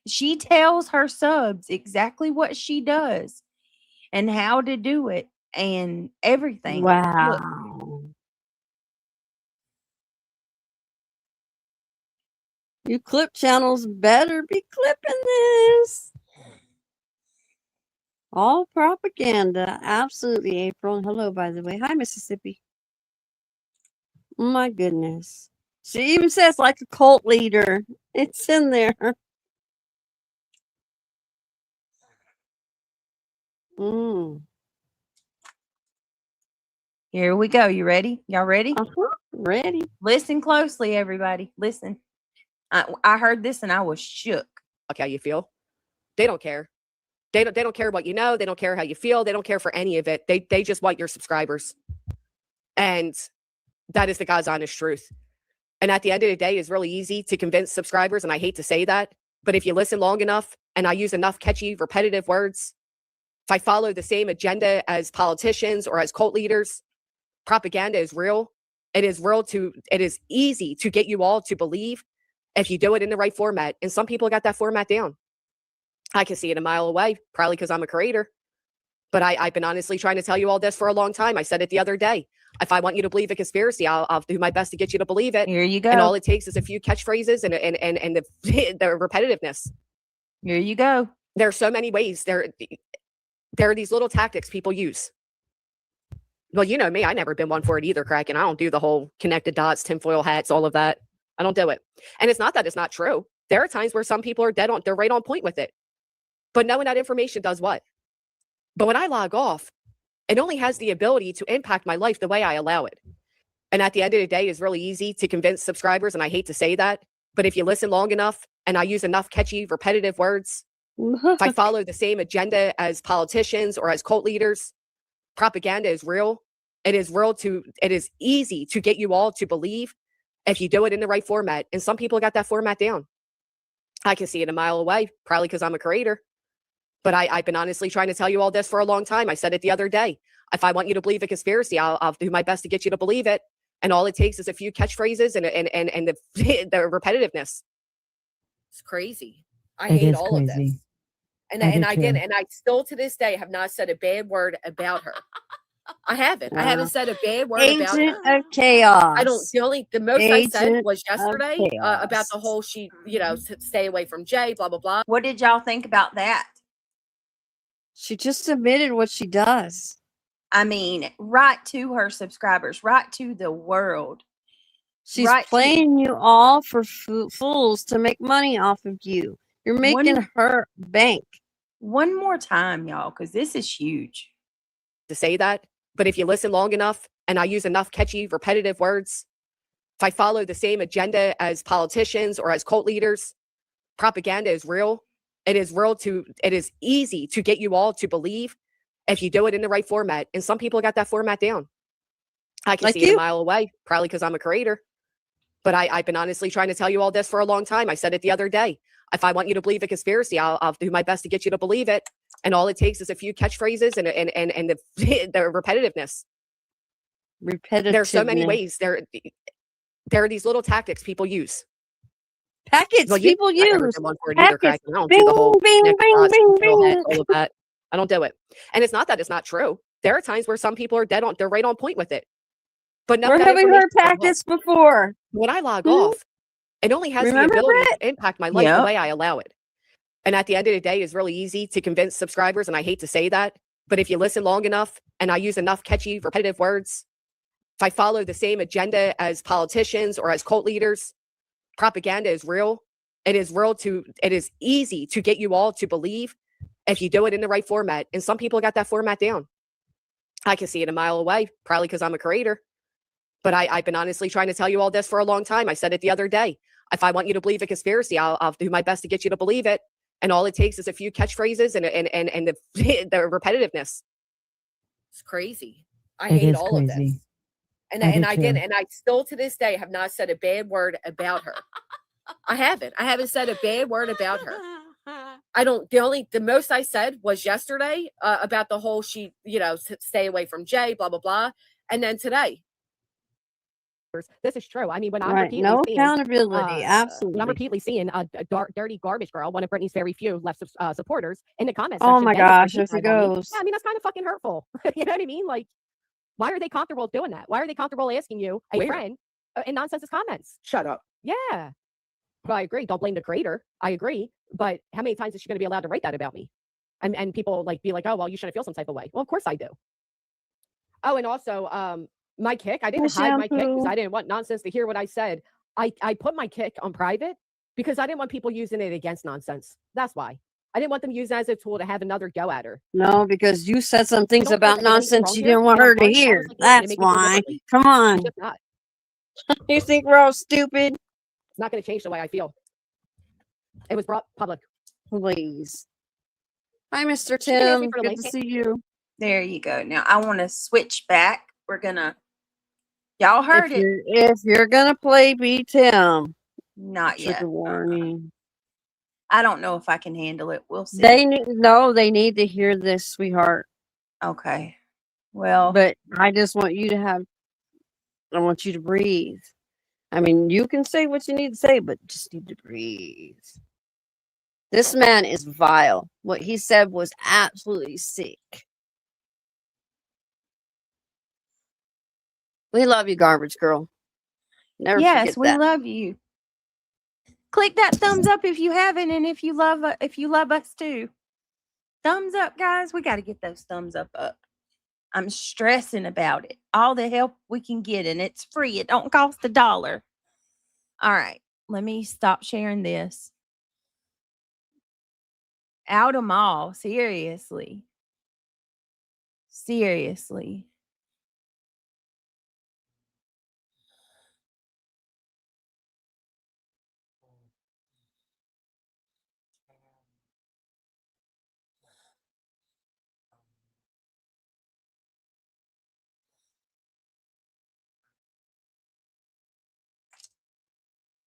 she tells her subs exactly what she does and how to do it and everything. Look, Wow. You clip channels better be clipping this. All propaganda. Absolutely, April. And hello, by the way. Hi, Mississippi. Oh, my goodness. She even says like a cult leader. It's in there. Here we go. You ready? Y'all ready? Ready. Listen closely, everybody. Listen. I heard this and I was shook. How you feel. They don't care. They don't care what you know. They don't care how you feel. They don't care for any of it. They just want your subscribers. And that is the God's honest truth. And at the end of the day, it's really easy to convince subscribers. And I hate to say that, but if you listen long enough and I use enough catchy, repetitive words, if I follow the same agenda as politicians or as cult leaders, propaganda is real. It is easy to get you all to believe if you do it in the right format. And some people got that format down. I can see it a mile away, probably because I'm a creator. But I've been honestly trying to tell you all this for a long time. I said it the other day. If I want you to believe a conspiracy, I'll do my best to get you to believe it. Here you go. And all it takes is a few catchphrases and the repetitiveness. Here you go. There are so many ways. There are these little tactics people use. Well, you know me, I never been one for it either, Kraken. I don't do the whole connected dots, tinfoil hats, all of that. I don't do it. And it's not that it's not true. There are times where some people are they're right on point with it. But knowing that information does what? But when I log off, it only has the ability to impact my life the way I allow it. And at the end of the day, it's really easy to convince subscribers. And I hate to say that, but if you listen long enough and I use enough catchy, repetitive words, if I follow the same agenda as politicians or as cult leaders, propaganda is real. It is easy to get you all to believe if you do it in the right format. And some people got that format down. I can see it a mile away, probably because I'm a creator. But I've been honestly trying to tell you all this for a long time. I said it the other day. If I want you to believe a conspiracy, I'll do my best to get you to believe it. And all it takes is a few catchphrases and the repetitiveness. It's crazy. I hate all of this. And I still to this day have not said a bad word about her. I haven't. I haven't said a bad word about her. Agent of chaos. I don't. The most I said was yesterday about the whole stay away from Jay, blah blah blah. What did y'all think about that? She just admitted what she does. I mean, right to her subscribers, right to the world. She's playing you all for fools to make money off of you. You're making her bank. One more time, y'all, because this is huge. To say that, but if you listen long enough and I use enough catchy, repetitive words, if I follow the same agenda as politicians or as cult leaders, propaganda is real. It is easy to get you all to believe if you do it in the right format. And some people got that format down. I can see it a mile away, probably because I'm a creator. But I've been honestly trying to tell you all this for a long time. I said it the other day. If I want you to believe a conspiracy, I'll do my best to get you to believe it. And all it takes is a few catchphrases and the repetitiveness. There are so many ways. There are these little tactics people use. People use. I don't do the whole all of that. I don't do it. And it's not that it's not true. There are times where some people are they're right on point with it. But we're having heard tactics before. When I log off, it only has the ability to impact my life the way I allow it. And at the end of the day, it's really easy to convince subscribers. And I hate to say that, but if you listen long enough and I use enough catchy, repetitive words, if I follow the same agenda as politicians or as cult leaders, propaganda is real. It is easy to get you all to believe if you do it in the right format. And some people got that format down. I can see it a mile away, probably because I'm a creator. But I've been honestly trying to tell you all this for a long time. I said it the other day. If I want you to believe a conspiracy, I'll do my best to get you to believe it. And all it takes is a few catchphrases and the repetitiveness. It's crazy. I hate all of this. And I still to this day have not said a bad word about her. I haven't said a bad word about her. I don't. The most I said was yesterday about the whole stay away from Jay, blah blah blah, and then today. This is true. I mean, when I'm repeatedly seeing accountability, absolutely. When I'm repeatedly seeing a dirty garbage girl, one of Brittany's very few left supporters in the comments. Oh my gosh, there it goes. Yeah, I mean, that's kind of fucking hurtful. You know what I mean? Like, why are they comfortable doing that? Why are they comfortable asking you, a friend, in nonsense comments? Shut up. Yeah. Well, I agree. Don't blame the creator. I agree. But how many times is she going to be allowed to write that about me? And people like be like, oh, well, you shouldn't feel some type of way. Well, of course I do. Oh, and also, my kick, I didn't hide my kick because shampoo. I didn't want nonsense to hear what I said. I put my kick on private because I didn't want people using it against nonsense. That's why. I didn't want them using it as a tool to have another go at her. No, because you said some You things don't think about I did anything nonsense wrong you here? didn't want And I'm her to fine. I hear. was like, listen, it That's made me feel why. differently. Come It's on. just not. You think we're all stupid? It's not going to change the way I feel. It was brought public. Please. Hi, Mr. She can ask me Tim. for a Good link. to see you. There you go. Now I want to switch back. We're gonna. Y'all heard it. If you're gonna play B Tim, Not yet. trigger warning. I don't know if I can handle it. We'll see. They need to hear this, sweetheart. Okay. Well, But I just want you to have. I want you to breathe. I mean, you can say what you need to say, but just need to breathe. This man is vile. What he said was absolutely sick. We love you, garbage girl. Never yes, forget we that. love you. Click that thumbs up if you haven't, and if you love us too. Thumbs up, guys. We got to get those thumbs up. I'm stressing about it. All the help we can get, and it's free. It don't cost $1. All right, let me stop sharing this. Out of mall, seriously. Seriously.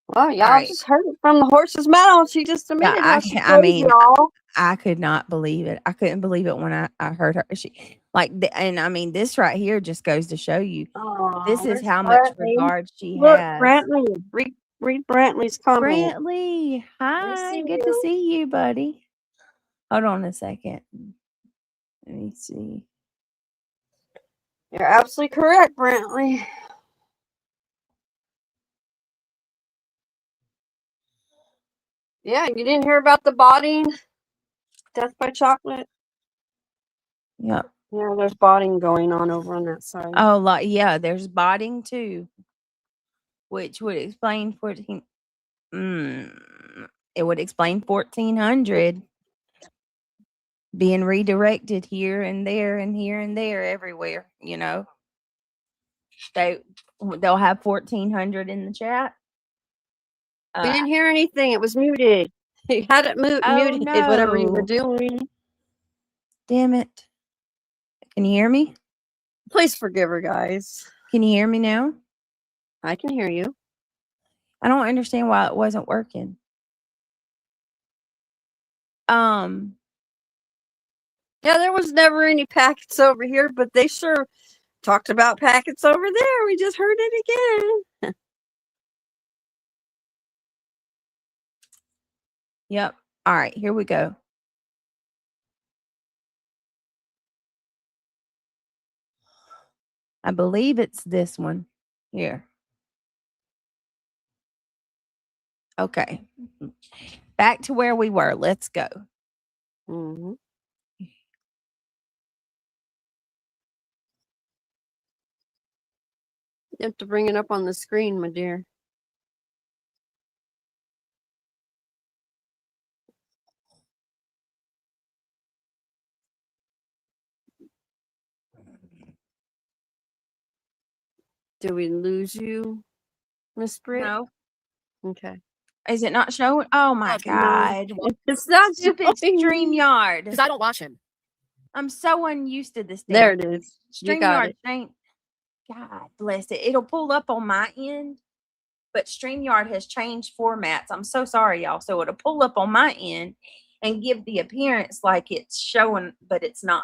Well, y'all right. just heard it from the horse's mouth. She just Yeah, admitted how she I played mean, y'all. I could not believe it. I couldn't believe it when I heard her. She and I mean, this right here just goes to show you this is Where's how much Brantley? regard she Look, has. Brantley. Read Brantley's comment. Brantley, hi, see good to you. see you, buddy. Hold on a second. Let me see. You're absolutely correct, Brantley. Yeah, you didn't hear about the botting? Death by chocolate? Yep. Yeah, there's botting going on over on that side. Oh, like yeah, there's botting too, which would explain 14. It would explain 1400 being redirected here and there and here and there everywhere. You know, they'll have 1400 in the chat. We didn't hear anything. It was muted. You had it muted, whatever you were no. doing. Damn it. Can you hear me? Please forgive her, guys. Can you hear me now? I can hear you. I don't understand why it wasn't working. Yeah, there was never any packets over here, but they sure talked about packets over there. We just heard it again. Yep. All right, here we go. I believe it's this one here. Okay. Back to where we were. Let's go. Mm-hmm. You have to bring it up on the screen, my dear. Do we lose you, Miss Britt? No. Okay. Is it not showing? Oh my God. It's not Stupid showing. StreamYard. Because I don't watch him. I'm so unused to this thing. There it is. You got StreamYard it. ain't. God bless it. It'll pull up on my end, but StreamYard has changed formats. I'm so sorry, y'all. So it'll pull up on my end and give the appearance like it's showing, but it's not.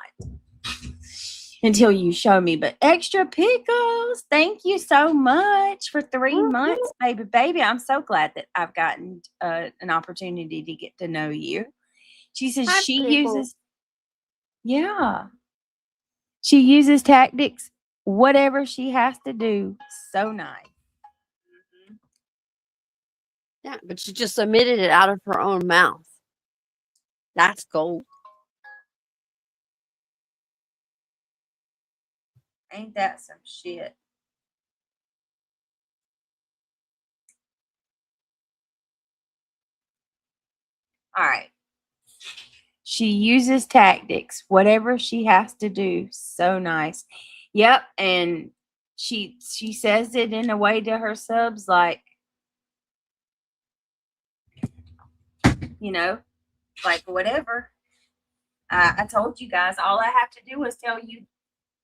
Until you show me. But extra pickles, thank you so much for 3 months, baby. I'm so glad that I've gotten an opportunity to get to know you. She says she uses, yeah, she uses tactics, whatever she has to do. So nice. Yeah, but she just admitted it out of her own mouth. That's gold. Ain't that some shit? All right. She uses tactics, whatever she has to do. So nice. Yep, and she says it in a way to her subs like, you know, like whatever. I told you guys all I have to do is tell you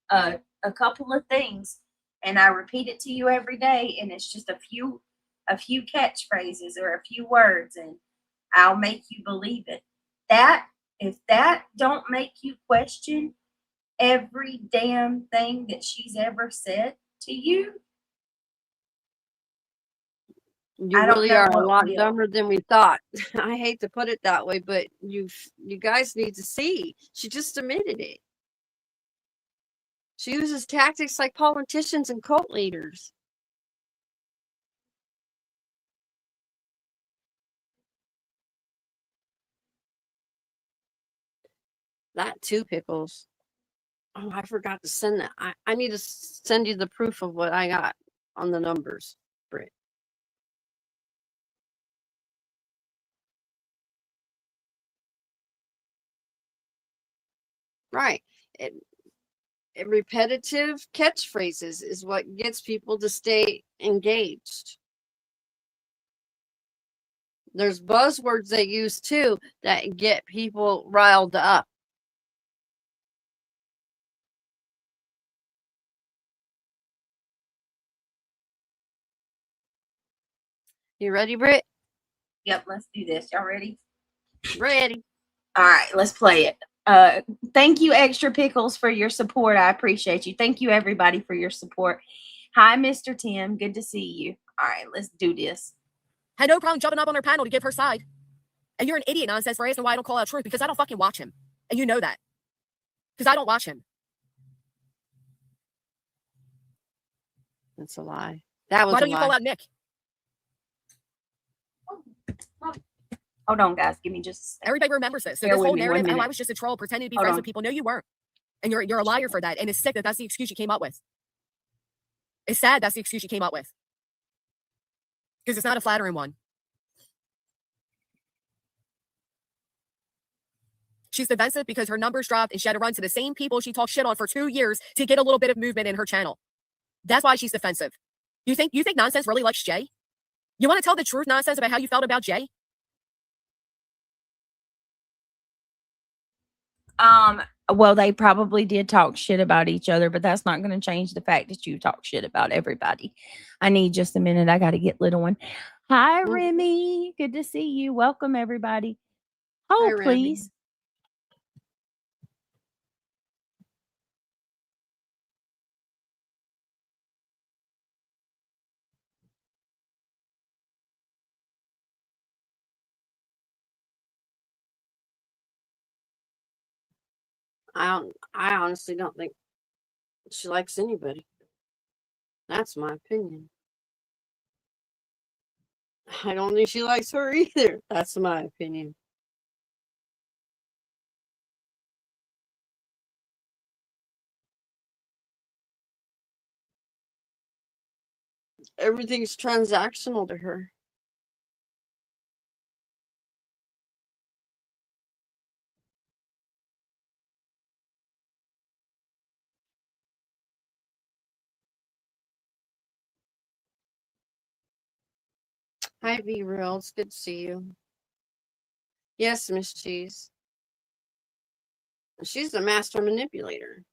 a couple of things, and I repeat it to you every day, and it's just a few catchphrases or a few words, and I'll make you believe it. That if that don't make you question every damn thing that she's ever said to you, You I don't really know are a what lot will. dumber than we thought. I hate to put it that way, but you guys need to see. She just admitted it. She uses tactics like politicians and cult leaders. That too, Pickles. Oh, I forgot to send that. I need to send you the proof of what I got on the numbers, Britt. Right. Repetitive catchphrases is what gets people to stay engaged. There's buzzwords they use too that get people riled up. You ready, Britt? Yep, let's do this. Y'all ready? Ready. All right, let's play it. Thank you, Extra Pickles, for your support. I appreciate you. Thank you, everybody, for your support. Hi, Mr. Tim. Good to see you. All right, let's do this. Had no problem jumping up on her panel to give her side. And you're an idiot nonsense for asking why I don't call out truth, because I don't fucking watch him. And you know that. Because I don't watch him. That's a lie. That was Why a don't you call lie. out Nick? Hold on, guys. Give me just a second. Everybody remembers this. So Bear this with whole me one narrative, oh, minute. I was just a troll pretending to be Hold friends on. with people. No, you weren't. And you're a liar for that. And it's sick that that's the excuse you came up with. It's sad that's the excuse you came up with. Because it's not a flattering one. She's defensive because her numbers dropped and she had to run to the same people she talked shit on for 2 years to get a little bit of movement in her channel. That's why she's defensive. You think nonsense really likes Jay? You want to tell the truth nonsense about how you felt about Jay? Well, they probably did talk shit about each other, but that's not going to change the fact that you talk shit about everybody. I need just a minute. I got to get little one. Hi, Remy. Good to see you. Welcome, everybody. Hold, Remy. please. I honestly don't think she likes anybody. That's my opinion. I don't think she likes her either. That's my opinion. Everything's transactional to her. Hi, V-Real. It's good to see you. Yes, Miss Cheese. She's the master manipulator.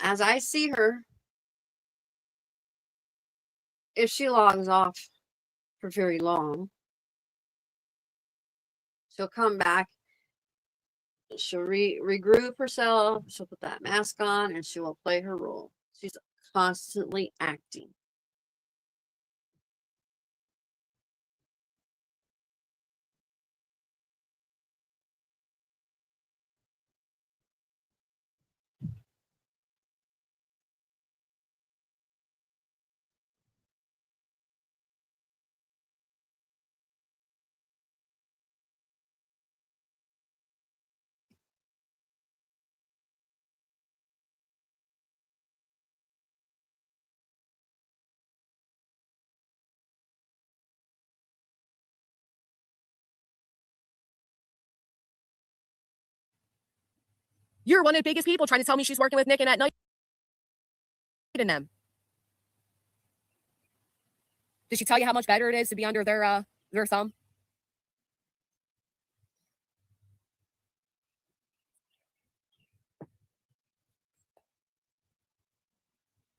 As I see her, if she logs off for very long, she'll come back. She'll regroup herself. She'll put that mask on and she will play her role. She's constantly acting. You're one of the biggest people trying to tell me she's working with Nick and at night in them. Did she tell you how much better it is to be under their thumb?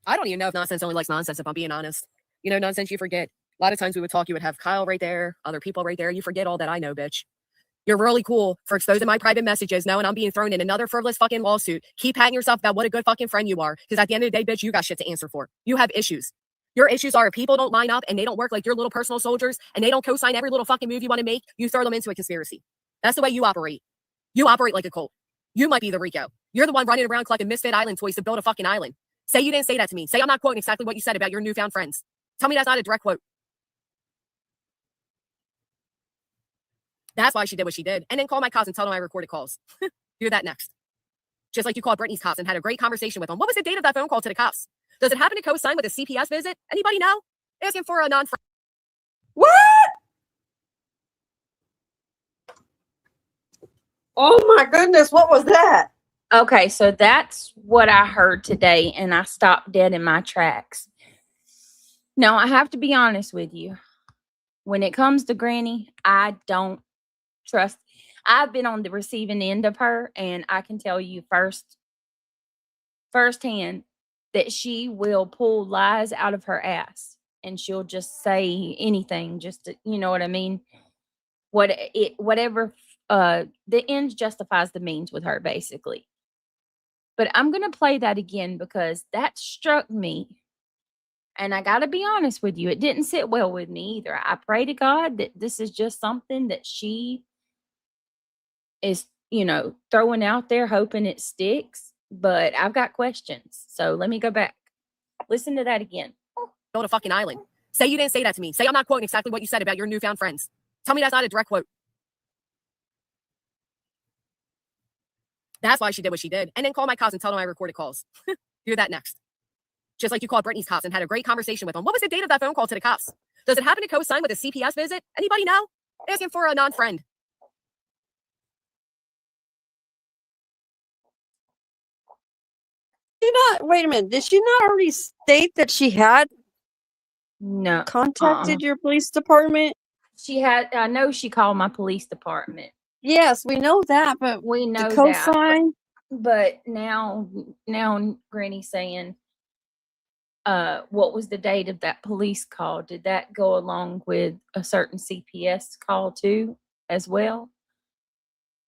I don't even know if Nonsense only likes nonsense, if I'm being honest. You know, Nonsense, you forget. A lot of times we would talk, you would have Kyle right there, other people right there. You forget all that I know, bitch. You're really cool for exposing my private messages, knowing I'm being thrown in another frivolous fucking lawsuit. Keep patting yourself about what a good fucking friend you are. Because at the end of the day, bitch, you got shit to answer for. You have issues. Your issues are if people don't line up and they don't work like your little personal soldiers and they don't co-sign every little fucking move you want to make, you throw them into a conspiracy. That's the way you operate. You operate like a cult. You might be the Rico. You're the one running around collecting Misfit Island toys to build a fucking island. Say you didn't say that to me. Say I'm not quoting exactly what you said about your newfound friends. Tell me that's not a direct quote. That's why she did what she did. And then call my cops and tell them I recorded calls. Do that next. Just like you called Brittany's cops and had a great conversation with them. What was the date of that phone call to the cops? Does it happen to co-sign with a CPS visit? Anybody know? Asking for a non-friend. What? Oh my goodness, what was that? Okay, so that's what I heard today, and I stopped dead in my tracks. Now, I have to be honest with you. When it comes to Granny, I don't trust. I've been on the receiving end of her, and I can tell you firsthand that she will pull lies out of her ass, and she'll just say anything, just to, you know what I mean? Whatever. The end justifies the means with her, basically. But I'm gonna play that again because that struck me. And I got to be honest with you, it didn't sit well with me either. I pray to God that this is just something that she is, throwing out there, hoping it sticks. But I've got questions. So let me go back. Listen to that again. Build a fucking island. Say you didn't say that to me. Say I'm not quoting exactly what you said about your newfound friends. Tell me that's not a direct quote. That's why she did what she did. And then call my cops and tell them I recorded calls. Do that next. Just like you called Brittany's cops and had a great conversation with them. What was the date of that phone call to the cops? Does it happen to co-sign with a CPS visit? Anybody know? Asking for a non-friend. Wait a minute. Did she not already state that she had No. contacted your police department? I know she called my police department. Yes, we know that, but We know the that. cosign? But now Granny's saying, what was the date of that police call? Did that go along with a certain CPS call too, as well?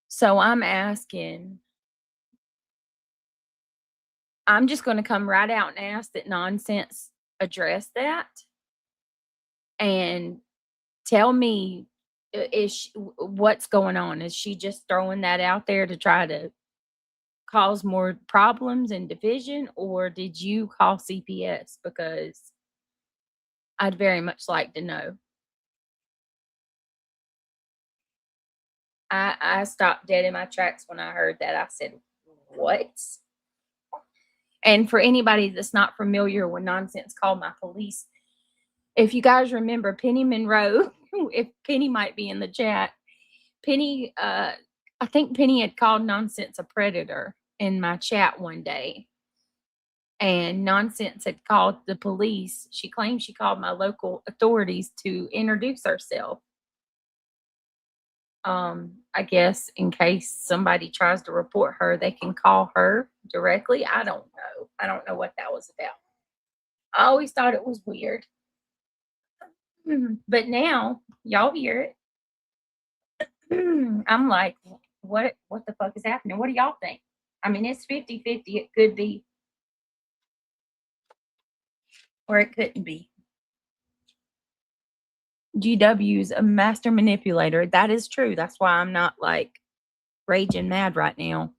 So I'm asking, I'm just going to come right out and ask that Nonsense address that and tell me what's going on. Is she just throwing that out there to try to cause more problems and division, or did you call CPS? Because I'd very much like to know. I stopped dead in my tracks when I heard that. I said, what? And for anybody that's not familiar when Nonsense called my police, if you guys remember Penny Monroe, if Penny might be in the chat, Penny, I think Penny had called Nonsense a predator in my chat one day. And Nonsense had called the police. She claimed she called my local authorities to introduce herself. I guess in case somebody tries to report her, they can call her directly. I don't know. I don't know what that was about. I always thought it was weird. But now y'all hear it. I'm like, what the fuck is happening? What do y'all think? I mean, it's 50-50. It could be, or it couldn't be. GW's a master manipulator. That is true. That's why I'm not like raging mad right now.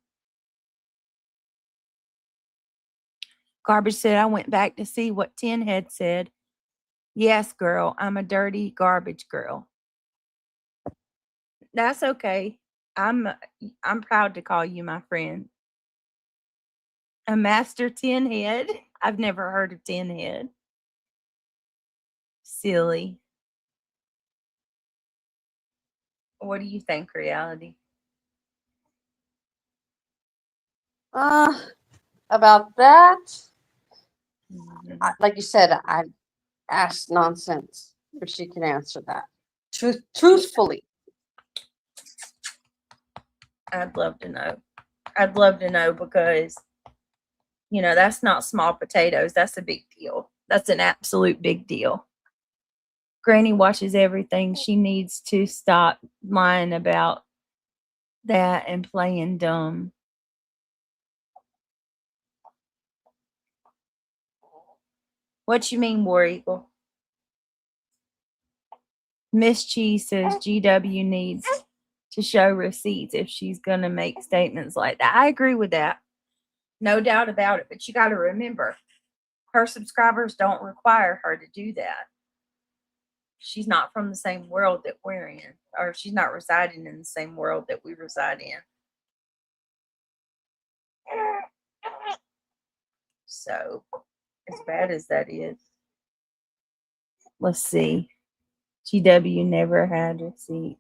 Garbage said, I went back to see what Tin had said. Yes, girl, I'm a dirty garbage girl. That's okay. I'm proud to call you my friend. A master tin head. I've never heard of tin head. Silly. What do you think, Reality? About that, Mhm. like you said, I asked nonsense if she can answer that. Truthfully. I'd love to know. I'd love to know because, that's not small potatoes. That's a big deal. That's an absolute big deal. Granny watches everything. She needs to stop lying about that and playing dumb. What you mean, War Eagle? Miss Cheese says GW needs to show receipts if she's going to make statements like that. I agree with that. No doubt about it. But you got to remember, her subscribers don't require her to do that. She's not from the same world that we're in, or she's not residing in the same world that we reside in. So, as bad as that is, let's see. GW never had receipt.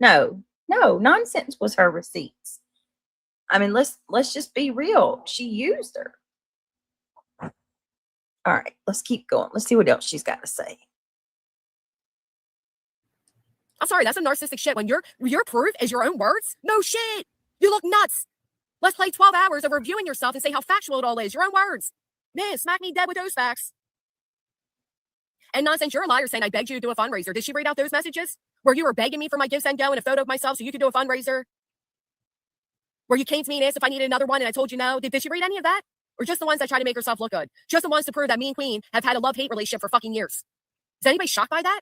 No, nonsense was her receipts. I mean, let's just be real. She used her. All right, let's keep going. Let's see what else she's got to say. I'm sorry, that's some narcissistic shit. When your proof is your own words? No shit. You look nuts. Let's play 12 hours of reviewing yourself and say how factual it all is. Your own words. Man, smack me dead with those facts. And nonsense, you're a liar saying I begged you to do a fundraiser. Did she read out those messages? Where you were begging me for my gifts and go and a photo of myself so you could do a fundraiser? Where you came to me and asked if I needed another one and I told you no? Did she read any of that? Or just the ones that try to make herself look good? Just the ones to prove that me and Queen have had a love-hate relationship for fucking years? Is anybody shocked by that?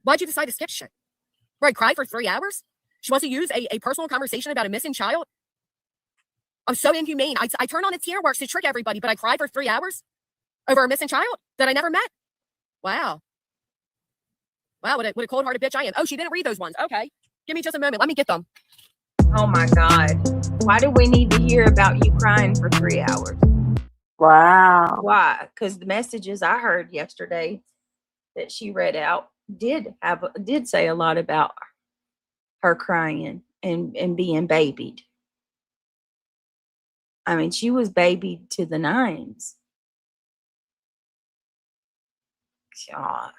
Why'd you decide to skip shit? Where I cried for 3 hours? She wants to use a personal conversation about a missing child? I'm so inhumane. I turn on the tier works to trick everybody, but I cried for 3 hours over a missing child that I never met? Wow. Wow, what a cold-hearted bitch I am. Oh, she didn't read those ones. Okay. Give me just a moment. Let me get them. Oh my God. Why do we need to hear about you crying for 3 hours? Wow. Why? Because the messages I heard yesterday that she read out did say a lot about her crying and being babied. I mean, she was babied to the nines. God.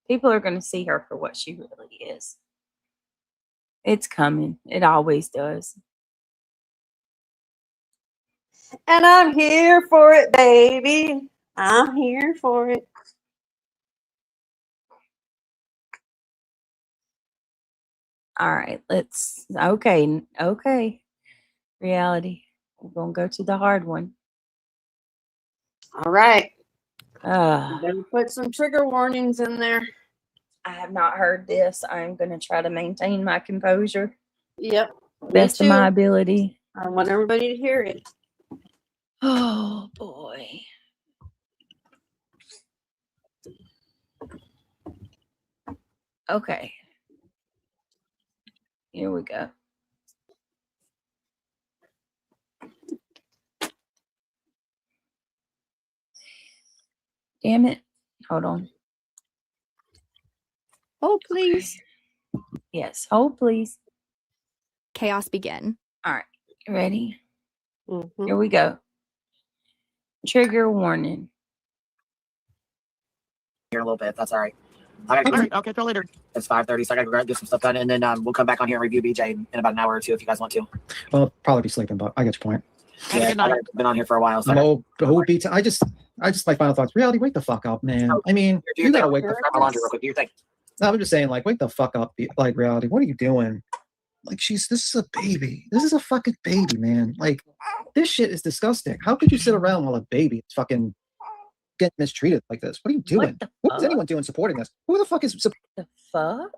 People are going to see her for what she really is. It's coming. It always does. And I'm here for it, baby. I'm here for it. All right, okay. Reality. We're going to go to the hard one. All right. Better put some trigger warnings in there. I have not heard this. I'm going to try to maintain my composure. Yep. Best of my ability. I want everybody to hear it. Oh, boy. Okay. Here we go. Damn it. Hold on. Oh, please. Yes. Hold, please. Chaos begin. All right. Ready? Mm-hmm. Here we go. Trigger warning. Here in a little bit. That's all right. I'll catch y'all later. It's 5:30, so I gotta go get some stuff done, and then we'll come back on here and review BJ in about an hour or two if you guys want to. Well, probably be sleeping, but I get your point. Yeah, I've been on here for a while. So I just like final thoughts. Reality, wake the fuck up, man. I mean, you gotta wake the fuck up. Laundry real quick. Do your thing. No, I'm just saying, like, wake the fuck up. Like, Reality, what are you doing? Like, this is a baby. This is a fucking baby, man. Like, this shit is disgusting. How could you sit around while a baby is fucking get mistreated like this? What are you doing? What is anyone doing supporting this? Who the fuck is the fuck?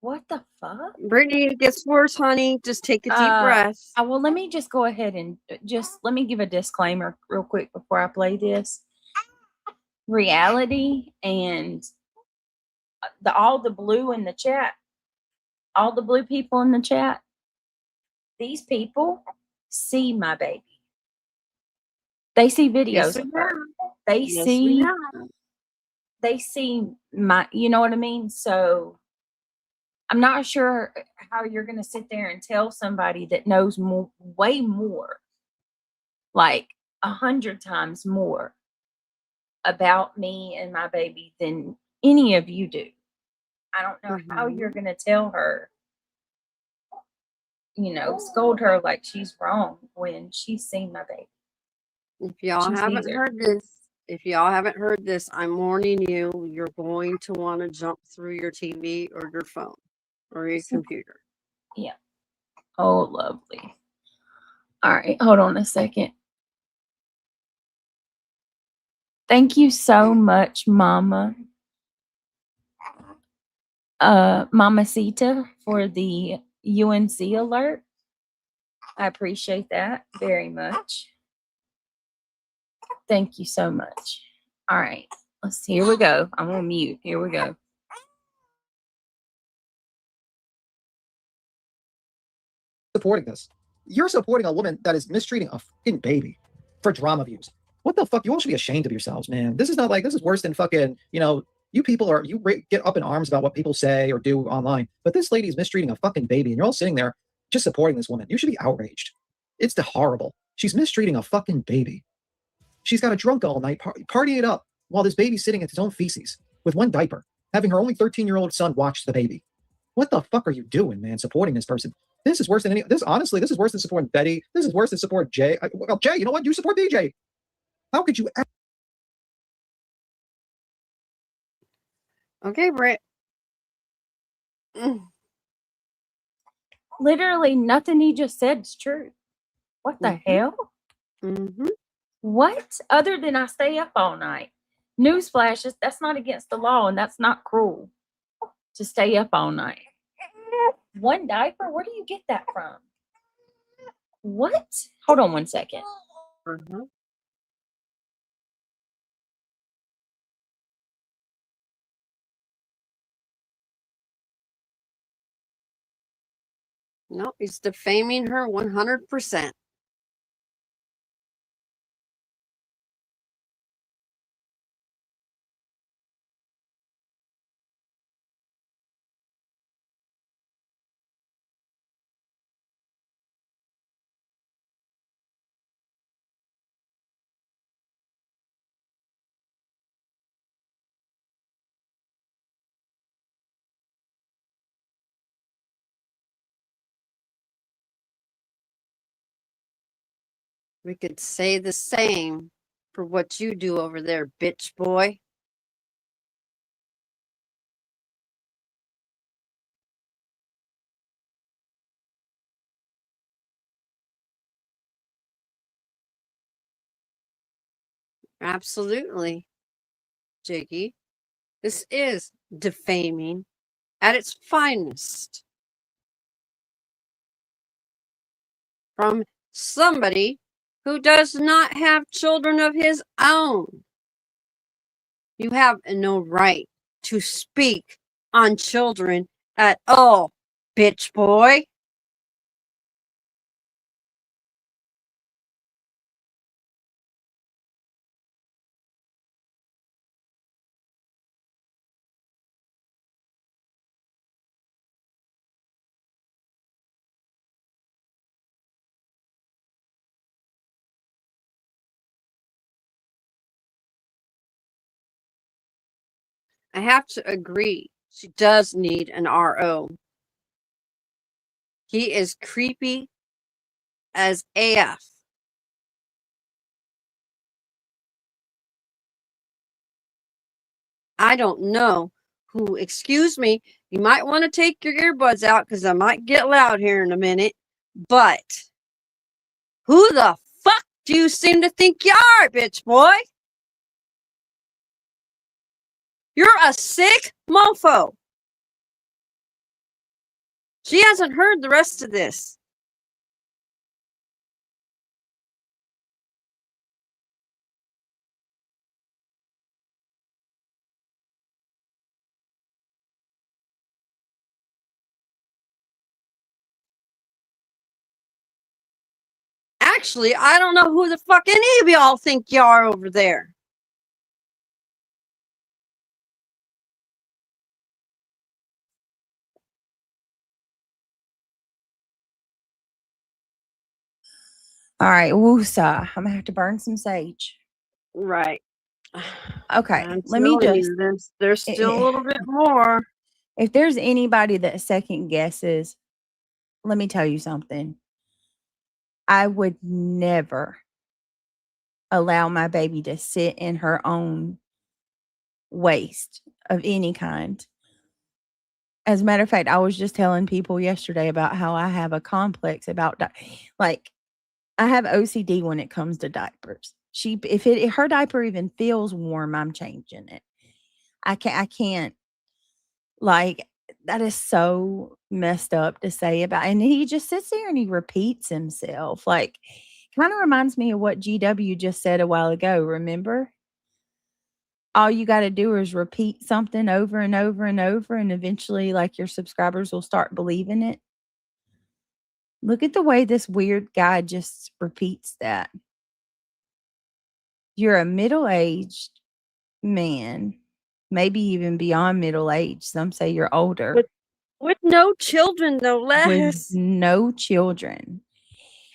What the fuck? Brittany, it gets worse, honey. Just take a deep breath. Well, let me just go ahead and let me give a disclaimer real quick before I play this. Reality and all the blue in the chat, all the blue people in the chat, these people see my baby. They see videos of her. They see my, you know what I mean? So I'm not sure how you're going to sit there and tell somebody that knows more, way more, like 100 times more about me and my baby than any of you do. I don't know how you're going to tell her, scold her like she's wrong when she's seen my baby. If y'all haven't heard this, I'm warning you, you're going to want to jump through your TV or your phone or your computer. Yeah. Oh, lovely. All right, hold on a second. Thank you so much, Mama. Mamacita, for the UNC alert. I appreciate that very much. Thank you so much. All right, here we go. I'm on mute. Here we go. Supporting this. You're supporting a woman that is mistreating a fucking baby for drama views. What the fuck? You all should be ashamed of yourselves, man. This is not like, this is worse than fucking, you people are, get up in arms about what people say or do online. But this lady is mistreating a fucking baby and you're all sitting there just supporting this woman. You should be outraged. It's horrible. She's mistreating a fucking baby. She's got a drunk all night, partying it up while this baby's sitting at his own feces with one diaper, having her only 13-year-old son watch the baby. What the fuck are you doing, man, supporting this person? This is worse than honestly, this is worse than supporting Betty. This is worse than supporting Jay. Well, Jay, you know what? You support DJ. How could you? Okay, Britt. Literally nothing he just said is true. What the hell? What? Other than I stay up all night. Newsflashes, that's not against the law and that's not cruel to stay up all night. One diaper? Where do you get that from? What? Hold on one second. No, he's defaming her 100%. We could say the same for what you do over there, bitch boy. Absolutely, Jiggy. This is defaming at its finest. From somebody who does not have children of his own. You have no right to speak on children at all, bitch boy. I have to agree. She does need an RO. He is creepy as AF. I don't know who, excuse me, you might want to take your earbuds out because I might get loud here in a minute, but who the fuck do you seem to think you are, bitch boy? You're a sick mofo. She hasn't heard the rest of this. Actually, I don't know who the fuck any of y'all think you are over there. All right, woosah. I'm gonna have to burn some sage. Right. Okay, I'm let me telling just. you, there's still a little bit more. If there's anybody that second guesses, let me tell you something. I would never allow my baby to sit in her own waste of any kind. As a matter of fact, I was just telling people yesterday about how I have a complex about like I have OCD when it comes to diapers. If her diaper even feels warm, I'm changing it. I can't like that is so messed up to say about, and he just sits there and he repeats himself. Like kind of reminds me of what GW just said a while ago, remember? All you got to do is repeat something over and over and over, and eventually like your subscribers will start believing it. Look at the way this weird guy just repeats that. You're a middle-aged man, maybe even beyond middle age. Some say you're older. With no children, though, With Les. no children.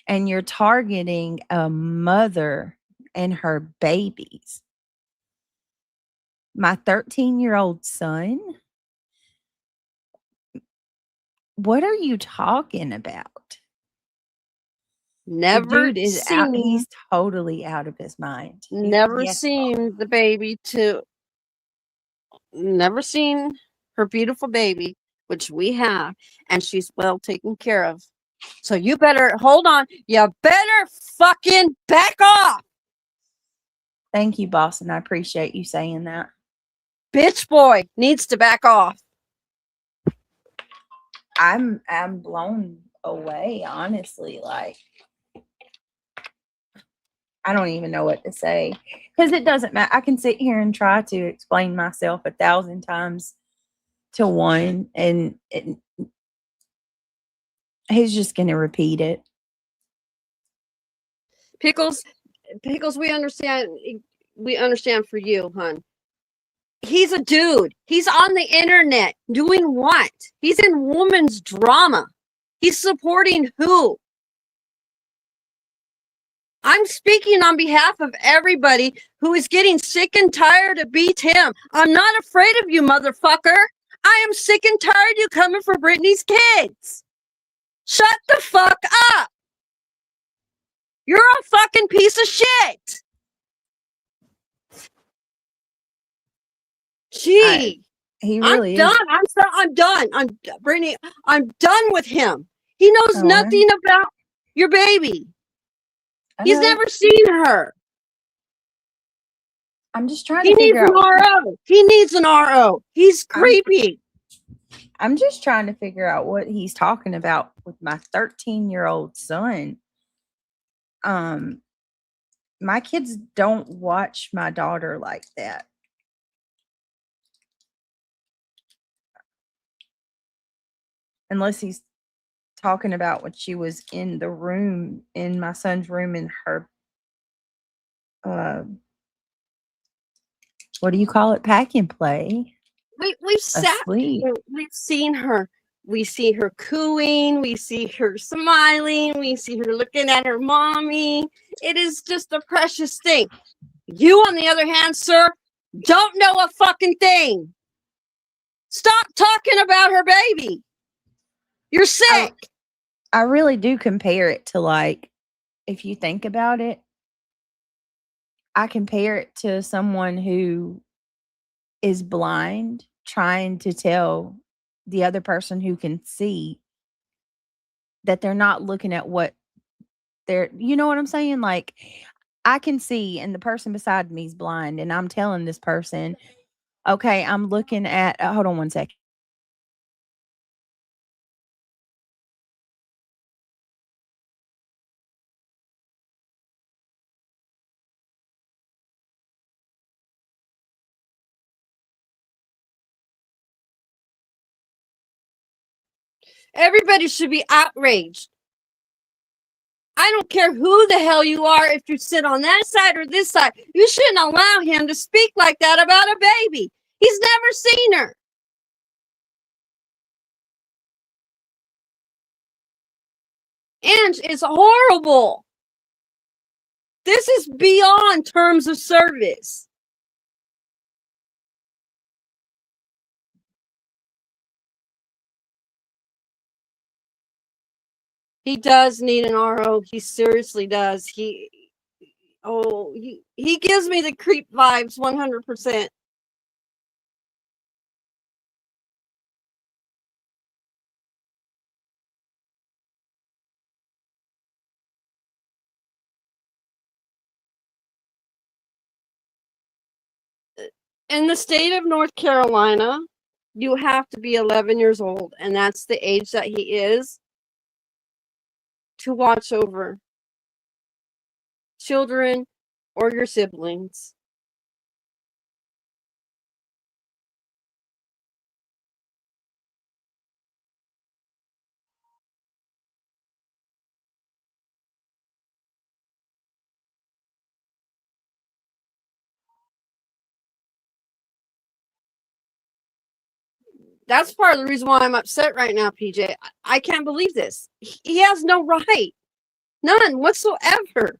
And you're targeting a mother and her babies. My 13-year-old son? What are you talking about? Never the dude is out. seen, He's totally out of his mind. never Yes, seen the baby never seen her beautiful baby, which we have, and she's well taken care of. So you better hold on. You better fucking back off. Thank you, boss, and I appreciate you saying that. Bitch boy needs to back off. I'm blown away, honestly. Like, I don't even know what to say because it doesn't matter. I can sit here and try to explain myself 1,000 times to one, and he's just going to repeat it. Pickles, we understand for you, hon. He's a dude. He's on the internet doing what? He's in woman's drama. He's supporting who? I'm speaking on behalf of everybody who is getting sick and tired to beat him. I'm not afraid of you, motherfucker. I am sick and tired of you coming for Brittany's kids. Shut the fuck up. You're a fucking piece of shit. Gee, he really I'm is. done. I'm done. Brittany, I'm done with him. He knows nothing about your baby. He's never seen her. I'm just trying to figure out. RO. He needs an RO. He's creepy. I'm just trying to figure out what he's talking about with my 13-year-old son. My kids don't watch my daughter like that. Unless he's talking about when she was in the room, in my son's room, in her, what do you call it? Pack and play. We've seen her. We see her cooing. We see her smiling. We see her looking at her mommy. It is just a precious thing. You, on the other hand, sir, don't know a fucking thing. Stop talking about her baby. You're sick. I really do compare it to, like, if you think about it, I compare it to someone who is blind trying to tell the other person who can see that they're not looking at what they're, you know what I'm saying? Like, I can see, and the person beside me is blind, and I'm telling this person, okay, I'm looking at, hold on one second. Everybody should be outraged. I don't care who the hell you are, if you sit on that side or this side. You shouldn't allow him to speak like that about a baby. He's never seen her. And it's horrible. This is beyond terms of service. He does need an RO. He seriously does. He gives me the creep vibes 100%. In the state of North Carolina, you have to be 11 years old, and that's the age that he is, to watch over children or your siblings. That's part of the reason why I'm upset right now, PJ. I can't believe this. He has no right. None whatsoever.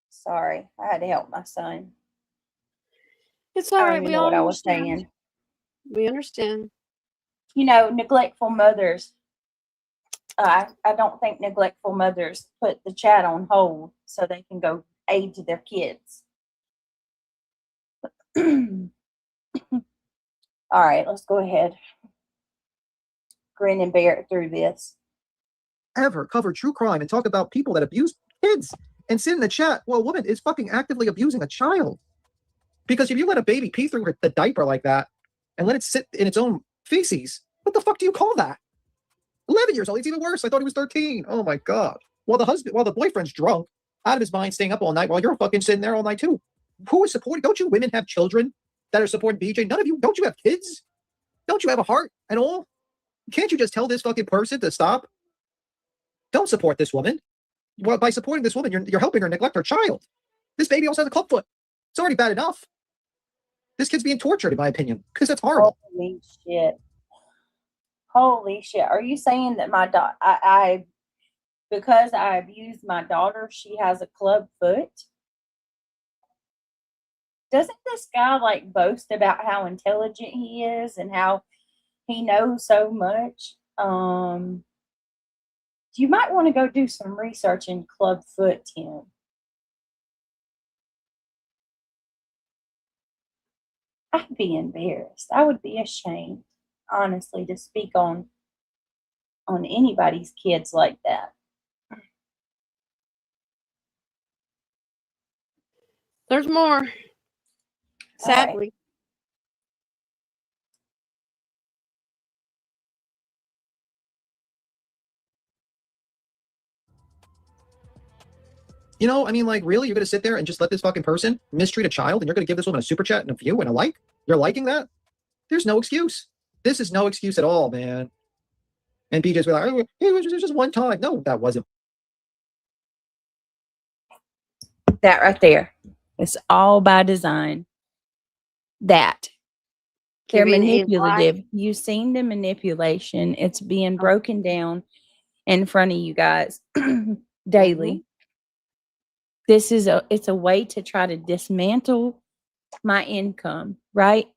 Sorry, I had to help my son. It's all I don't right. even We know all what I was understand. saying. We understand. You know, neglectful mothers. I don't think neglectful mothers put the chat on hold so they can go aid to their kids. All right, let's go ahead. Grin and bear it through this. Ever cover true crime and talk about people that abuse kids and sit in the chat while a woman is fucking actively abusing a child. Because if you let a baby pee through the diaper like that and let it sit in its own feces, what the fuck do you call that? 11 years old, it's even worse. I thought he was 13. Oh my God. While the boyfriend's drunk, out of his mind, staying up all night while you're fucking sitting there all night too. Who is supporting? Don't you women have children that are supporting BJ? None of you, don't you have kids? Don't you have a heart at all? Can't you just tell this fucking person to stop? Don't support this woman. Well, by supporting this woman, you're helping her neglect her child. This baby also has a clubfoot. It's already bad enough. This kid's being tortured, in my opinion, because that's horrible. Holy shit. Holy shit. Are you saying that my because I abused my daughter, she has a club foot? Doesn't this guy like boast about how intelligent he is and how he knows so much? You might want to go do some research in club foot, Tim. I'd be embarrassed. I would be ashamed, honestly, to speak on anybody's kids like that. There's more. Sadly. You know, I mean, like, really? You're going to sit there and just let this fucking person mistreat a child and you're going to give this woman a super chat and a view and a like? You're liking that? There's no excuse. This is no excuse at all, man. And BJ's like, oh, it was just one time. No, that wasn't. That right there. It's all by design. That. They're manipulative. You've seen the manipulation. It's being broken down in front of you guys daily. It's a way to try to dismantle my income, right?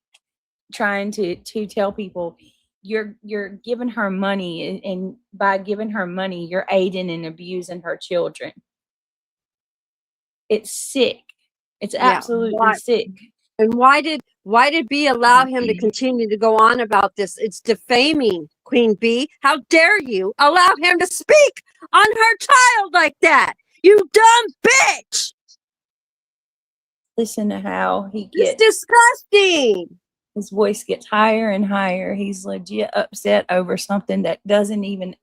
Trying to tell people you're giving her money, and by giving her money, you're aiding and abusing her children. It's sick. It's absolutely sick. And why did B allow him to continue to go on about this? It's defaming, Queen B. How dare you allow him to speak on her child like that? You dumb bitch! Listen to how he It's gets, disgusting. his voice gets higher and higher. He's legit upset over something that doesn't even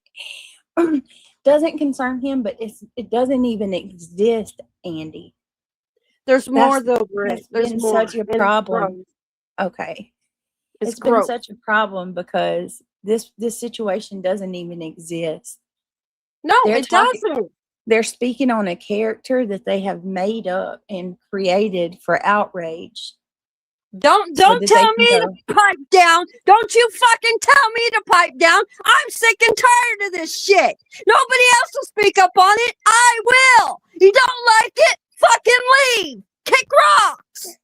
doesn't concern him, but it doesn't even exist, Andy. There's more That's- though, Britt. that's There's been more. such a And it's problem. gross. Okay. It's It's been gross. such a problem because this situation doesn't even exist. No, They're it talking- doesn't. They're speaking on a character that they have made up and created for outrage. Don't that they tell can me go- to pipe down. Don't you fucking tell me to pipe down. I'm sick and tired of this shit. Nobody else will speak up on it. I will. You don't like it? Fucking leave. Kick rocks.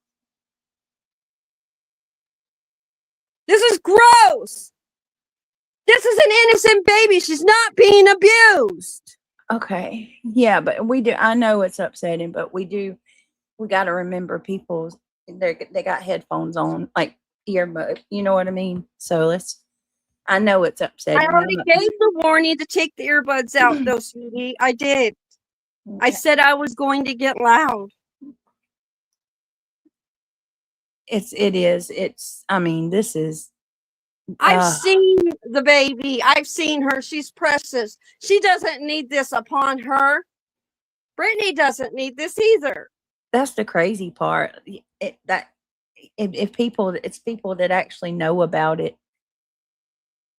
This is gross. This is an innocent baby. She's not being abused. Okay. Yeah, but I know it's upsetting, but we got to remember they got headphones on, like earbud, you know what I mean? So I know it's upsetting. I already gave the warning to take the earbuds out, though, sweetie. I did. I Okay. said I was going to get loud. I mean, this is, I've seen the baby. I've seen her. She's precious. She doesn't need this upon her. Brittany doesn't need this either. that's the crazy part. If it's people that actually know about it,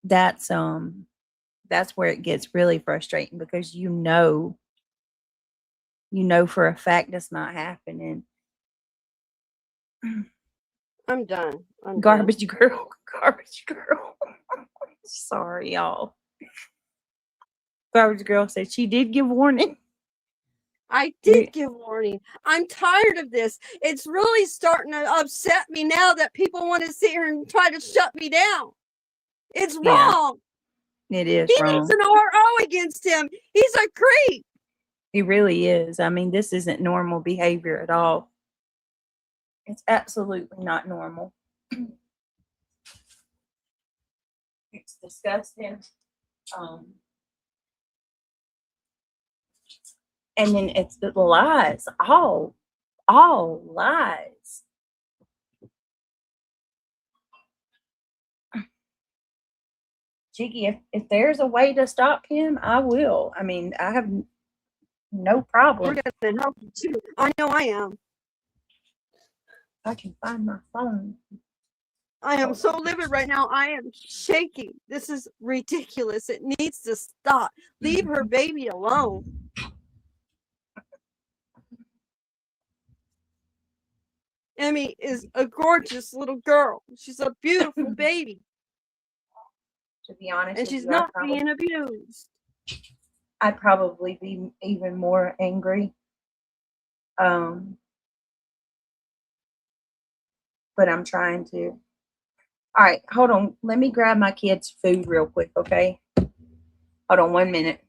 that's where it gets really frustrating because you know for a fact that's not happening. I'm done. Garbage girl. Sorry, y'all. Garbage girl said she did give warning. I did give warning. I'm tired of this. It's really starting to upset me now that people want to sit here and try to shut me down. It's wrong. It is He wrong. needs an RO against him. He's a creep. He really is. I mean, this isn't normal behavior at all. It's absolutely not normal. It's disgusting. And then it's the lies, all lies. Jiggy, if there's a way to stop him, I will. I mean, I have no problem. We're going to help you too. I know I am. I can find my phone. I am so livid right now. I am shaking. This is ridiculous. It needs to stop. Leave her baby alone. Emmy is a gorgeous little girl. She's a beautiful baby. To be honest, And with she's you, not being abused. I'd probably be even more angry. But I'm trying to. All right, hold on. Let me grab my kids' food real quick, okay? Hold on 1 minute.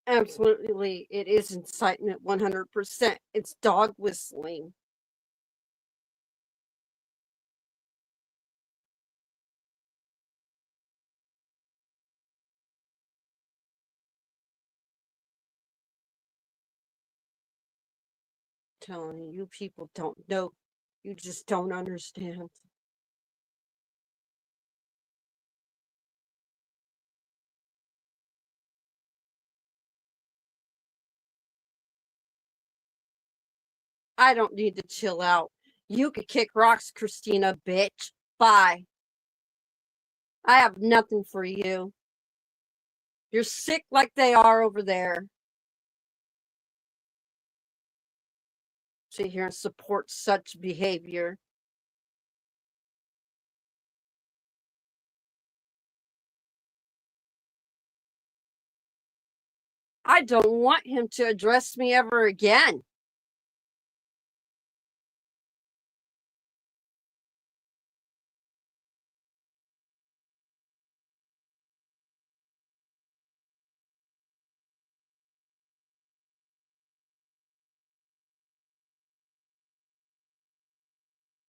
Absolutely. It is incitement 100%. It's dog whistling. Telling you people don't know. You just don't understand. I don't need to chill out. You could kick rocks, Christina, bitch. Bye. I have nothing for you. You're sick like they are over there. Sit here and support such behavior. I don't want him to address me ever again.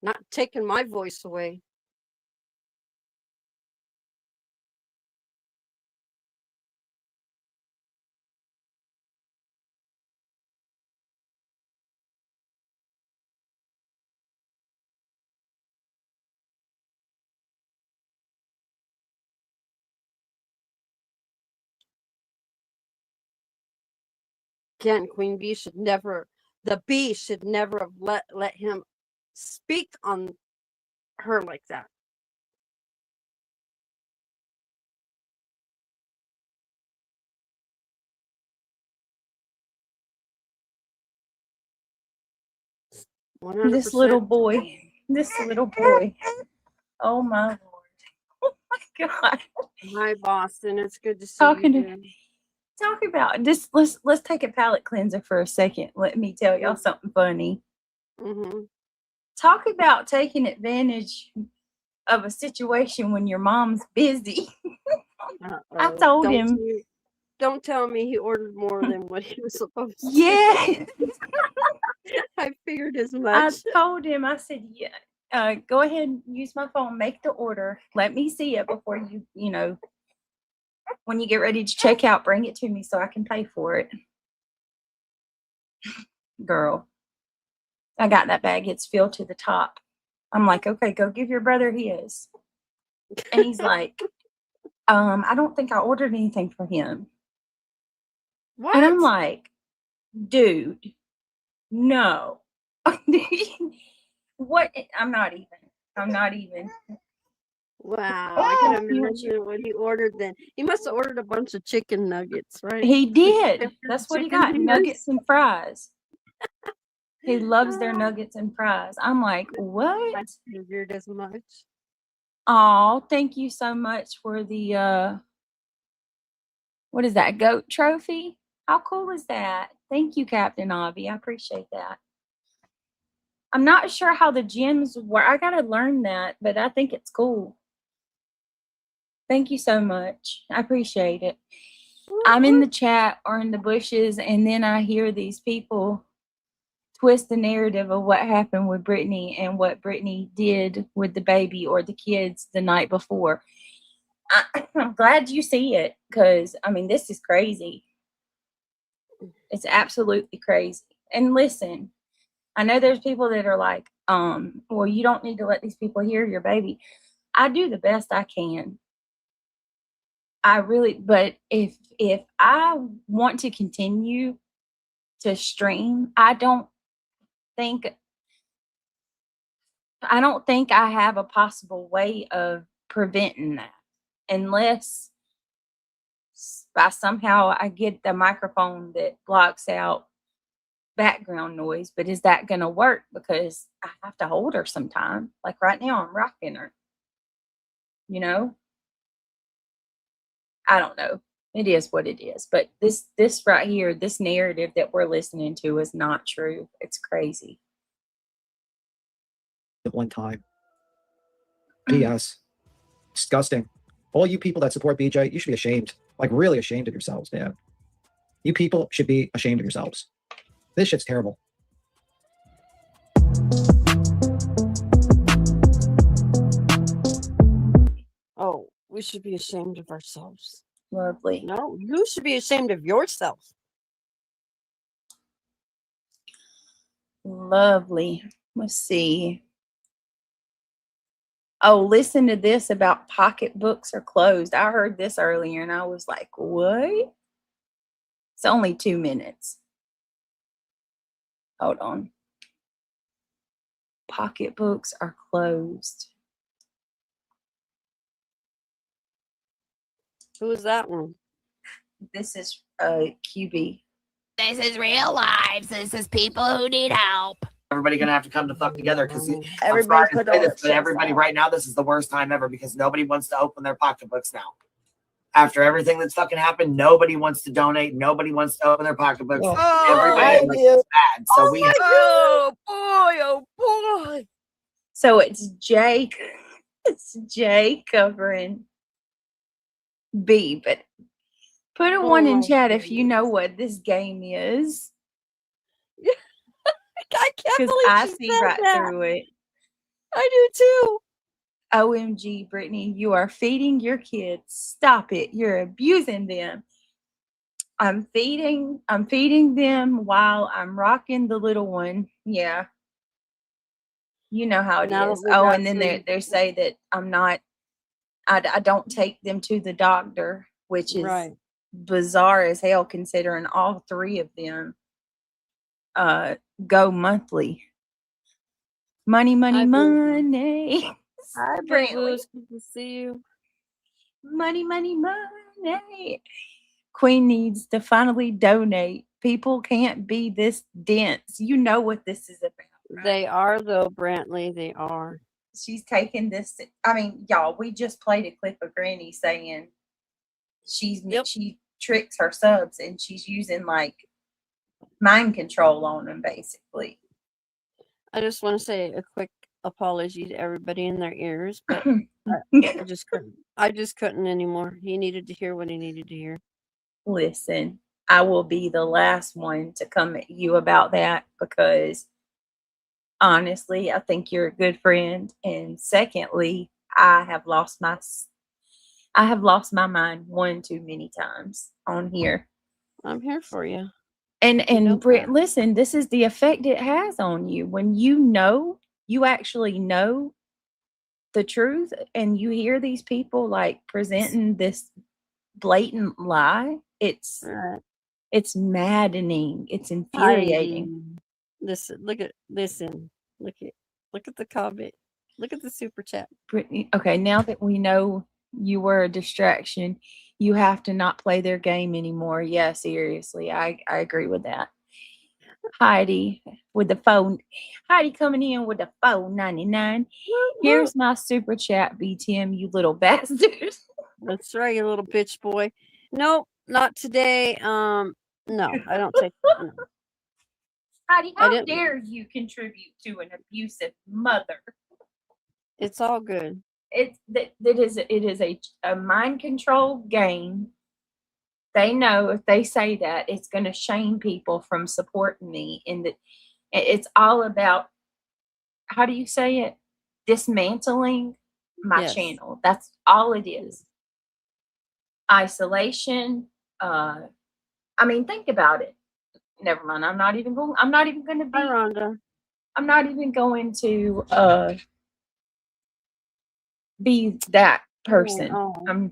Not taking my voice away. Again, Queen Bee should never, the bee should never have let him speak on her like that. This little boy. This little boy. Oh my Lord. Oh my God. Hi, Boston. It's good to see Talking you. to talk about this. Let's take a palate cleanser for a second. Let me tell y'all something funny. Mm-hmm. Talk about taking advantage of a situation when your mom's busy. I told him. Don't tell me he ordered more than what he was supposed to. Yeah. I figured as much. I told him, I said, yeah, go ahead and use my phone, make the order. Let me see it before you when you get ready to check out, bring it to me so I can pay for it. Girl, I got that bag. It's filled to the top. I'm like, okay, go give your brother his. And he's like, I don't think I ordered anything for him. What? And I'm like, dude, no. What? I'm not even. Wow, I can imagine what he ordered then. He must have ordered a bunch of chicken nuggets, right? He did. That's what he Chicken got. fingers? Nuggets and fries. He loves their nuggets and fries. I'm like, what? I figured as much. Oh, thank you so much for the what is that, goat trophy? How cool is that? Thank you, Captain Avi. I appreciate that. I'm not sure how the gems work. I gotta learn that, but I think it's cool. Thank you so much. I appreciate it. I'm in the chat or in the bushes, and then I hear these people twist the narrative of what happened with Brittany and what Brittany did with the baby or the kids the night before. I'm glad you see it, because, I mean, this is crazy. It's absolutely crazy. And listen, I know there's people that are like, well, you don't need to let these people hear your baby. I do the best I can. I really, but if I want to continue to stream, I don't think I have a possible way of preventing that, unless by somehow I get the microphone that blocks out background noise. But is that going to work? Because I have to hold her sometime. Like right now, I'm rocking her. I don't know. It is what it is. But this right here, this narrative that we're listening to is not true. It's crazy. At one time. BS. Disgusting. All you people that support BJ, you should be ashamed. Like, really ashamed of yourselves, man. You people should be ashamed of yourselves. This shit's terrible. Oh, we should be ashamed of ourselves. Lovely. No, you should be ashamed of yourself. Lovely. Let's see. Oh, listen to this about pocketbooks are closed. I heard this earlier and I was like, what? It's only 2 minutes. Hold on. Pocketbooks are closed. Who is that one? This is QB. This is real lives. This is people who need help. Everybody gonna have to come to fuck together because Everybody put all their but chips everybody out. right now, this is the worst time ever because nobody wants to open their pocketbooks now. after everything that's fucking happened, nobody wants to donate. Nobody wants to open their pocketbooks. Well, Everybody like, it's bad. So we have Oh boy. So it's Jake. It's Jay covering B, but put a one in Oh, chat if you goodness. know what this game is. I can't Because believe I she see said right that. through it. I do too. OMG, Brittany, you are feeding your kids. Stop it. You're abusing them. I'm feeding them while I'm rocking the little one. Yeah. You know how it Now that is. we Oh, got and then some- they say that I don't take them to the doctor, which is Right. bizarre as hell considering all three of them go monthly. Money, Hi, Boo. money. Hi, Brantley. Boo. Good to see you. Money, money. Queen needs to finally donate. People can't be this dense. You know what this is about. Right? They are, though, Brantley. They are. She's taking this. I mean, y'all, we just played a clip of Granny saying she tricks her subs and she's using like mind control on them, basically. I just want to say a quick apology to everybody in their ears, but I just couldn't. I just couldn't anymore. He needed to hear what he needed to hear. Listen, I will be the last one to come at you about that because honestly, I think you're a good friend. And secondly, I have lost my mind one too many times on here. I'm here for you. And know Britt, that. listen, this is the effect it has on you when you actually know the truth and you hear these people like presenting this blatant lie. It's maddening. It's infuriating. Listen, look at the comment. Look at the super chat. Brittany, okay, now that we know you were a distraction, you have to not play their game anymore. Yeah, seriously. I agree with that. Heidi with the phone. Heidi coming in with the phone 99. Here's my super chat, BTM, you little bastard. That's right, you little bitch boy. Nope, not today. No, I don't take. No. Heidi, how dare you contribute to an abusive mother? It's all good. It is a mind control game. They know if they say that, it's going to shame people from supporting me. And it's all about, how do you say it? Dismantling my channel. That's all it is. Isolation. I mean, think about it. Never mind. I'm not even going to be. Hi, Rhonda. I'm not even going to be that person.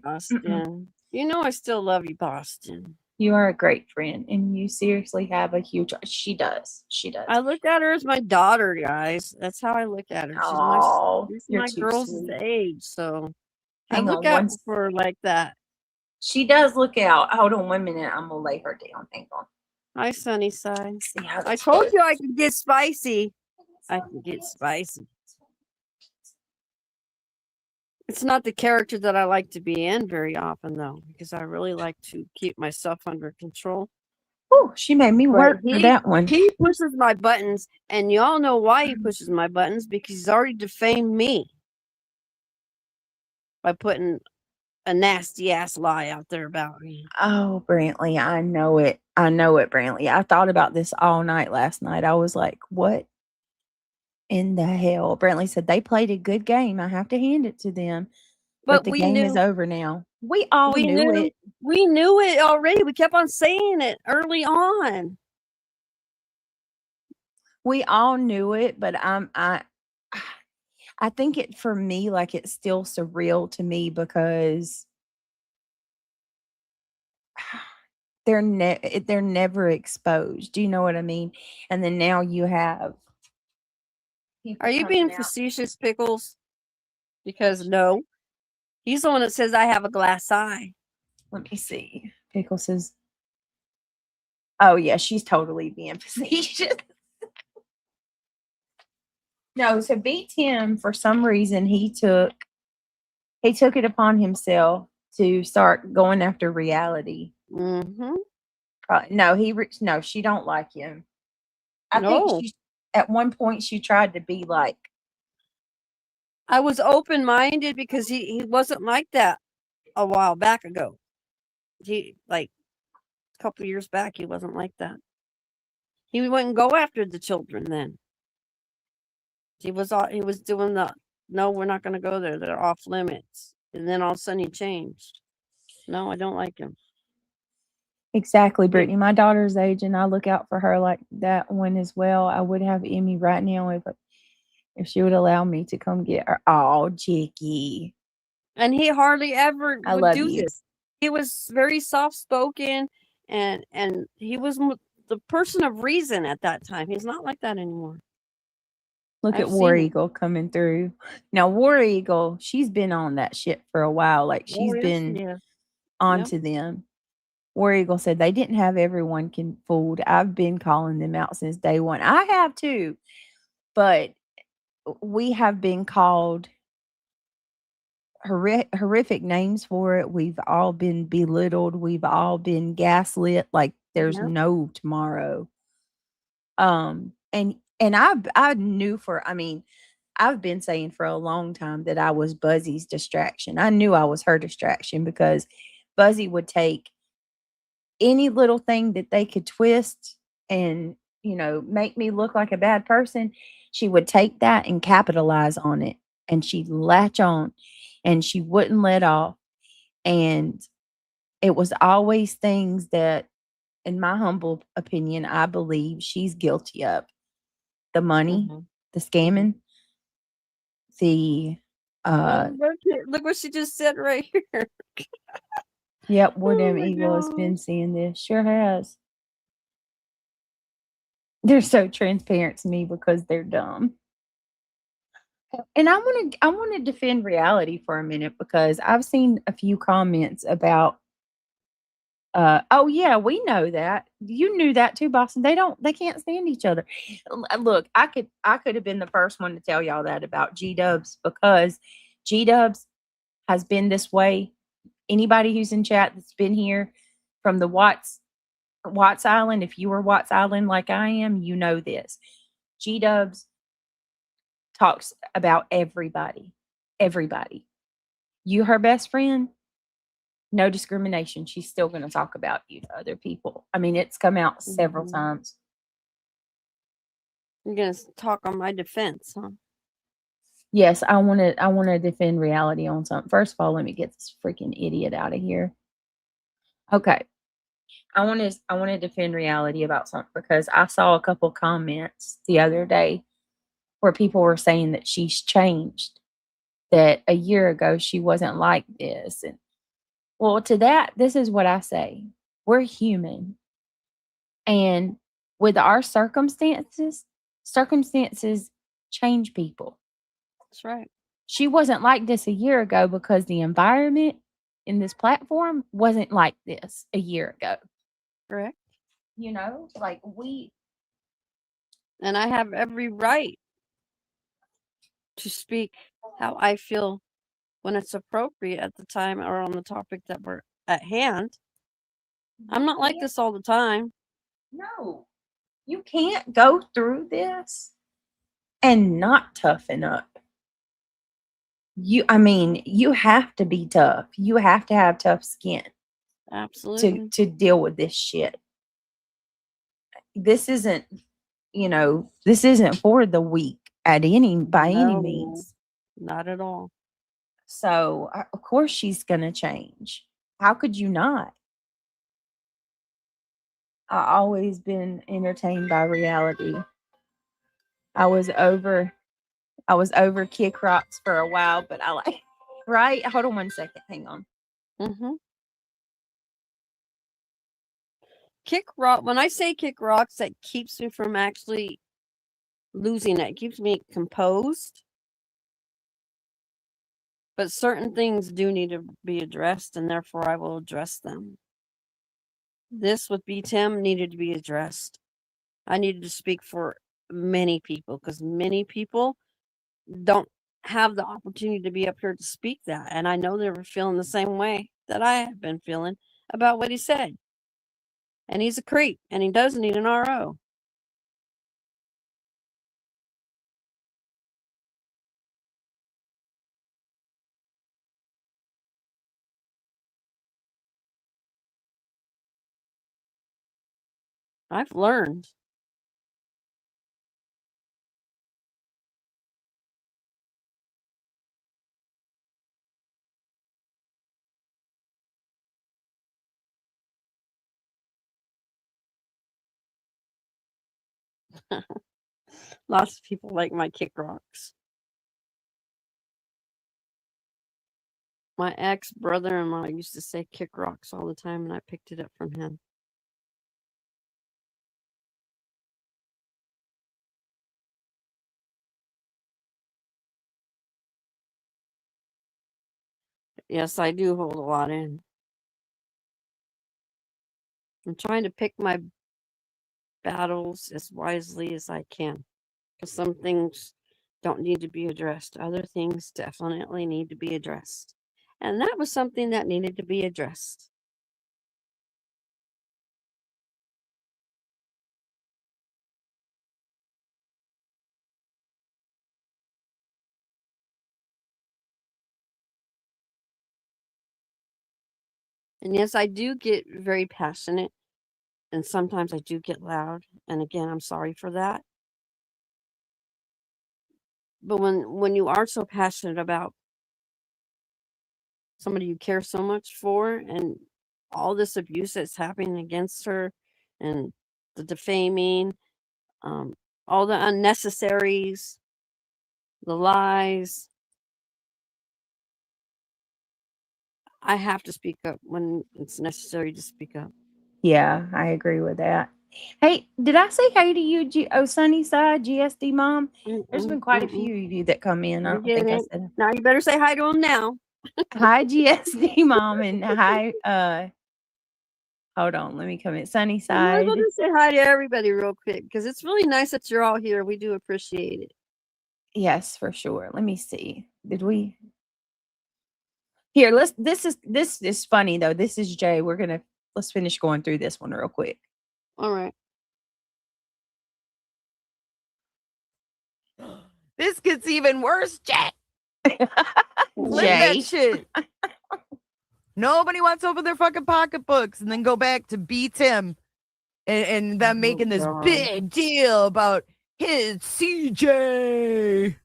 Boston. You know I still love you, Boston. You are a great friend, and you seriously have a huge. She does. I look at her as my daughter, guys. That's how I look at her. She's my girl's age, so I look at her like that. She does look out. Hold on 1 minute. I'm gonna lay her down. Hang on. Hi, Sunnyside. I told you I could get spicy. I can get spicy. It's not the character that I like to be in very often, though, because I really like to keep myself under control. Oh, she made me work for that one. He pushes my buttons, and y'all know why he pushes my buttons, because he's already defamed me by putting a nasty ass lie out there about me. Oh, Brantley, I know it. Brantley. I thought about this all night last night. I was like, what in the hell? Brantley said they played a good game. I have to hand it to them. But the game is over now. We all knew it. We knew it already. We kept on saying it early on. We all knew it, but I think it, for me, like, it's still surreal to me because they're never exposed. Do you know what I mean? And then now you have. Are you being facetious, Pickles? Because no, he's the one that says I have a glass eye. Let me see. Pickles says, "Oh yeah, she's totally being facetious." No, to beat him, for some reason he took it upon himself to start going after reality. Mm-hmm. No, no, she don't like him. I think No. she at one point she tried to be like, I was open-minded because he wasn't like that a while back ago. He like a couple years back he wasn't like that. He wouldn't go after the children then. He was doing the no, we're not going to go there. They're off limits. And then all of a sudden he changed. No, I don't like him. exactly, Brittany. My daughter's age, and I look out for her like that one as well. I would have Emmy right now if she would allow me to come get her. Oh, Jicky. And he hardly ever I would love do you. this. He was very soft-spoken, and he was the person of reason at that time. He's not like that anymore. Look I've at War seen it. Eagle coming through. Now, War Eagle, she's been on that shit for a while. Like, she's Oh, yes, been he is. onto them. War Eagle said they didn't have everyone fooled. I've been calling them out since day one. I have too. But we have been called horrific names for it. We've all been belittled. We've all been gaslit. Like, there's Yep. no tomorrow. And I knew I've been saying for a long time that I was Buzzy's distraction. I knew I was her distraction because Buzzy would take any little thing that they could twist and, make me look like a bad person. She would take that and capitalize on it, and she'd latch on and she wouldn't let off. And it was always things that, in my humble opinion, I believe she's guilty of. The money, Mhm. the scamming, the Look what she just said right here. yep, War Oh Damn my Eagle has been gosh. seeing this. Sure has. They're so transparent to me because they're dumb. And I want to defend reality for a minute because I've seen a few comments about oh yeah, we know that. You knew that too, Boston. They can't stand each other. Look, I could have been the first one to tell y'all that about G-Dubs because G-Dubs has been this way. Anybody who's in chat that's been here from the Watts Island, if you were Watts Island like I am, you know this. G-Dubs talks about everybody. Everybody. You her best friend, no discrimination. She's still going to talk about you to other people. I mean, it's come out several Mhm. times. You're gonna talk on my defense, huh? Yes, I want to defend reality on something. First of all, let me get this freaking idiot out of here. Okay. I want to defend reality about something because I saw a couple comments the other day where people were saying that she's changed, that a year ago she wasn't like this. And well, to that, this is what I say. We're human. And with our circumstances change people. That's right. She wasn't like this a year ago because the environment in this platform wasn't like this a year ago. Correct. Like And I have every right to speak how I feel when it's appropriate at the time or on the topic that we're at hand. I'm not like this all the time. No, you can't go through this and not toughen up. You have to be tough. You have to have tough skin Absolutely. to deal with this shit. This isn't for the weak by any No, means. not at all. So of course she's gonna change. How could you not? I always been entertained by reality. I was over Kick Rocks for a while, but I like right. Hold on 1 second. Hang on. Mm-hmm. Kick rock. When I say kick rocks, that keeps me from actually losing it. It keeps me composed. But certain things do need to be addressed, and therefore I will address them. This with BTM needed to be addressed. I needed to speak for many people because many people don't have the opportunity to be up here to speak that. And I know they were feeling the same way that I have been feeling about what he said. And he's a creep, and he does need an RO. I've learned. Lots of people like my kick rocks. My ex brother-in-law used to say kick rocks all the time, and I picked it up from him. Yes, I do hold a lot in. I'm trying to pick my battles as wisely as I can, because some things don't need to be addressed. Other things definitely need to be addressed. And that was something that needed to be addressed. And yes, I do get very passionate, and sometimes I do get loud. And again, I'm sorry for that. But when you are so passionate about somebody you care so much for, and all this abuse that's happening against her, and the defaming, all the unnecessaries, the lies, I have to speak up when it's necessary to speak up. Yeah, I agree with that. Hey, did I say hey to you, Sunnyside, GSD Mom? There's been quite a few of you that come in. I don't think I said. Now you better say hi to him now. Hi, GSD Mom, and hi. Hold on, let me come in. I Sunnyside. want to say hi to everybody real quick, because it's really nice that you're all here. We do appreciate it. Yes, for sure. Let me see. Did we? Here, this is funny though. This is Jay. Let's finish going through this one real quick. All right. This gets even worse, Jay. Flip Jay. that shit. Nobody wants to open their fucking pocketbooks and then go back to B-Tim and them making this big deal about his CJ.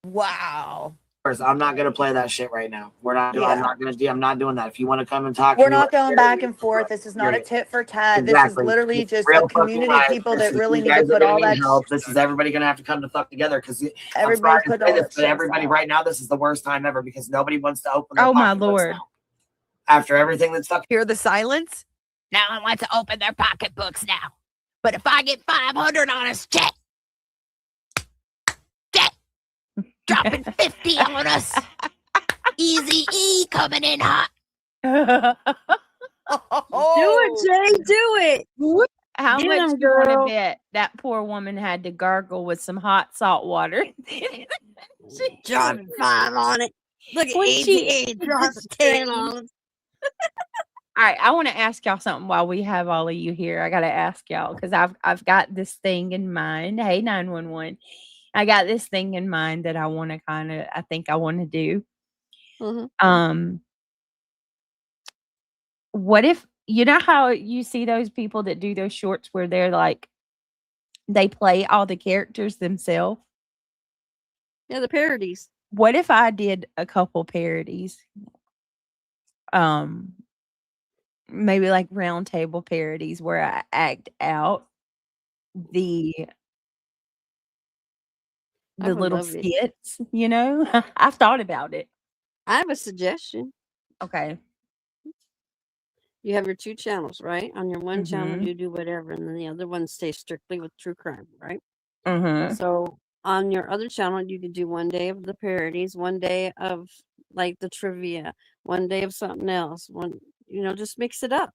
Wow. I'm not gonna play that shit right now. We're not. I'm not doing that. If you want to come and talk, We're not going back and forth. This is not a tit for tat. This is literally just a community of people that really need to put all that. This is everybody gonna have to come to fuck together, because Everybody put all that. But everybody right now, this is the worst time ever, because nobody wants to open. Oh my Lord! Now. After everything that's fucking. Hear the silence? Now I want to open their pocketbooks now. But if I get 500 on us, check. Dropping 50 on us. Easy E coming in hot. Do it, Jay. Do it. How Get much 'em, do you want to girl. bet that poor woman had to gargle with some hot salt water? Dropping 5 on it. Look at When she- Easy E dropping 10 on us. All right, I want to ask y'all something while we have all of you here. I got to ask y'all, because I've got this thing in mind. Hey, 911. I got this thing in mind that I want to I think I want to do. Mhm. What if, you know how you see those people that do those shorts where they're like, they play all the characters themselves? Yeah, the parodies. What if I did a couple parodies? Maybe like round table parodies where I act out the I would little love it. skits, you know? I've thought about it. I have a suggestion. Okay. You have your 2 channels, right? On your one channel, Mhm. you do whatever, and then the other one stays strictly with true crime, right? Mhm. So on your other channel, you could do one day of the parodies, one day of like the trivia, one day of something else. Just mix it up.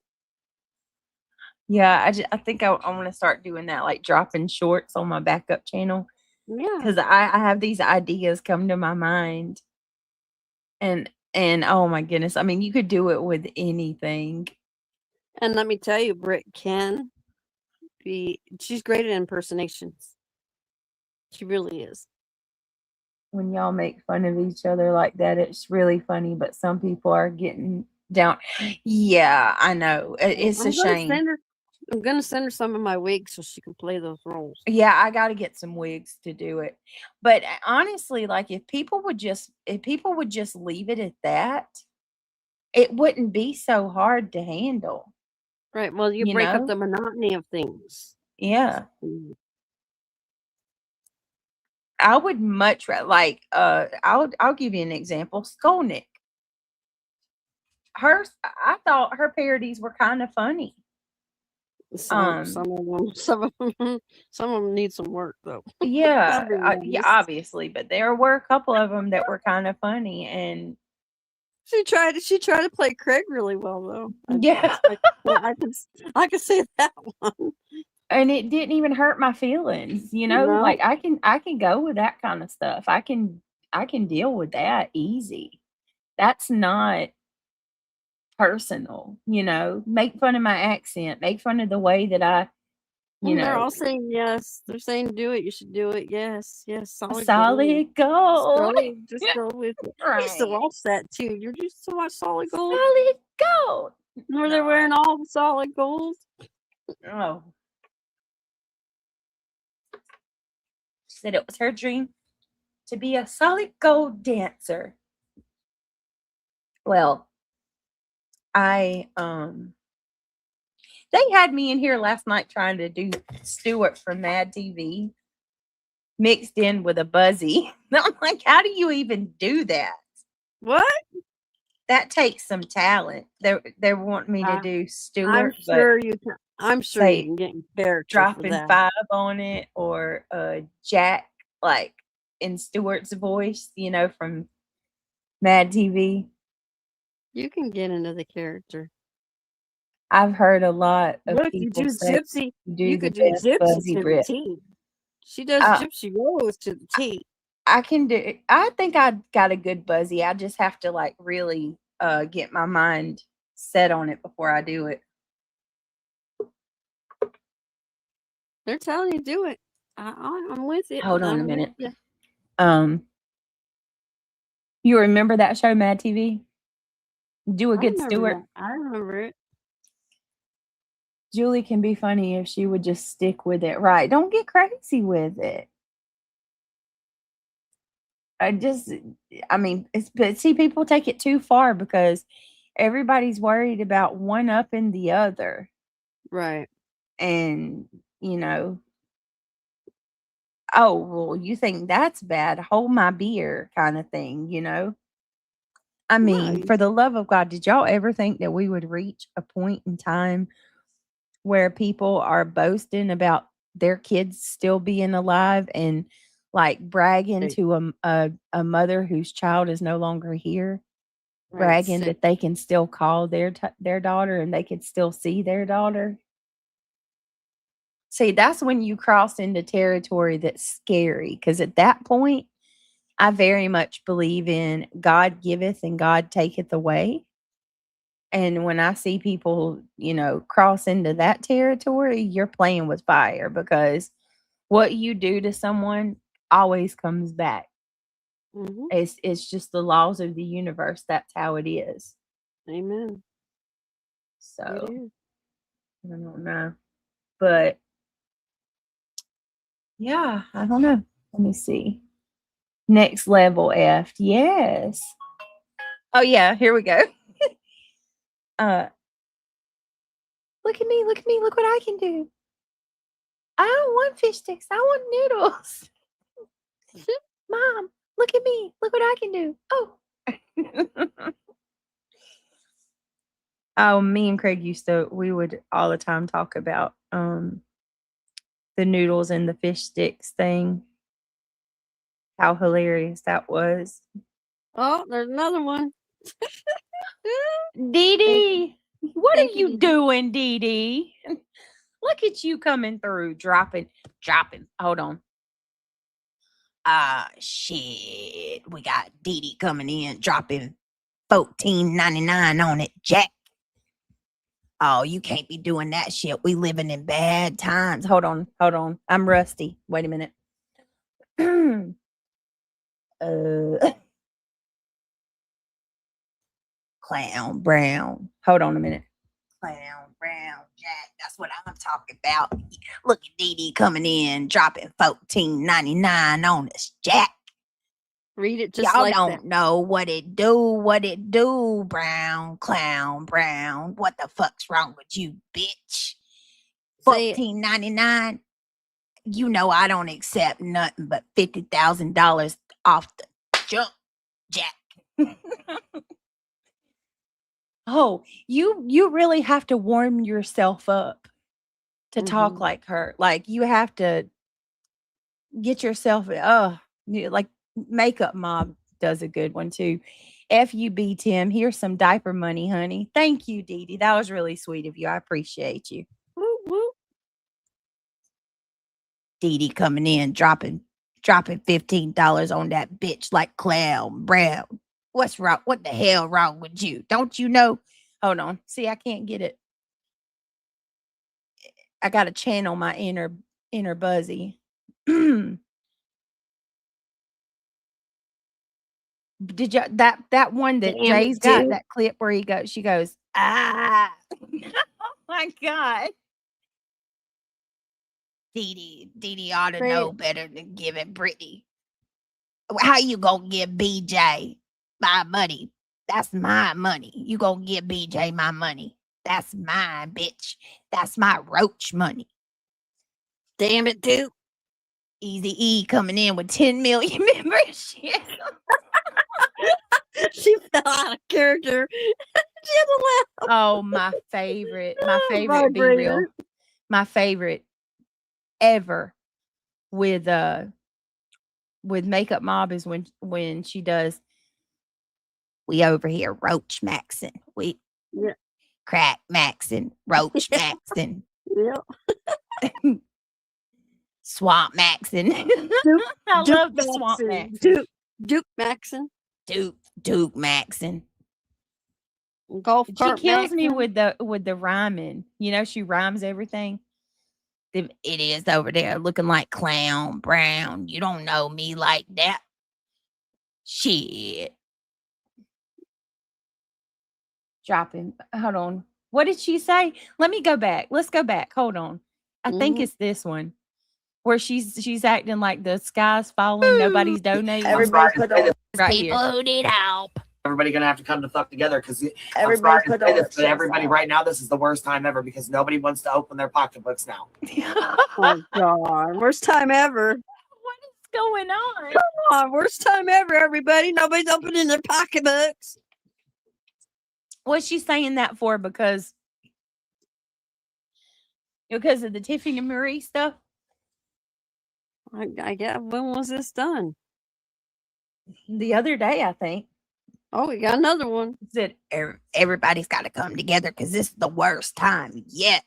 Yeah, I think I want to start doing that, like dropping shorts on my backup channel, Yeah. because I have these ideas come to my mind, And oh my goodness, I mean, you could do it with anything. And let me tell you, Britt can be, she's great at impersonations. She really is. When y'all make fun of each other like that, it's really funny, but some people are getting down. Yeah, I know. It's a shame. I'm gonna send her some of my wigs so she can play those roles. Yeah, I got to get some wigs to do it. But honestly, like if people would just leave it at that, it wouldn't be so hard to handle. Right. Well, you break up the monotony of things. Yeah. I would much rather, like, I'll give you an example. Skolnick. I thought her parodies were kind of funny. Some of them need some work though. Yeah, yeah, obviously, but there were a couple of them that were kind of funny, and she tried to play Craig really well though. Yeah, I could say that one. And it didn't even hurt my feelings, like I can go with that kind of stuff. I can deal with that easy. That's not personal, make fun of my accent, make fun of the way that I, They're all saying yes. They're saying do it. You should do it. Yes. solid gold. Just go with it. I used to watch that too. You used to watch Solid Gold. Solid gold. Were they wearing all the solid gold? Oh. She said it was her dream to be a solid gold dancer. Well, they had me in here last night trying to do Stuart from Mad TV mixed in with a Buzzy. I'm like, how do you even do that? What? That takes some talent. They want me to do Stuart. I'm sure you can. I'm sure you can get character dropping for that. 5 on it, or Jack, like in Stuart's voice, from Mad TV. You can get into the character. I've heard a lot of Look, people you do say Gypsy. you could the do best Gypsy Buzzy to Brit. the T. She does Gypsy rolls to the T. I can do. I think I got a good Buzzy. I just have to like really get my mind set on it before I do it. They're telling you do it. I'm with it. Hold on a minute. You remember that show, Mad TV? Do a good Stuart. I remember it. Julie can be funny if she would just stick with it. Right. Don't get crazy with it. But see, people take it too far because everybody's worried about one upping the other. Right. And, oh, well, you think that's bad? Hold my beer kind of thing, I mean, Right. for the love of God, did y'all ever think that we would reach a point in time where people are boasting about their kids still being alive and like bragging to a mother whose child is no longer here, bragging that they can still call their daughter and they can still see their daughter? See, that's when you cross into territory that's scary, because at that point, I very much believe in God giveth and God taketh away. And when I see people, cross into that territory, you're playing with fire, because what you do to someone always comes back. Mm-hmm. It's just the laws of the universe. That's how it is. Amen. So I don't know. But yeah, I don't know. Let me see. Next level F. Yes. Oh yeah, here we go. Look at me, look what I can do. I don't want fish sticks. I want noodles. Mom, look at me. Look what I can do. Oh. Oh, me and Craig we would all the time talk about the noodles and the fish sticks thing. How hilarious that was. Oh, there's another one. Dee Dee, what are you doing, Dee Dee? Look at you coming through, dropping. Hold on. Shit. We got Dee Dee coming in, dropping $14.99 on it, Jack. Oh, you can't be doing that shit. We living in bad times. Hold on. I'm rusty. Wait a minute. Clown Brown. Hold on a minute. Clown Brown Jack. That's what I'm talking about. Look at Dee Dee coming in, dropping $14.99 on us, Jack. Read it just Y'all like don't that. know what it do, Brown, Clown Brown. What the fuck's wrong with you, bitch? Say it. $14.99. You know I don't accept nothing but $50,000 off the jump, Jack. Oh, you really have to warm yourself up to talk like her. Like you have to get yourself like Makeup Mob does a good one too. FUB Tim, here's some diaper money, honey. Thank you, Dee Dee. That was really sweet of you. I appreciate you. Woo, woo. Dee Dee coming in, dropping $15 on that bitch like Clown Brown. What's wrong? What the hell wrong with you? Don't you know? Hold on. See, I can't get it. I got to channel my inner Buzzy. Did you that one that Damn Jay's it, got dude. that clip where she goes, ah. Oh my God. Dee Dee ought to Say know it. better than giving Brittany. How you gonna give BJ my money? That's my money. You gonna give BJ my money? That's mine, bitch. That's my roach money. Damn it, dude. Easy E coming in with 10 million membership. She fell out of character. She had to laugh. Oh, my favorite. Be Vibrator. real. My favorite ever with Makeup Mob is when she does, we over here roach maxing. We Yeah. crack maxing, roach maxing, Yeah. swamp maxing. I Duke love the swamp Maxon. maxing. Duke Maxon. Duke maxing. Golf She cart kills me Maxon. with the rhyming. You know, she rhymes everything. It is over there looking like Clown Brown. You don't know me like that. Shit. Dropping. Hold on. What did she say? Let me go back. Let's go back. Hold on. I think it's this one where she's acting like the sky's falling. Nobody's donating. Everybody put on Right people here. who need help. Everybody gonna have to come to fuck together because Everybody put on but everybody right now, this is the worst time ever because nobody wants to open their pocketbooks now. Oh God, worst time ever. What is going on? Come on, worst time ever, everybody. Nobody's opening their pocketbooks. What's she saying that for? Because of the Tiffany and Marie stuff? I guess, when was this done? The other day, I think. Oh, we got another one. Said everybody's got to come together because this is the worst time yet.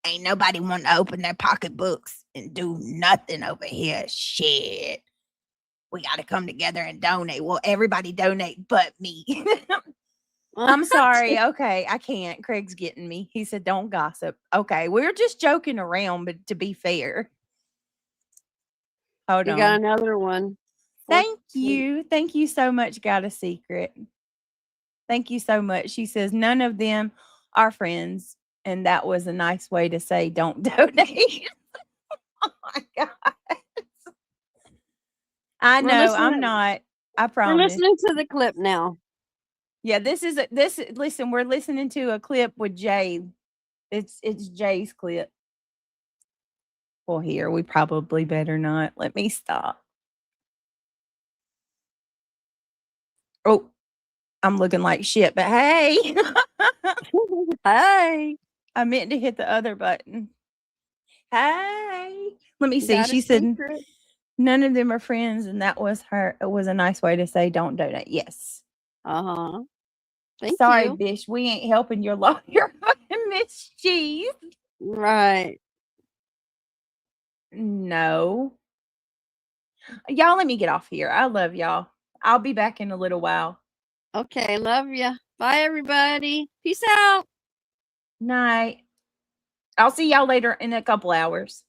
Ain't nobody want to open their pocketbooks and do nothing over here. Shit. We got to come together and donate. Well, everybody donate but me. I'm sorry. Okay, I can't. Craig's getting me. He said, don't gossip. Okay, we're just joking around, but to be fair. Hold on. You got another one. Thank you. Thank you so much, Got a Secret. Thank you so much. She says, none of them are friends. And that was a nice way to say, don't donate. Oh my God. I know. I'm not. I promise. We're listening to the clip now. Yeah, listen, we're listening to a clip with Jay. It's Jay's clip. Well, here, we probably better not. Let me stop. Oh, I'm looking like shit, but hey. Hey. I meant to hit the other button. Hey. Let me see. She said none of them are friends, and that was her. It was a nice way to say don't donate. Yes. Uh-huh. Sorry, you. Bish. We ain't helping your lawyer, Miss Cheese. Right. No. Y'all, let me get off here. I love y'all. I'll be back in a little while. Okay, love ya. Bye, everybody. Peace out. Night. I'll see y'all later in a couple hours.